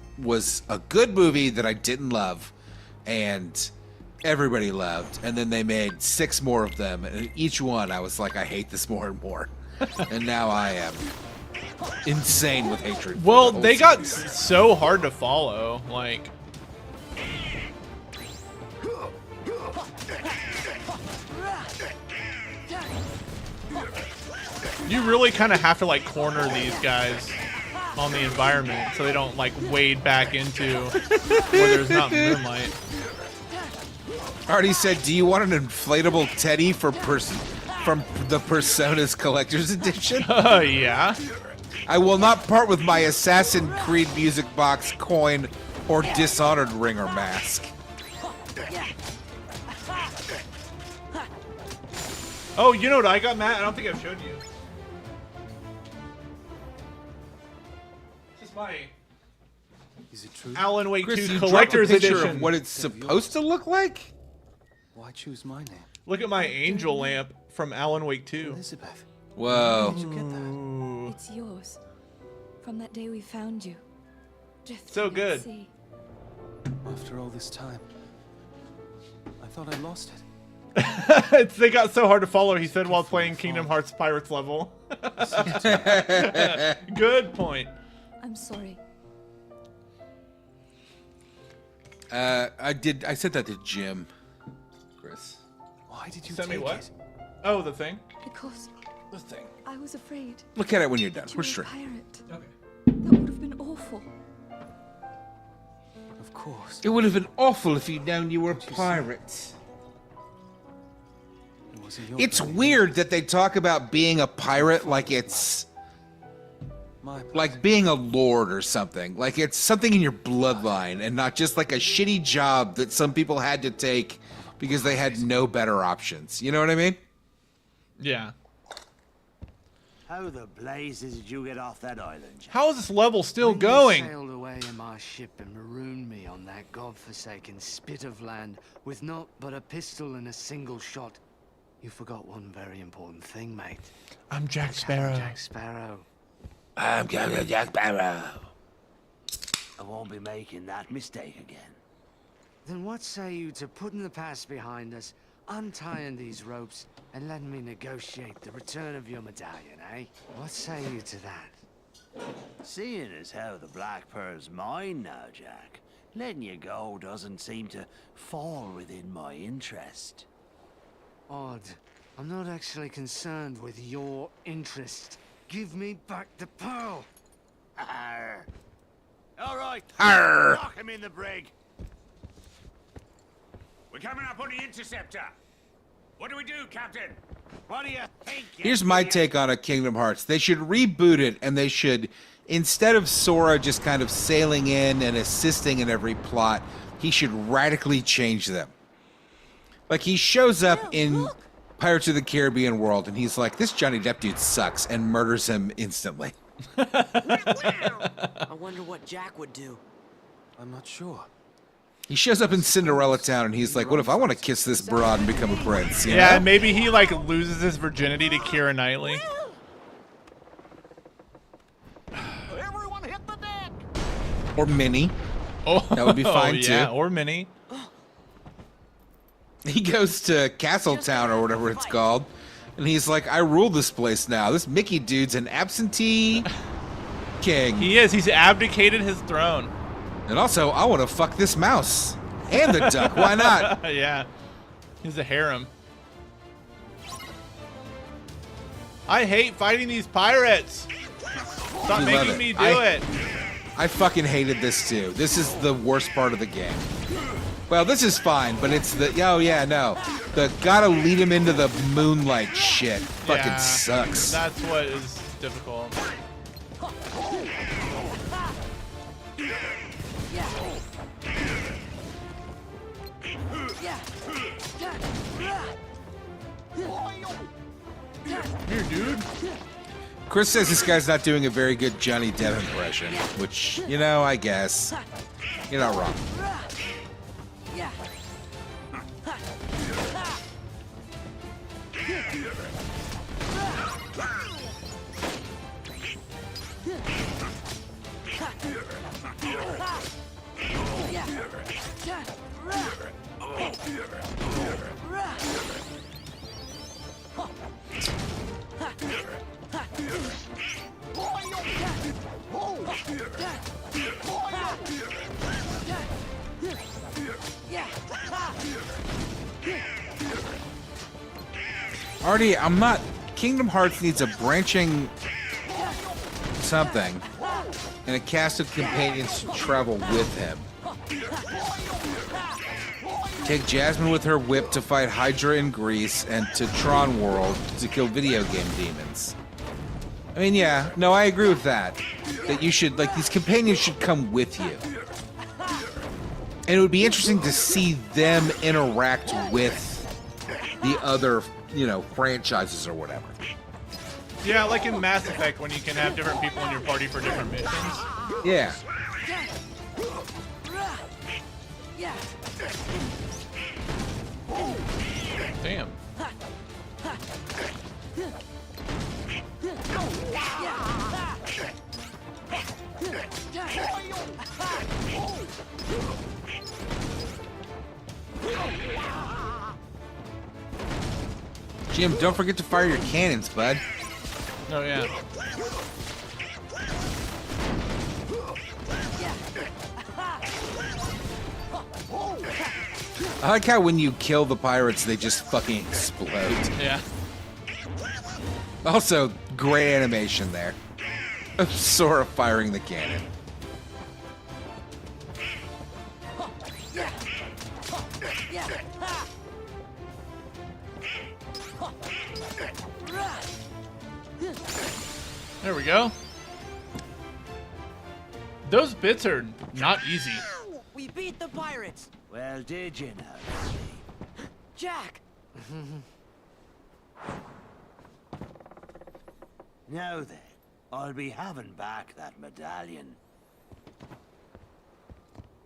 a good movie that I didn't love, and everybody loved. And then they made 6 more of them, and each one I was like, I hate this more and more. And now I am insane with hatred. for Well, the whole they got series. so hard to follow. Like, you really kind of have to like corner these guys on the environment so they don't like wade back into where there's not moonlight. Artie said, "Do you want an inflatable teddy from the Personas Collector's Edition?" Yeah. I will not part with my Assassin's Creed music box, coin, or Dishonored ring or mask. Oh, you know what I got, Matt? I don't think I've showed you. This is my Is it true? Alan Wake Chris, 2 you Collector's dropped a picture Edition. of what it's supposed to look like? Why choose my name? Look at my angel lamp from Alan Wake 2. Elizabeth. Whoa. Where did you get that? It's yours. From that day we found you. Drifting So at good. sea. After all this time, I thought I lost it. They got so hard to follow, he said while playing Kingdom Hearts Pirates level. Good point. I'm sorry. I said that to Jim. Chris. Why did you Send me take what? it? Oh, the thing? Because The thing. I was afraid. Look at it when you're done. that you We're were a straight. pirate. Okay. That would have been awful. Of course. It would have been awful if you'd known you were a pirate. It wasn't your It's plan. weird that they talk about being a pirate like it's My plan. like being a lord or something. Like it's something in your bloodline and not just like a shitty job that some people had to take because they had no better options. You know what I mean? Yeah. How the blazes did you get off that island, Jack? How is this level still When you going? sailed away in my ship and marooned me on that godforsaken spit of land with naught but a pistol and a single shot, you forgot one very important thing, mate. I'm Jack I'm Sparrow. Jack Sparrow. I'm Captain Jack Sparrow. I won't be making that mistake again. Then what say you to putting the past behind us, untying these ropes, and letting me negotiate the return of your medallion, eh? What say you to that? Seeing as how the Black Pearl's mine now, Jack, letting you go doesn't seem to fall within my interest. Odd. I'm not actually concerned with your interest. Give me back the pearl. Arr. All right. Arr. Lock him in the brig. We're coming up on the interceptor. What do we do, Captain? What do you think? you Here's my idiot? take on a Kingdom Hearts. They should reboot it and they should, instead of Sora just kind of sailing in and assisting in every plot, he should radically change them. Like he shows up in Pirates of the Caribbean world and he's like, this Johnny Depp dude sucks, and murders him instantly. I wonder what Jack would do. I'm not sure. He shows up in Cinderella Town and he's like, what if I want to kiss this broad and become a prince? You Yeah, know? maybe he like loses his virginity to Keira Knightley. Everyone hit the deck! Or Minnie. Oh, That would be fine, yeah, too. or Minnie. He goes to Castletown or whatever it's called, and he's like, I rule this place now. This Mickey dude's an absentee king. He is. He's abdicated his throne. And also, I want to fuck this mouse. And the duck. Why not? Yeah. He's a harem. I hate fighting these pirates. Stop We love making it. me do it. I fucking hated this too. This is the worst part of the game. Well, this is fine, but it's the the gotta lead him into the moonlight shit. Fucking Yeah, sucks. That's what is difficult. Here, dude. Chris says this guy's not doing a very good Johnny Depp impression, which, I guess. You're not wrong. Artie, I'm not... Kingdom Hearts needs a branching something and a cast of companions to travel with him. Take Jasmine with her whip to fight Hydra in Greece and to Tron World to kill video game demons. I mean, yeah, no, I agree with that. That you should, these companions should come with you. And it would be interesting to see them interact with the other, franchises or whatever. Yeah, like in Mass Effect when you can have different people in your party for different missions. Yeah. Damn. Jim, don't forget to fire your cannons, bud. Oh, yeah. I like how when you kill the pirates, they just fucking explode. Yeah. Also, great animation there. Of Sora firing the cannon. There we go. Those bits are not easy. We beat the pirates. Well, did you know? Jack. Now then, I'll be having back that medallion.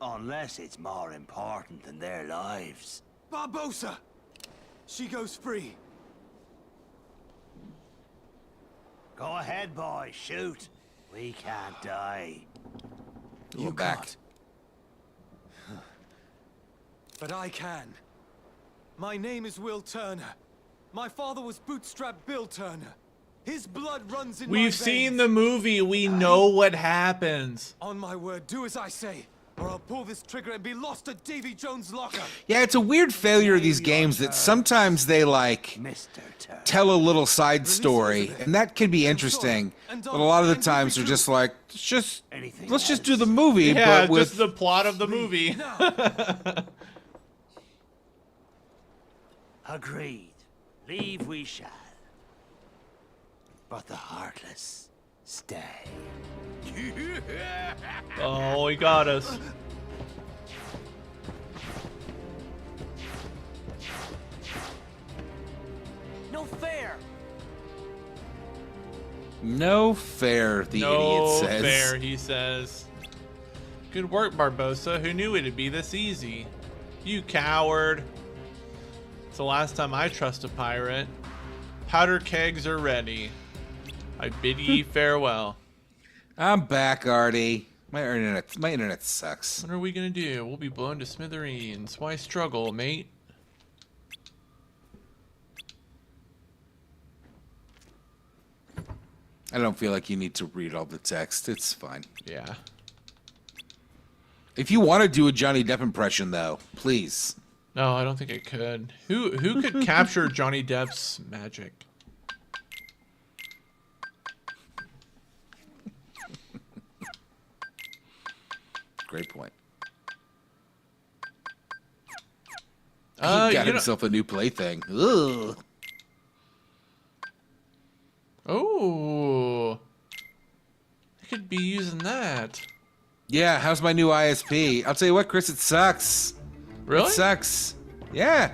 Unless it's more important than their lives. Barbossa! She goes free. Go ahead, boy, shoot. We can't die. You back. But I can. My name is Will Turner. My father was Bootstrap Bill Turner. His blood runs in my We've veins. seen the movie. We know what happens. On my word, do as I say, or I'll pull this trigger and be lost at Davy Jones' locker. Yeah, it's a weird failure of these games that sometimes they, tell a little side story, and that can be interesting, but a lot of the times they're just like, let's just do the movie, Yeah, but with... just the plot of the movie. Agreed. Leave we shall. But the Heartless stay. Oh, he got us. No fair. No fair, the idiot says. No fair, he says. Good work, Barbossa. Who knew it'd be this easy? You coward. It's the last time I trust a pirate. Powder kegs are ready. I bid ye farewell. I'm back, Artie. My internet sucks. What are we gonna do? We'll be blown to smithereens. Why struggle, mate? I don't feel like you need to read all the text. It's fine. Yeah. If you want to do a Johnny Depp impression, though, please. No, I don't think I could. Who could capture Johnny Depp's magic? Great point. He You got know- himself a new plaything. Ugh. Oh, I could be using that. Yeah, how's my new ISP? I'll tell you what, Chris, it sucks. Really? It sucks. Yeah.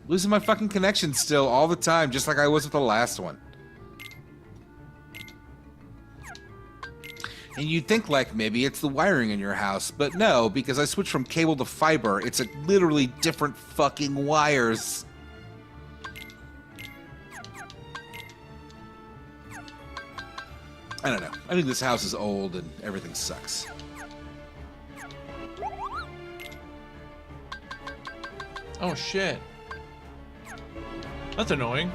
Losing my fucking connection still all the time, just like I was with the last one. And you'd think like maybe it's the wiring in your house, but no, because I switched from cable to fiber. It's a literally different fucking wires. I don't know. I think this house is old and everything sucks. Oh shit. That's annoying.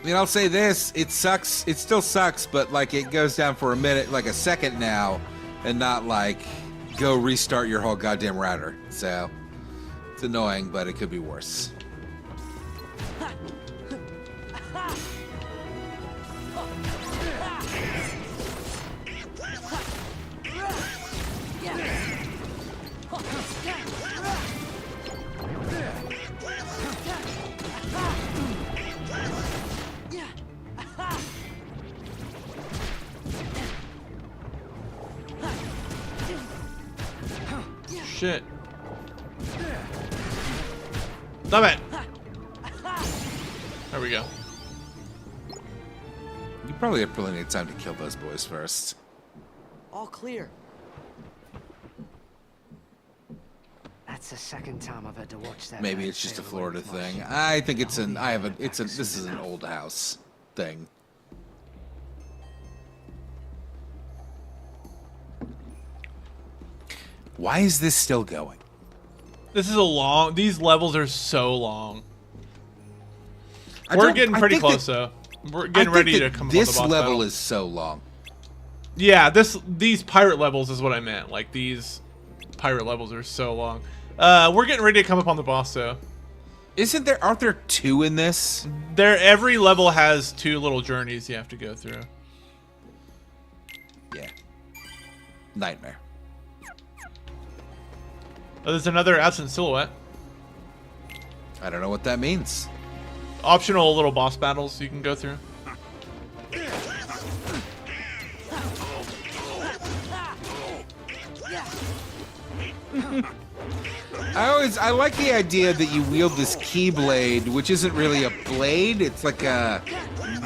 I mean, I'll say this, it sucks, it still sucks, but like it goes down for a minute, like a second now, and not like go restart your whole goddamn router. So, it's annoying, but it could be worse. Shit. Stop it. There we go. You probably have plenty of time to kill those boys first. All clear. That's the second time I've had to watch that. Maybe man it's just a sail away Florida with my thing. ship. I think it's an, this is an old house thing. Why is this still going? This is a long. These levels are so long. I We're don't- getting I pretty think close, that- though. We're I getting think ready that to come up on the this boss level battle. is so long. Yeah, these pirate levels is what I meant. Like these pirate levels are so long. We're getting ready to come up on the boss, though. Aren't there two in this? Every level has two little journeys you have to go through. Yeah. Nightmare. Oh, there's another absent silhouette. I don't know what that means. Optional little boss battles you can go through. I like the idea that you wield this keyblade, which isn't really a blade, it's like a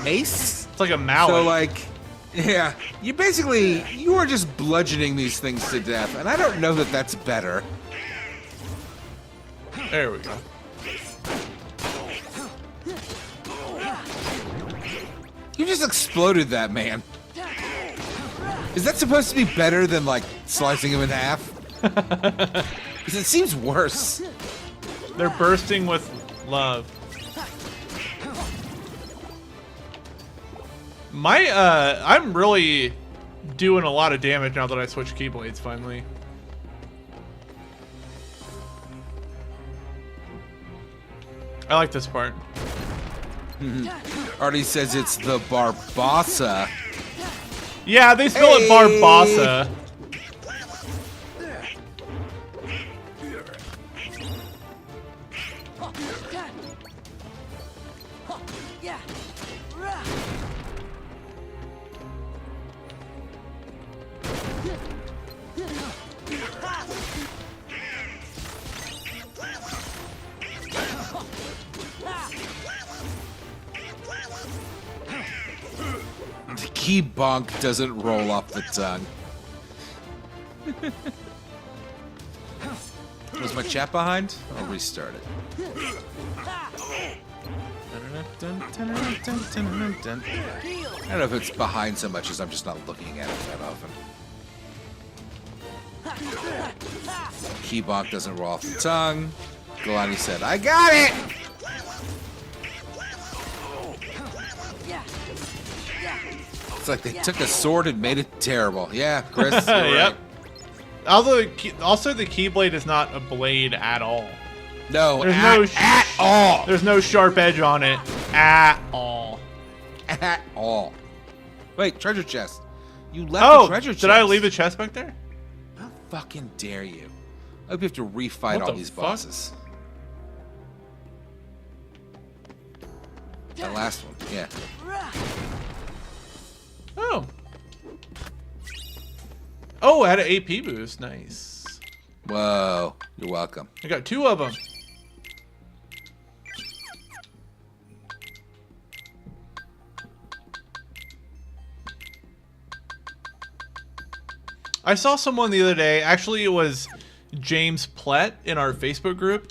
mace. It's like a mallet. So like, yeah, you are just bludgeoning these things to death, and I don't know that that's better. There we go. You just exploded that man. Is that supposed to be better than like slicing him in half? Because it seems worse. They're bursting with love. I'm really doing a lot of damage now that I switched keyblades finally. I like this part. Artie says it's the Barbossa. Yeah, they spell it Barbossa. The key bonk doesn't roll off the tongue. Was my chat behind? I'll restart it. I don't know if it's behind so much as I'm just not looking at it that often. Key bonk doesn't roll off the tongue. Galani said, I got it! It's like they took a sword and made it terrible. Yeah, Chris, you're Yep. right. Also, the keyblade is not a blade at all. No, There's at all. There's no sharp edge on it at all. At all. Wait, treasure chest. You left the treasure chest. Did I leave the chest back there? How fucking dare you? I hope you have to refight What all the these fuck? bosses. The last one, yeah. Oh. Oh, I had an AP boost. Nice. Whoa, you're welcome. I got 2 of them. I saw someone the other day, actually it was James Plett in our Facebook group,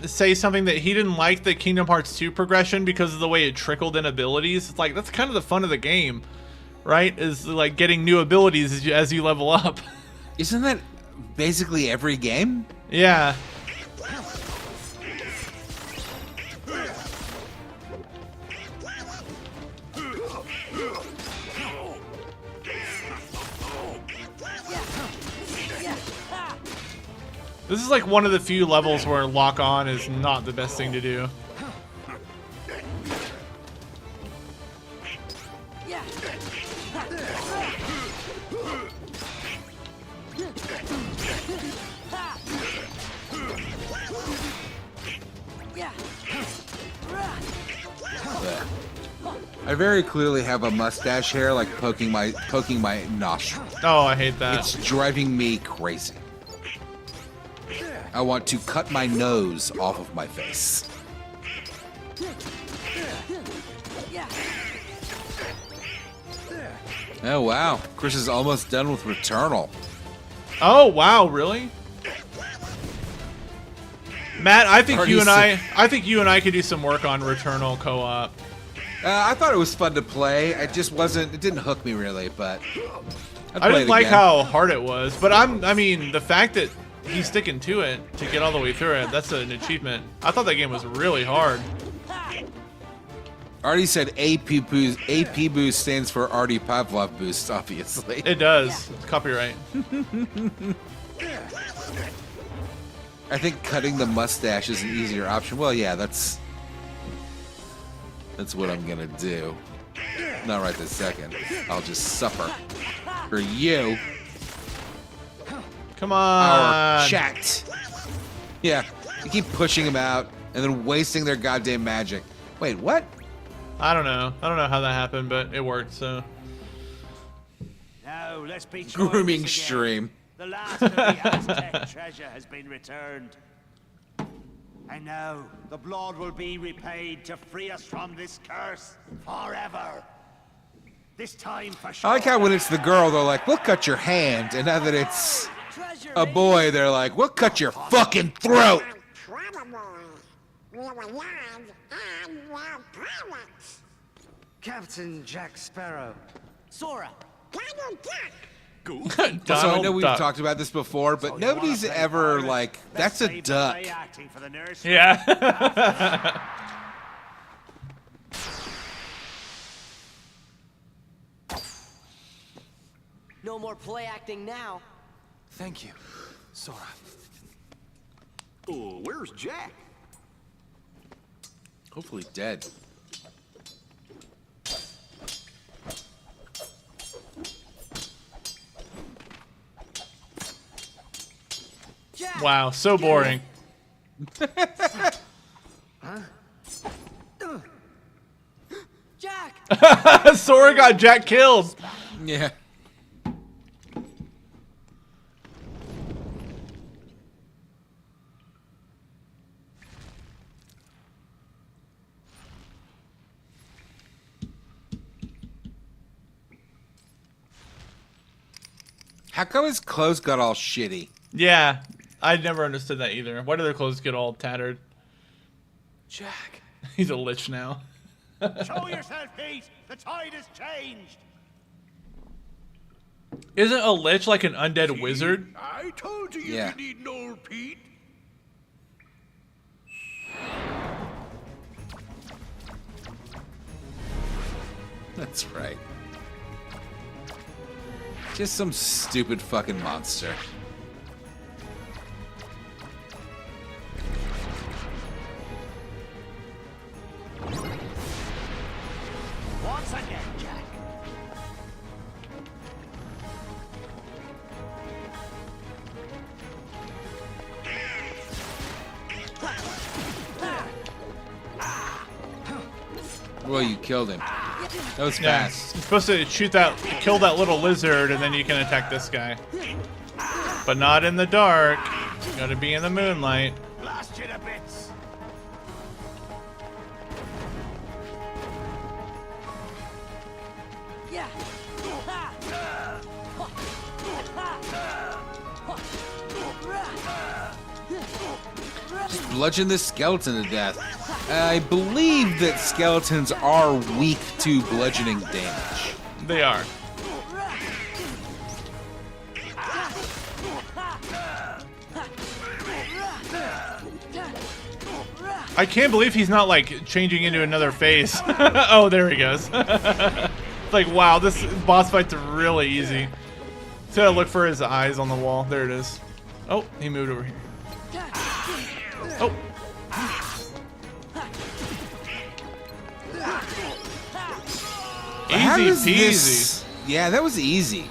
say something that he didn't like the Kingdom Hearts 2 progression because of the way it trickled in abilities. It's like, that's kind of the fun of the game, right? Is like getting new abilities as you level up. Isn't that basically every game? Yeah. This is like one of the few levels where lock on is not the best thing to do. I very clearly have a mustache hair like poking my nostril. Oh, I hate that. It's driving me crazy. I want to cut my nose off of my face. Oh wow, Chris is almost done with Returnal. Oh wow, really? Matt, I think you and I could do some work on Returnal co-op. I thought it was fun to play. It just wasn't. It didn't hook me really, but I didn't like how hard it was. But I mean, the fact that he's sticking to it to get all the way through it, that's an achievement. I thought that game was really hard. Artie said AP boost. AP boost stands for Artie Pavlov boost, obviously. It does. It's copyright. I think cutting the mustache is an easier option. Well, yeah, that's what I'm gonna do. Not right this second. I'll just suffer for you. Come on. Our chat. Yeah, you keep pushing them out and then wasting their goddamn magic. Wait, what? I don't know. I don't know how that happened, but it worked, so. Now, let's be Grooming again. stream. The last of the Aztec treasure has been returned. And now, the blood will be repaid to free us from this curse forever. This time for sure. I like how when it's the girl, they're like, we'll cut your hand. And now that it's a boy, they're like, we'll cut your fucking throat. Captain Jack Sparrow. Sora. So I know we've talked about this before, but nobody's ever like, that's a duck. Yeah. No more play acting now. Thank you, Sora. Oh, where's Jack? Hopefully dead. Wow, so boring. Jack! Sora got Jack killed. Yeah. How come his clothes got all shitty? Yeah, I never understood that either. Why do their clothes get all tattered? Jack. He's a lich now. Show yourself, Pete. The tide has changed. Isn't a lich like an undead wizard? I told you Yeah. you need no Pete. That's right. Just some stupid fucking monster. Once again, Jack. Well, you killed him. That was Yeah, fast. you're supposed to kill that little lizard, and then you can attack this guy. But not in the dark. Gotta be in the moonlight. Blast you to bits. Yeah. Just bludgeon this skeleton to death. I believe that skeletons are weak to bludgeoning damage. They are. I can't believe he's not like changing into another face. Oh, there he goes. It's like, wow, this boss fight's really easy. So I look for his eyes on the wall. There it is. Oh, he moved over here. Oh. How Easy does peasy. this- yeah, that was easy.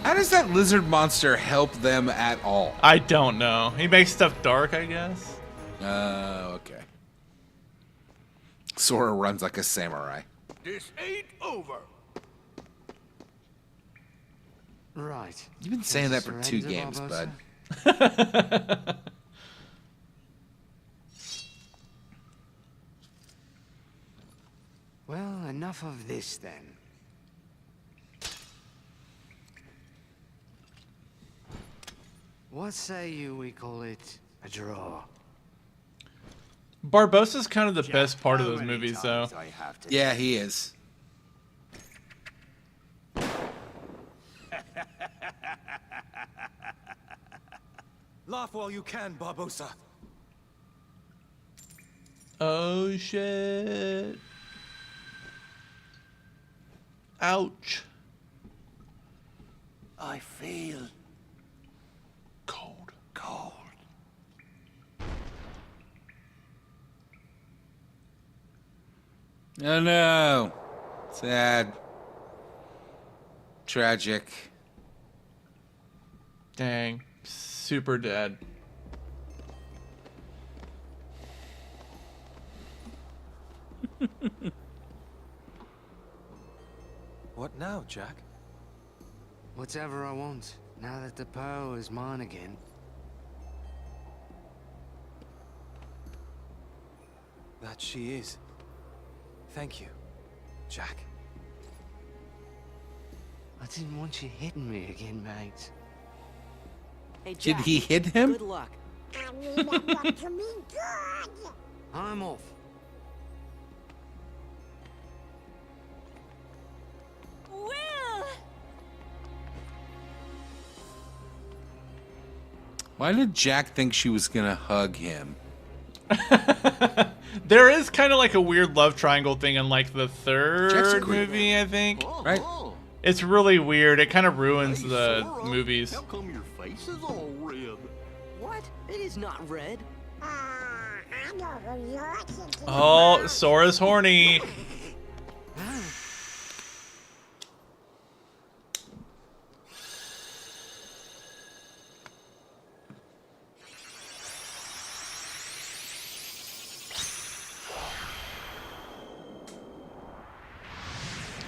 How does that lizard monster help them at all? I don't know. He makes stuff dark, I guess. Okay. Sora runs like a samurai. This ain't over. Right. You've been saying that for 2 games, Barbossa? bud. Well, enough of this then. What say you we call it a draw? Barbossa's kind of the best part of those movies, though. Yeah, he is. Laugh while you can, Barbossa. Oh, shit. Ouch. I feel cold. Cold. Oh no. Sad. Tragic. Dang. Super dead. What now, Jack? Whatever I want, now that the power is mine again. That she is. Thank you, Jack. I didn't want you hitting me again, mate. Hey, Did Jack, he hit him? Good luck. I'm off. Will! Why did Jack think she was gonna hug him? There is kind of like a weird love triangle thing in like the Jack's a third creep. movie, I think. Right? It's really weird. It kind of ruins the movies. How come your face is all red? What? It is not red. Oh, Sora's horny.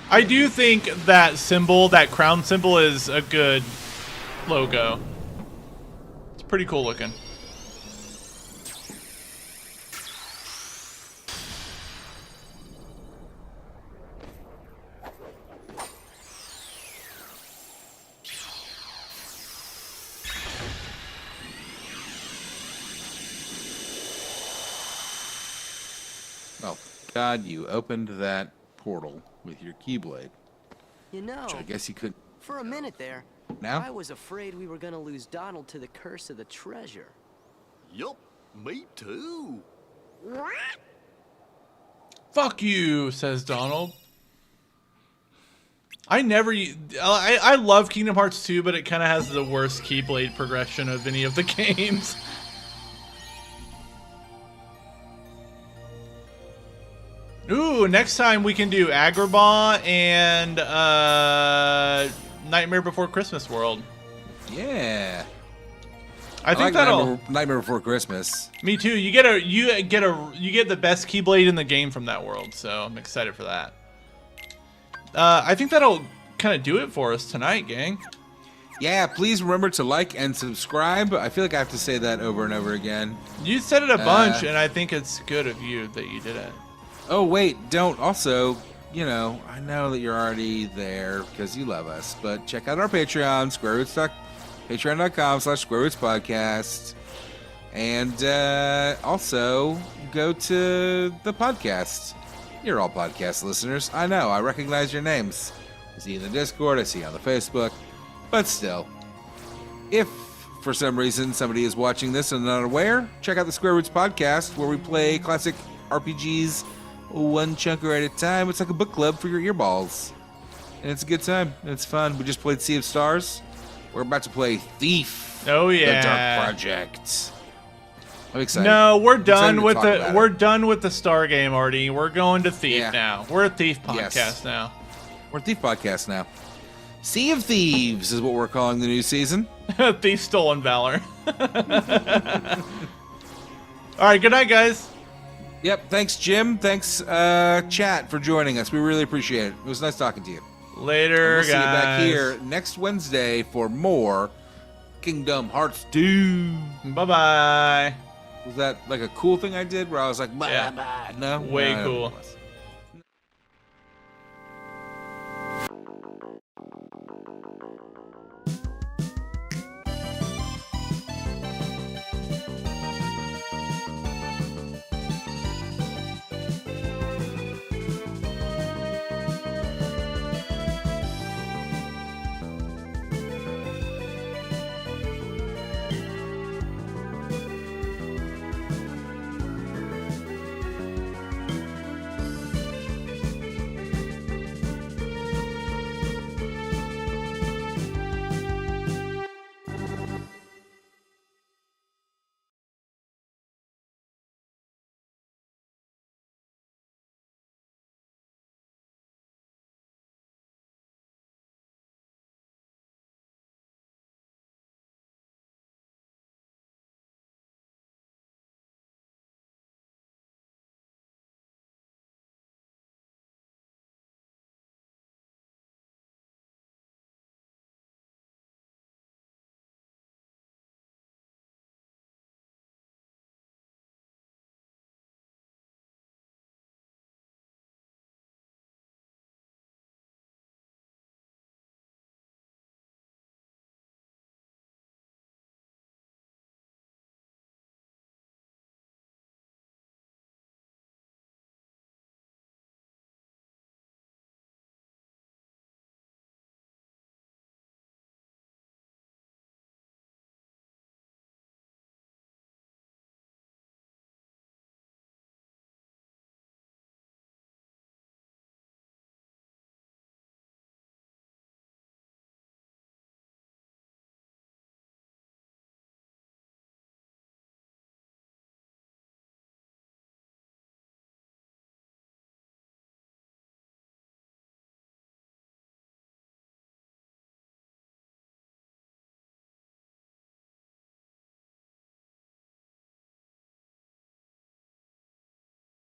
I do think that symbol, that crown symbol, is a good logo. It's pretty cool looking. Oh, God, you opened that portal with your Keyblade. You know, Which I guess you could. for a minute there, Now? I was afraid we were gonna lose Donald to the curse of the treasure. Yup, me too. Fuck you, says Donald. I love Kingdom Hearts 2, but it kind of has the worst Keyblade progression of any of the games. Ooh, next time we can do Agrabah and Nightmare Before Christmas World. Yeah. I think like that'll. Nightmare Before Christmas. Me too. You get the best Keyblade in the game from that world, so I'm excited for that. I think that'll kind of do it for us tonight, gang. Yeah, please remember to like and subscribe. I feel like I have to say that over and over again. You said it a bunch, and I think it's good of you that you did it. Oh, wait, don't. Also, you know, I know that you're already there because you love us, but check out our Patreon, patreon.com/SquareRootsPodcast. And also go to the podcast. You're all podcast listeners. I know, I recognize your names. I see you in the Discord, I see you on the Facebook. But still, if for some reason somebody is watching this and not aware, check out the Square Roots podcast where we play classic RPGs one chunker at a time. It's like a book club for your earballs. And it's a good time. It's fun. We just played Sea of Stars. We're about to play Thief. Oh yeah. The Dark Project. I'm excited. No, we're I'm done excited with to talk about we're it. done with the Star game already. We're going to Thief now. We're a Thief podcast Yes. now. We're a Thief podcast now. Sea of Thieves is what we're calling the new season. Thief Stolen Valor. All right, good night, guys. Yep, thanks, Jim. Thanks, chat, for joining us. We really appreciate it. It was nice talking to you. Later, and we'll guys. see you back here next Wednesday for more Kingdom Hearts 2. Bye-bye. Was that like a cool thing I did where I was like, blah, Yeah. blah? No? Way No, cool. it wasn't.